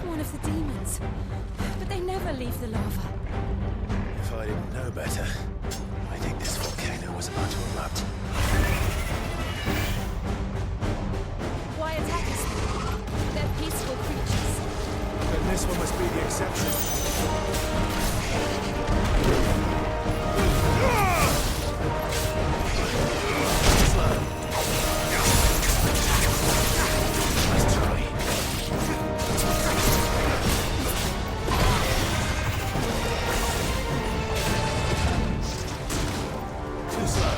One of the demons. But they never leave the lava. If I didn't know better, I think this volcano was about to erupt. Why attack us? They're peaceful creatures. Then this one must be the exception. Nice try. Too slow.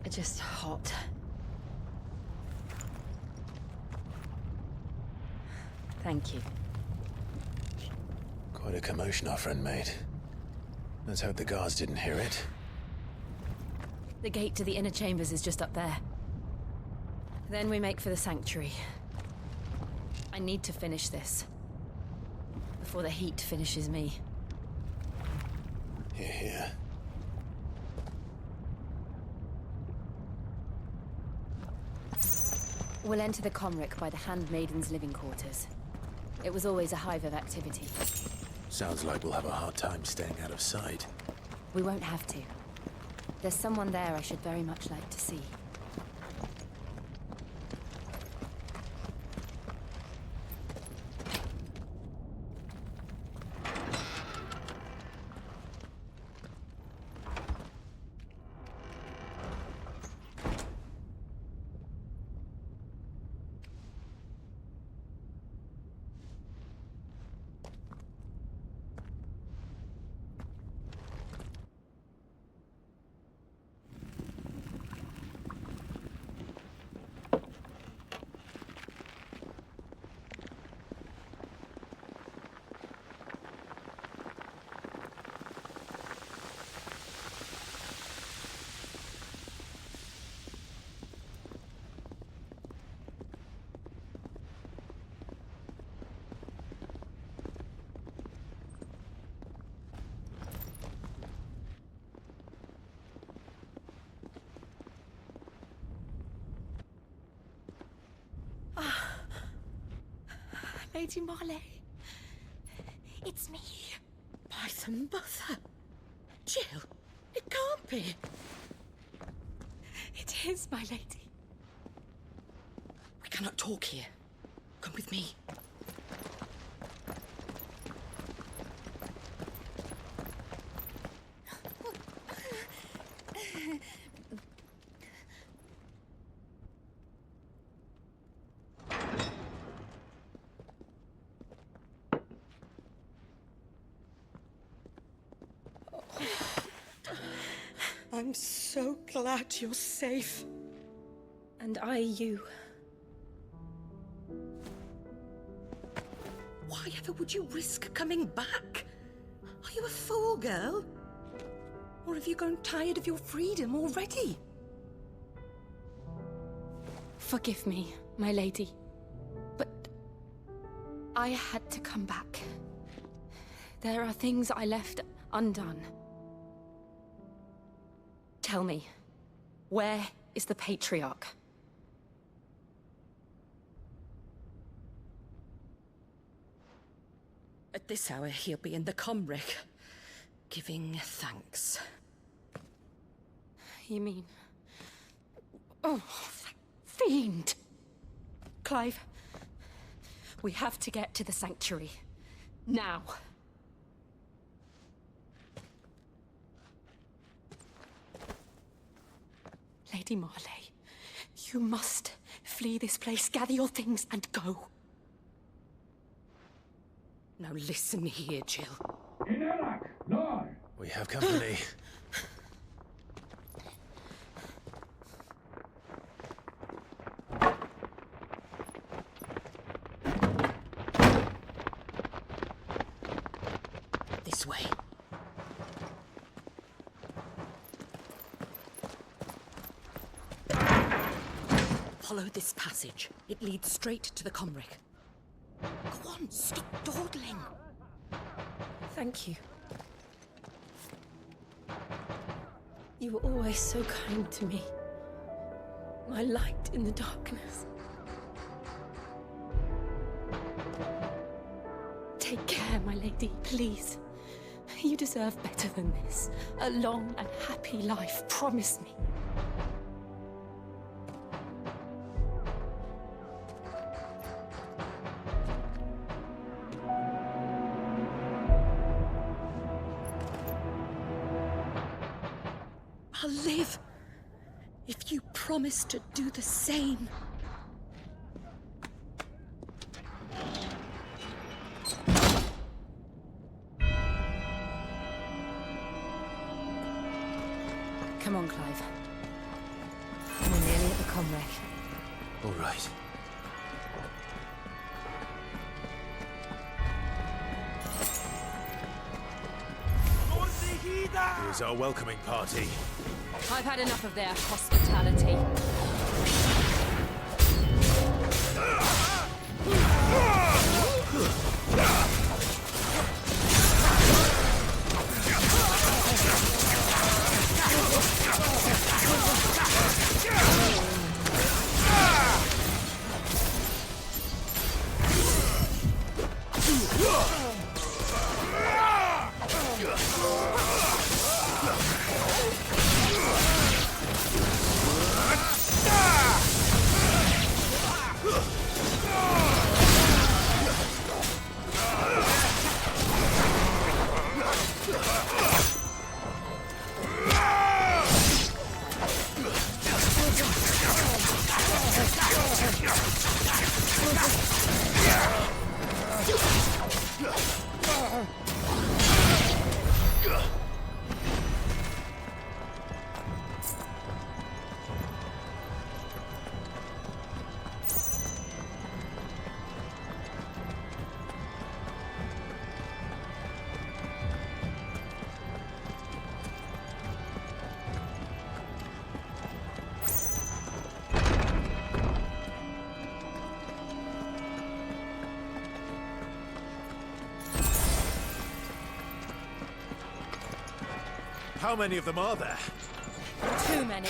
Just hot. Thank you. Quite a commotion our friend made. Let's hope the guards didn't hear it. The gate to the inner chambers is just up there. Then we make for the sanctuary. I need to finish this. Before the heat finishes me. Hear, hear. We'll enter the Comric by the Handmaiden's living quarters. It was always a hive of activity. Sounds like we'll have a hard time staying out of sight. We won't have to. There's someone there I should very much like to see. Lady Marley, it's me. By the mother. Jill, it can't be. It is, my lady. We cannot talk here. Come with me. I'm so glad you're safe. And I you. Why ever would you risk coming back? Are you a fool, girl? Or have you grown tired of your freedom already? Forgive me, my lady. But I had to come back. There are things I left undone. Tell me, where is the patriarch? At this hour, he'll be in the comrick, giving thanks. You mean... Oh, that fiend! Clive, we have to get to the sanctuary. Now. Lady Marley, you must flee this place, gather your things and go. Now listen here, Jill. We have company. This way. Follow this passage. It leads straight to the comrick. Go on, stop dawdling. Thank you. You were always so kind to me. My light in the darkness. Take care, my lady, please. You deserve better than this. A long and happy life, promise me. I'll live if you promise to do the same. Come on, Clive. We're nearly at the comwreck. All right. Here's our welcoming party. I've had enough of their hospitality. How many of them are there? Too many.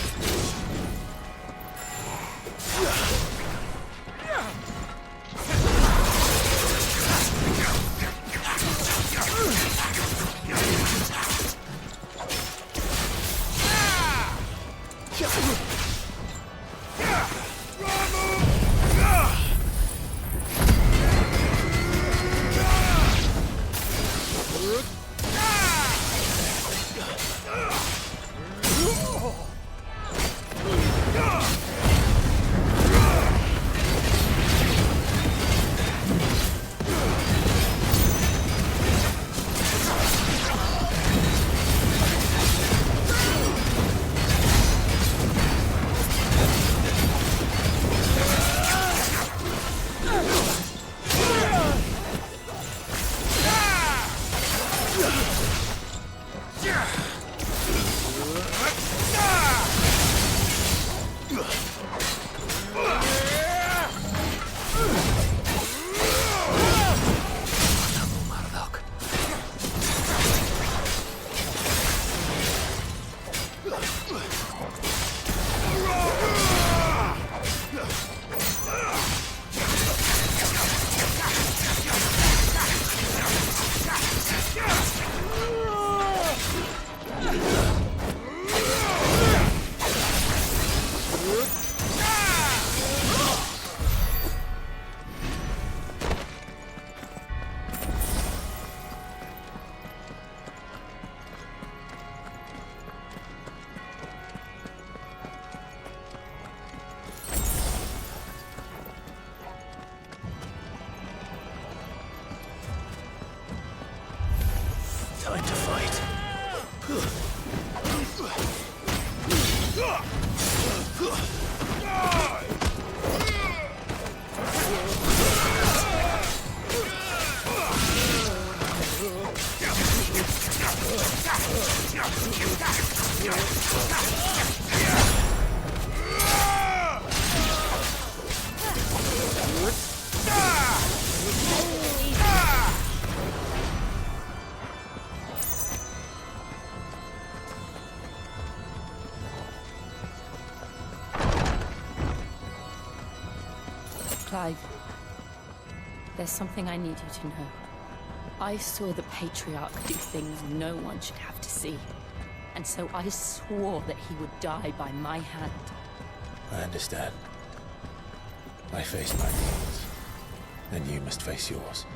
Clive, there's something I need you to know. I saw the Patriarch do things no one should have to see. And so I swore that he would die by my hand. I understand. I faced my demons, and you must face yours.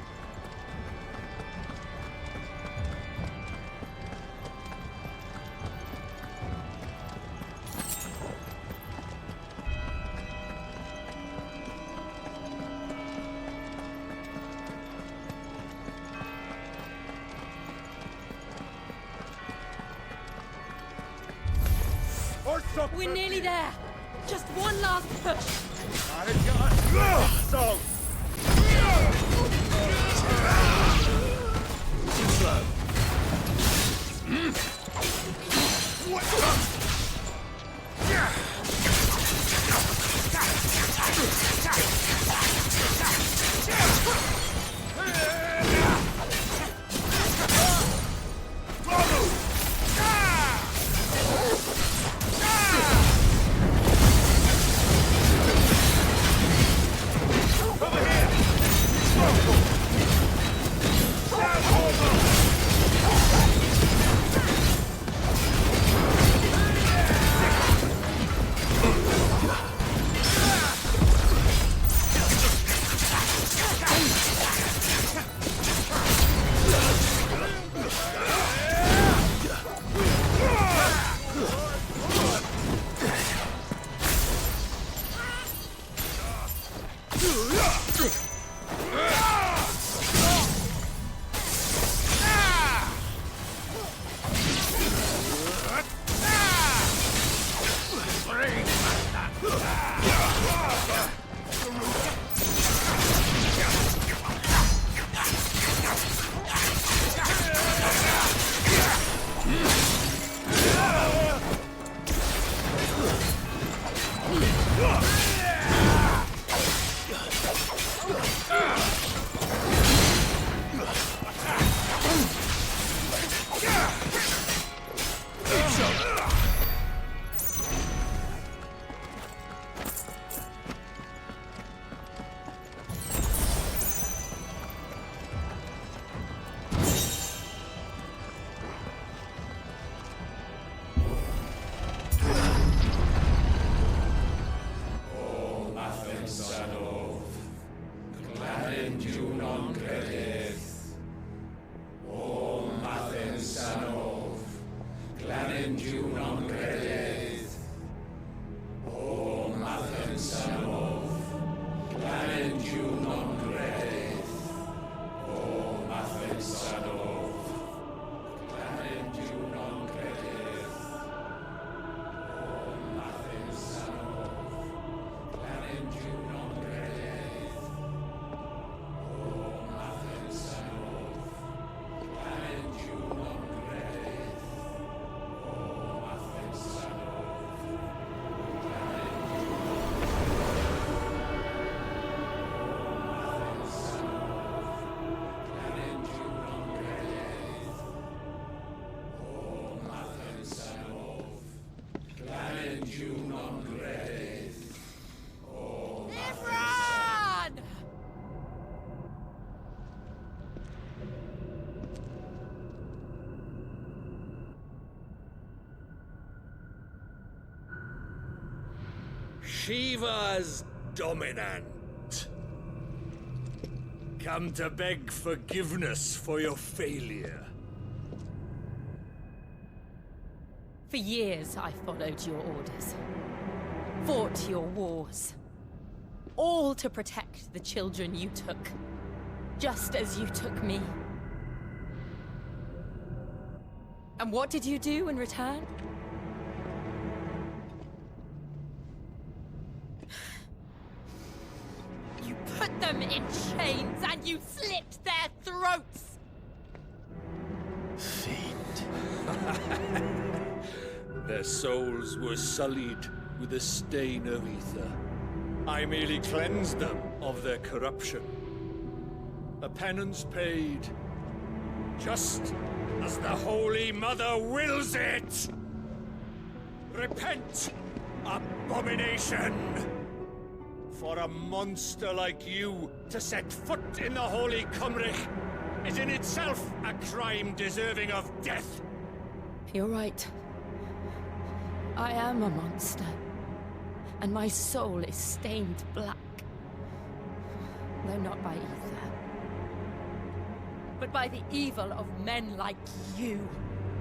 We're nearly there. Just one last push. So. Too slow. Shiva's dominant. Come to beg forgiveness for your failure. For years, I followed your orders. Fought your wars. All to protect the children you took. Just as you took me. And what did you do in return? You put them in chains and you slit their throats! Fiend. Their souls were sullied with a stain of ether. I merely cleansed them of their corruption. A penance paid, just as the Holy Mother wills it! Repent, abomination! For a monster like you to set foot in the Holy Cymric is in itself a crime deserving of death. You're right. I am a monster. And my soul is stained black. Though not by ether. But by the evil of men like you,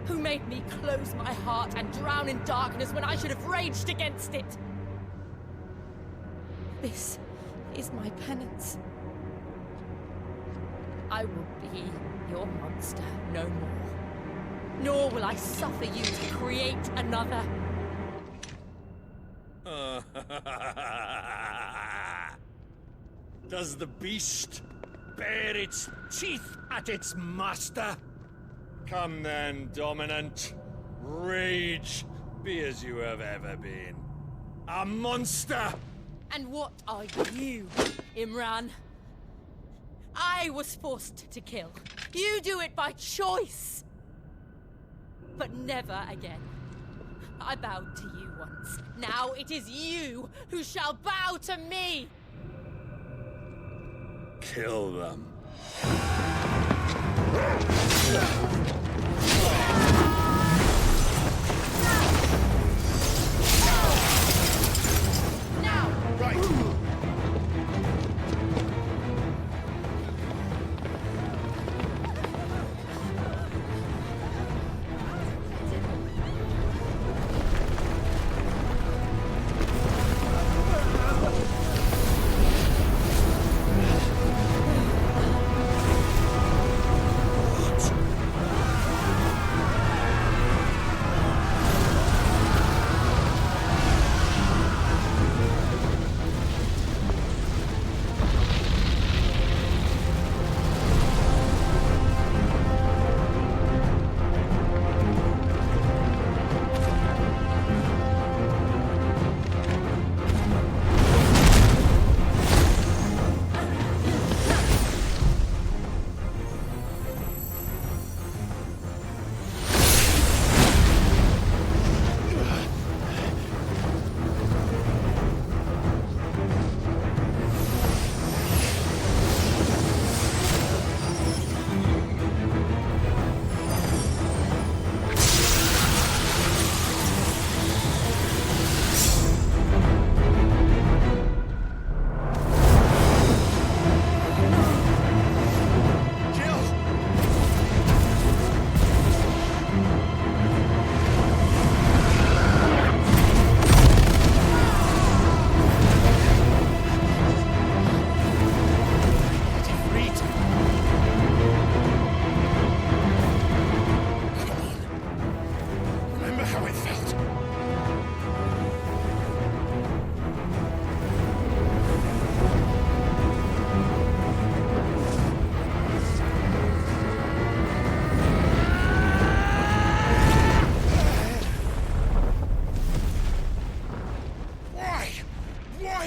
who made me close my heart and drown in darkness when I should have raged against it. This is my penance. I will be your monster no more. Nor will I suffer you to create another. Does the beast bare its teeth at its master? Come then, dominant. Rage, be as you have ever been. A monster! And what are you, Imran? I was forced to kill. You do it by choice. But never again. I bowed to you once. Now it is you who shall bow to me! Kill them. Now! Right.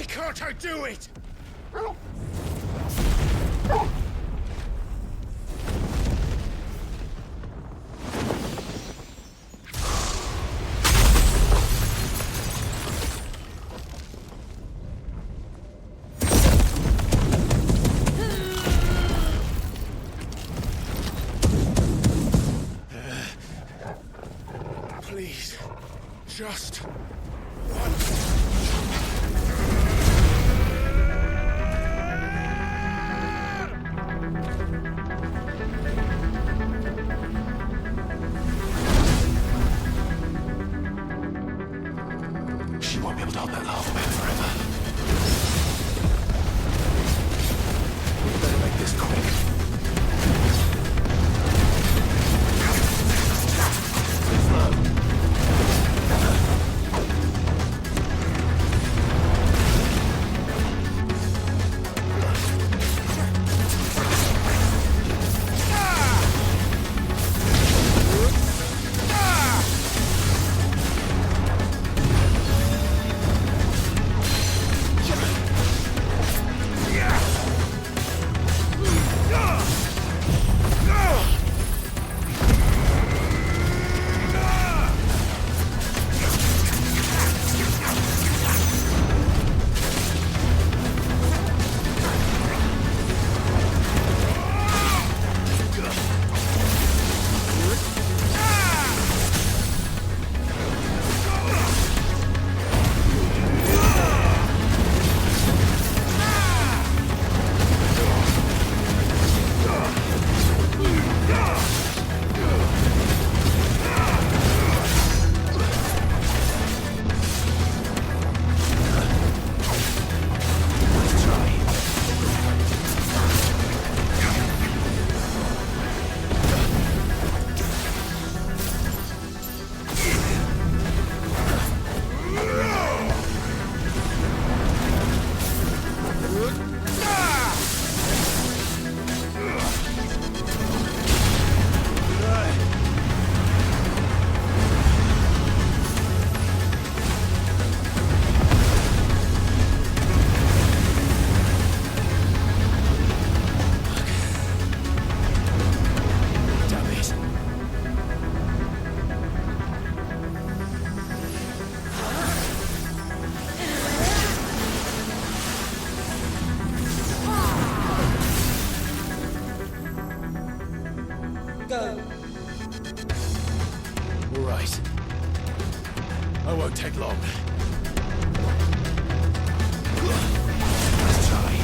Can't I do it? Please, just She won't be able to hold that laugh away forever. We better make this quick. right. I won't take long. Let's try.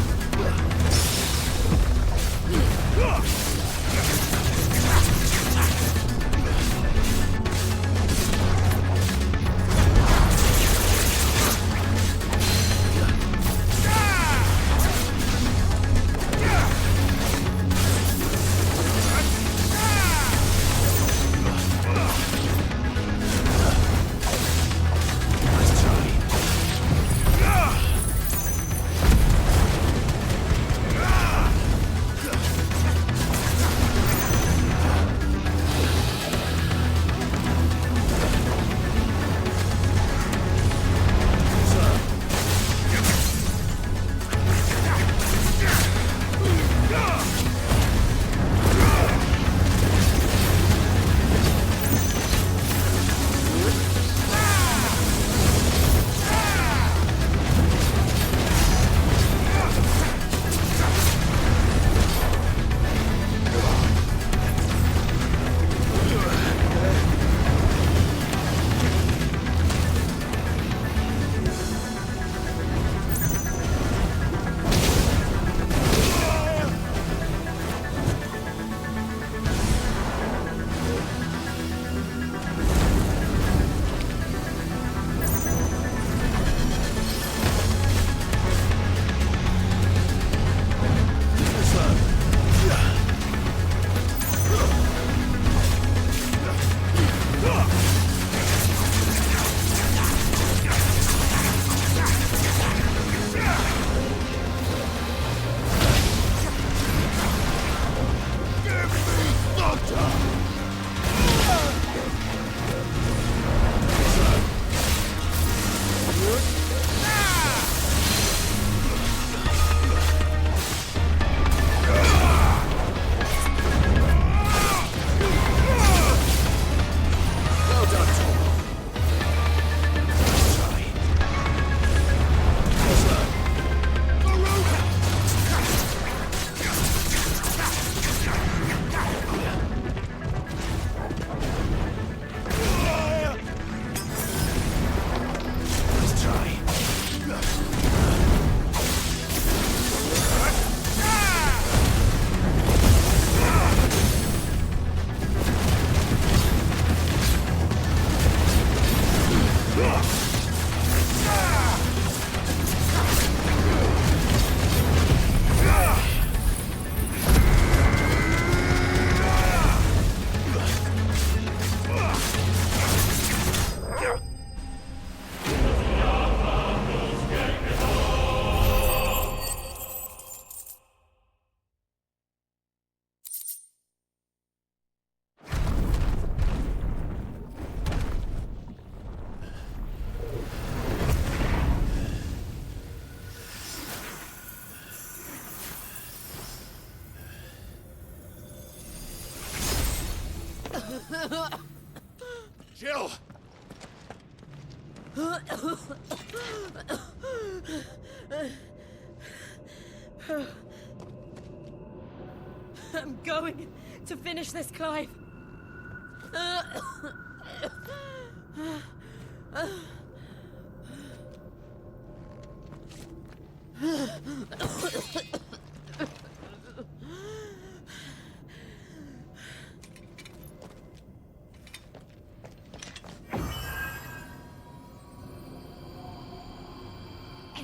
Jill! I'm going to finish this, Clive.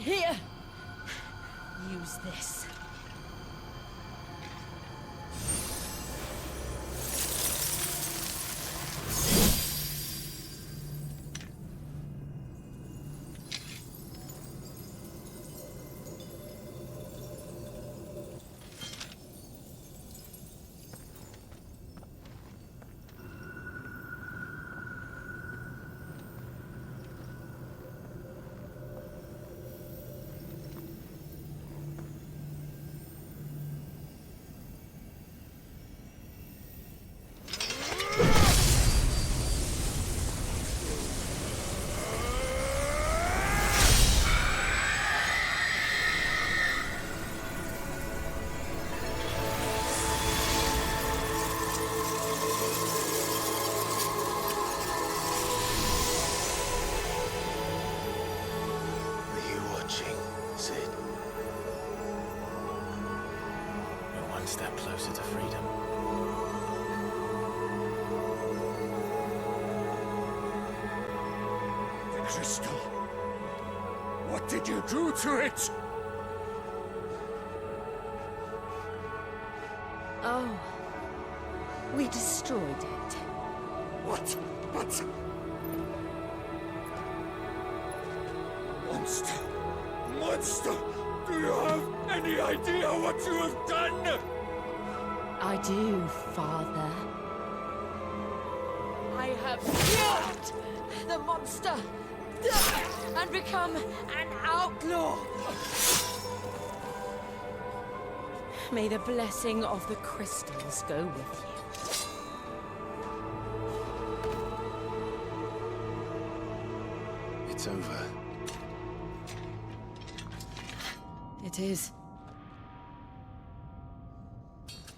Here, use this. crystal. What did you do to it? Oh. We destroyed it. What? Monster! Monster! Do you have any idea what you have done? I do, Father. I have killed the monster and become an outlaw. May the blessing of the crystals go with you. It's over. It is.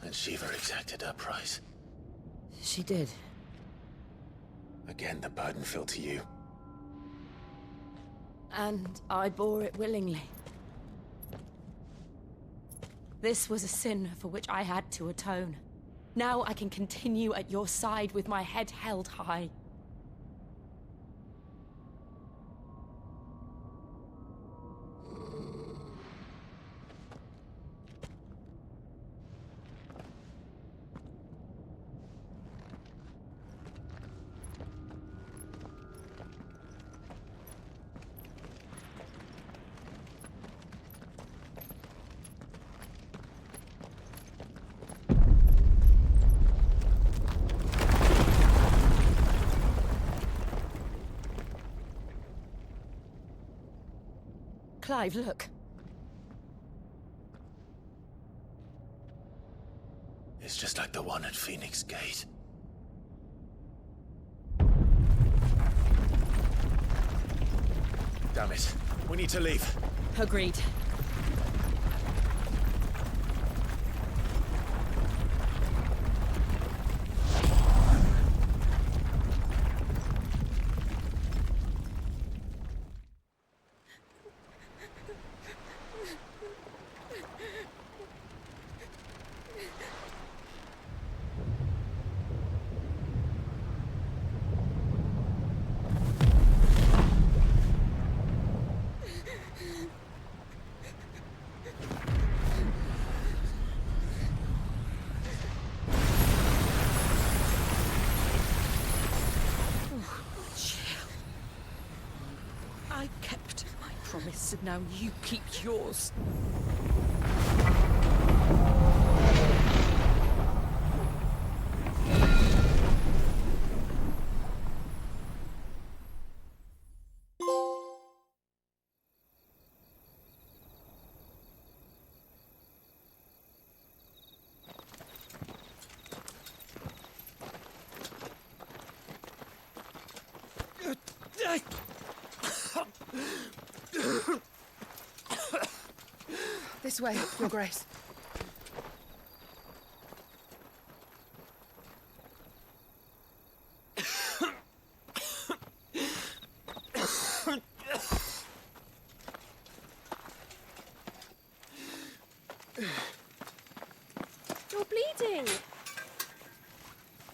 And Shiva exacted her price. She did. Again, the burden fell to you. And I bore it willingly. This was a sin for which I had to atone. Now I can continue at your side with my head held high. Clive, look. It's just like the one at Phoenix Gate. Damn it. We need to leave. Agreed. I kept my promise, and now you keep yours. This way, Your Grace. You're bleeding.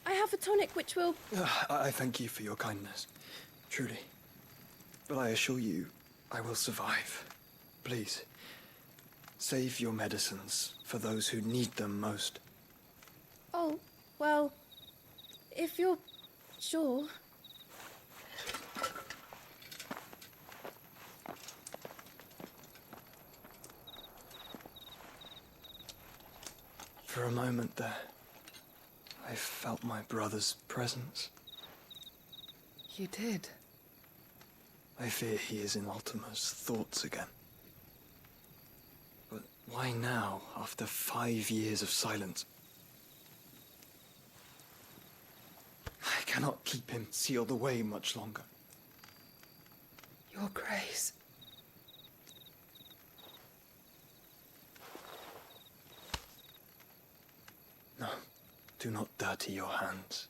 I have a tonic which will... I thank you for your kindness, truly. But I assure you, I will survive. Please, save your medicines for those who need them most. Oh, well, if you're sure... For a moment there, I felt my brother's presence. You did? I fear he is in Ultima's thoughts again. But why now, after 5 years of silence? I cannot keep him sealed away much longer. Your Grace. No, do not dirty your hands.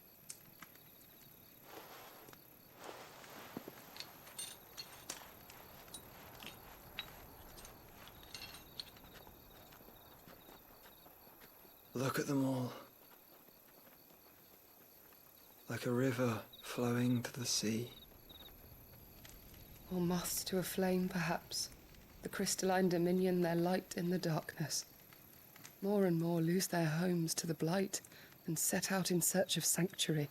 Look at them all. Like a river flowing to the sea. Or moths to a flame, perhaps. The crystalline dominion their light in the darkness. More and more lose their homes to the blight and set out in search of sanctuary,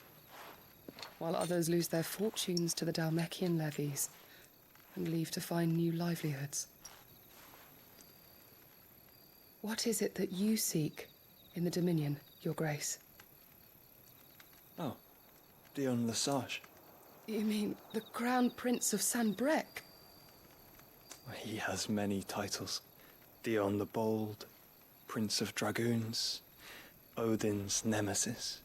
while others lose their fortunes to the Dhalmekian levies and leave to find new livelihoods. What is it that you seek in the Dominion, Your Grace? Oh, Dion Lesage. You mean the Crown Prince of Sanbreque? He has many titles. Dion the Bold, Prince of Dragoons, Odin's Nemesis,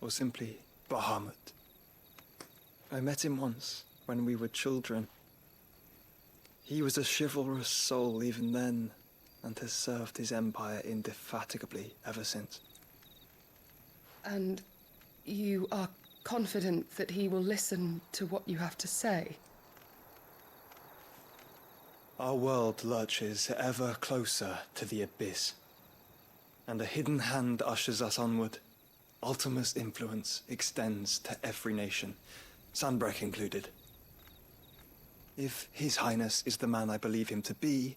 or simply Bahamut. I met him once, when we were children. He was a chivalrous soul even then, and has served his empire indefatigably ever since. And you are confident that he will listen to what you have to say? Our world lurches ever closer to the abyss, and a hidden hand ushers us onward. Ultima's influence extends to every nation, Sanbreque included. If His Highness is the man I believe him to be,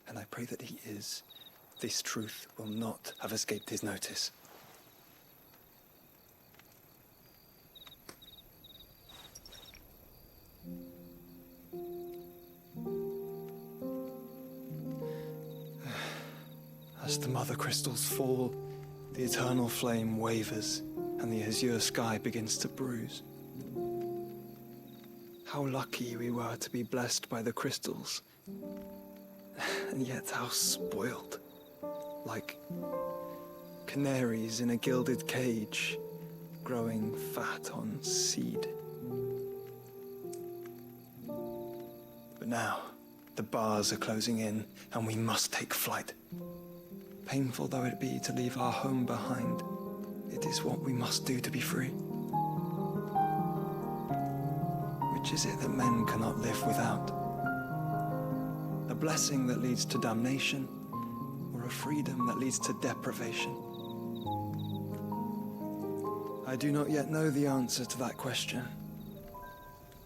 and I pray that he is, this truth will not have escaped his notice. As the mother crystals fall, the eternal flame wavers, and the azure sky begins to bruise. How lucky we were to be blessed by the crystals, and yet how spoiled. Like canaries in a gilded cage, growing fat on seed. But now, the bars are closing in, and we must take flight. Painful though it be to leave our home behind, it is what we must do to be free. Which is it that men cannot live without? A blessing that leads to damnation, or a freedom that leads to deprivation? I do not yet know the answer to that question.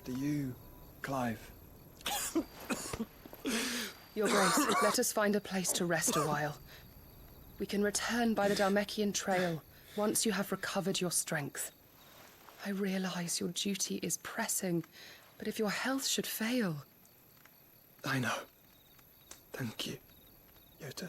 Do you, Clive? Your Grace, let us find a place to rest a while. We can return by the Dhalmekian trail once you have recovered your strength. I realize your duty is pressing, but if your health should fail... I know. Thank you, Yote.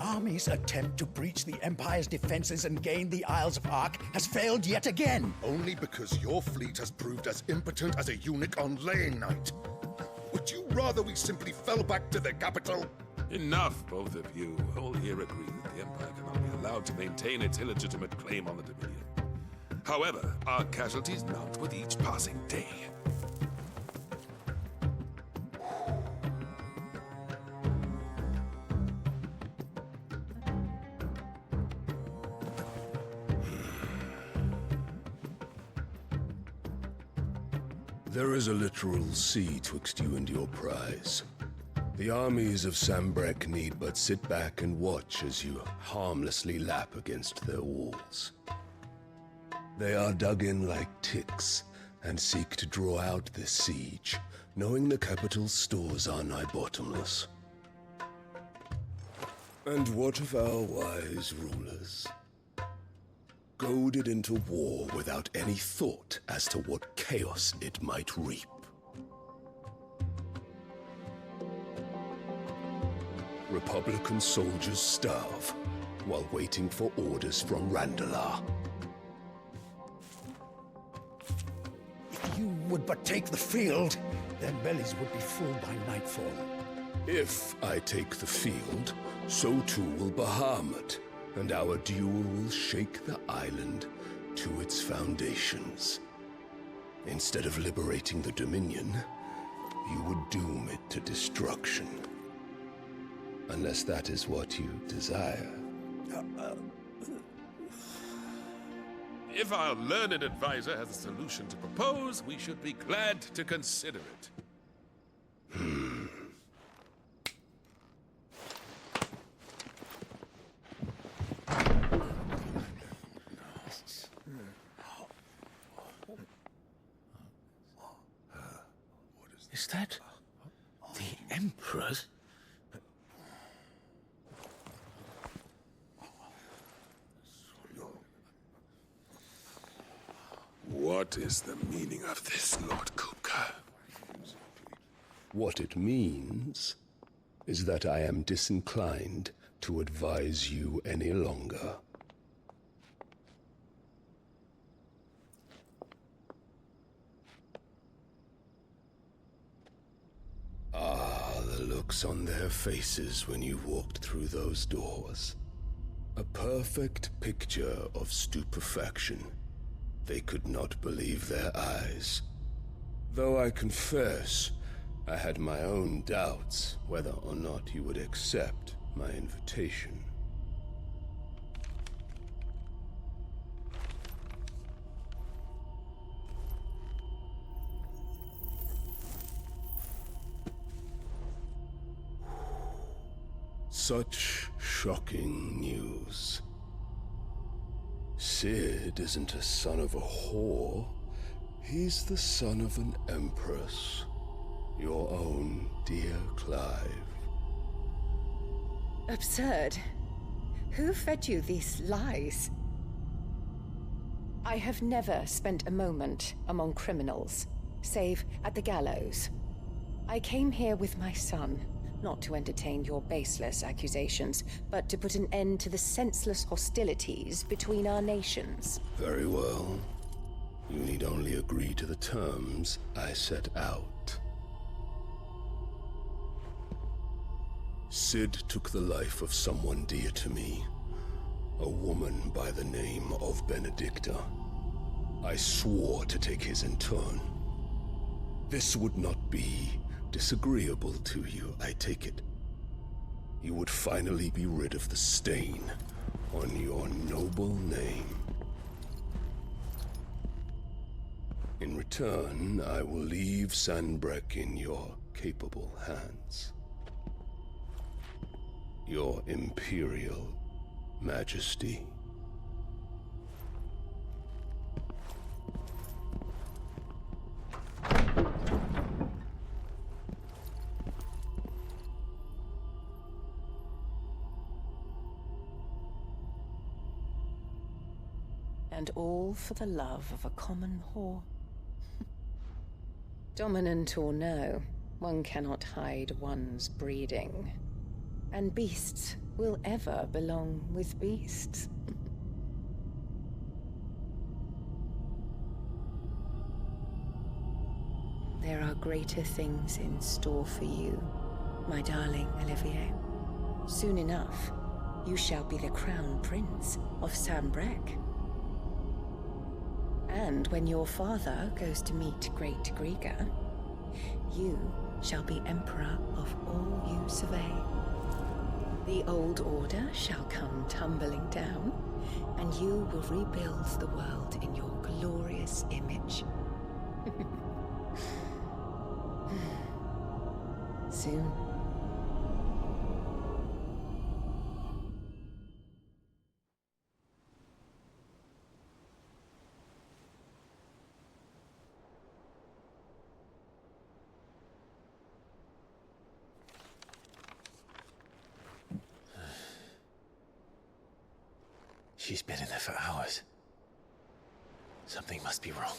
Army's attempt to breach the Empire's defenses and gain the Isles of Ark has failed yet again. Only because your fleet has proved as impotent as a eunuch on laying night. Would you rather we simply fell back to the capital? Enough, both of you. All here agree that the Empire cannot be allowed to maintain its illegitimate claim on the Dominion. However, our casualties mount with each passing day. There is a literal sea twixt you and your prize. The armies of Sanbreque need but sit back and watch as you harmlessly lap against their walls. They are dug in like ticks and seek to draw out this siege, knowing the capital's stores are nigh bottomless. And what of our wise rulers? Goaded into war without any thought as to what chaos it might reap. Republican soldiers starve while waiting for orders from Randalar. you would but take the field, their bellies would be full by nightfall. If I take the field, so too will Bahamut, and our duel will shake the island to its foundations. Instead of liberating the Dominion, you would doom it to destruction. Unless that is what you desire. If our learned advisor has a solution to propose, we should be glad to consider it. Is that the Emperor's? What is the meaning of this, Lord Kupka? What it means is that I am disinclined to advise you any longer. Ah, the looks on their faces when you walked through those doors. A perfect picture of stupefaction. They could not believe their eyes. Though I confess, I had my own doubts whether or not you would accept my invitation. Such shocking news. Sid isn't a son of a whore. He's the son of an empress. Your own dear Clive. Absurd. Who fed you these lies? I have never spent a moment among criminals, save at the gallows. I came here with my son, not to entertain your baseless accusations, but to put an end to the senseless hostilities between our nations. Very well. You need only agree to the terms I set out. Sid took the life of someone dear to me, a woman by the name of Benedicta. I swore to take his in turn. This would not be disagreeable to you, I take it. You would finally be rid of the stain on your noble name. In return, I will leave Sanbreque in your capable hands. Your Imperial Majesty. And all for the love of a common whore. Dominant or no, one cannot hide one's breeding. And beasts will ever belong with beasts. There are greater things in store for you, my darling Olivier. Soon enough, you shall be the crown prince of Sanbreque. And when your father goes to meet Great Griga, you shall be emperor of all you survey. The old order shall come tumbling down, and you will rebuild the world in your glorious image. Soon. She's been in there for hours. Something must be wrong.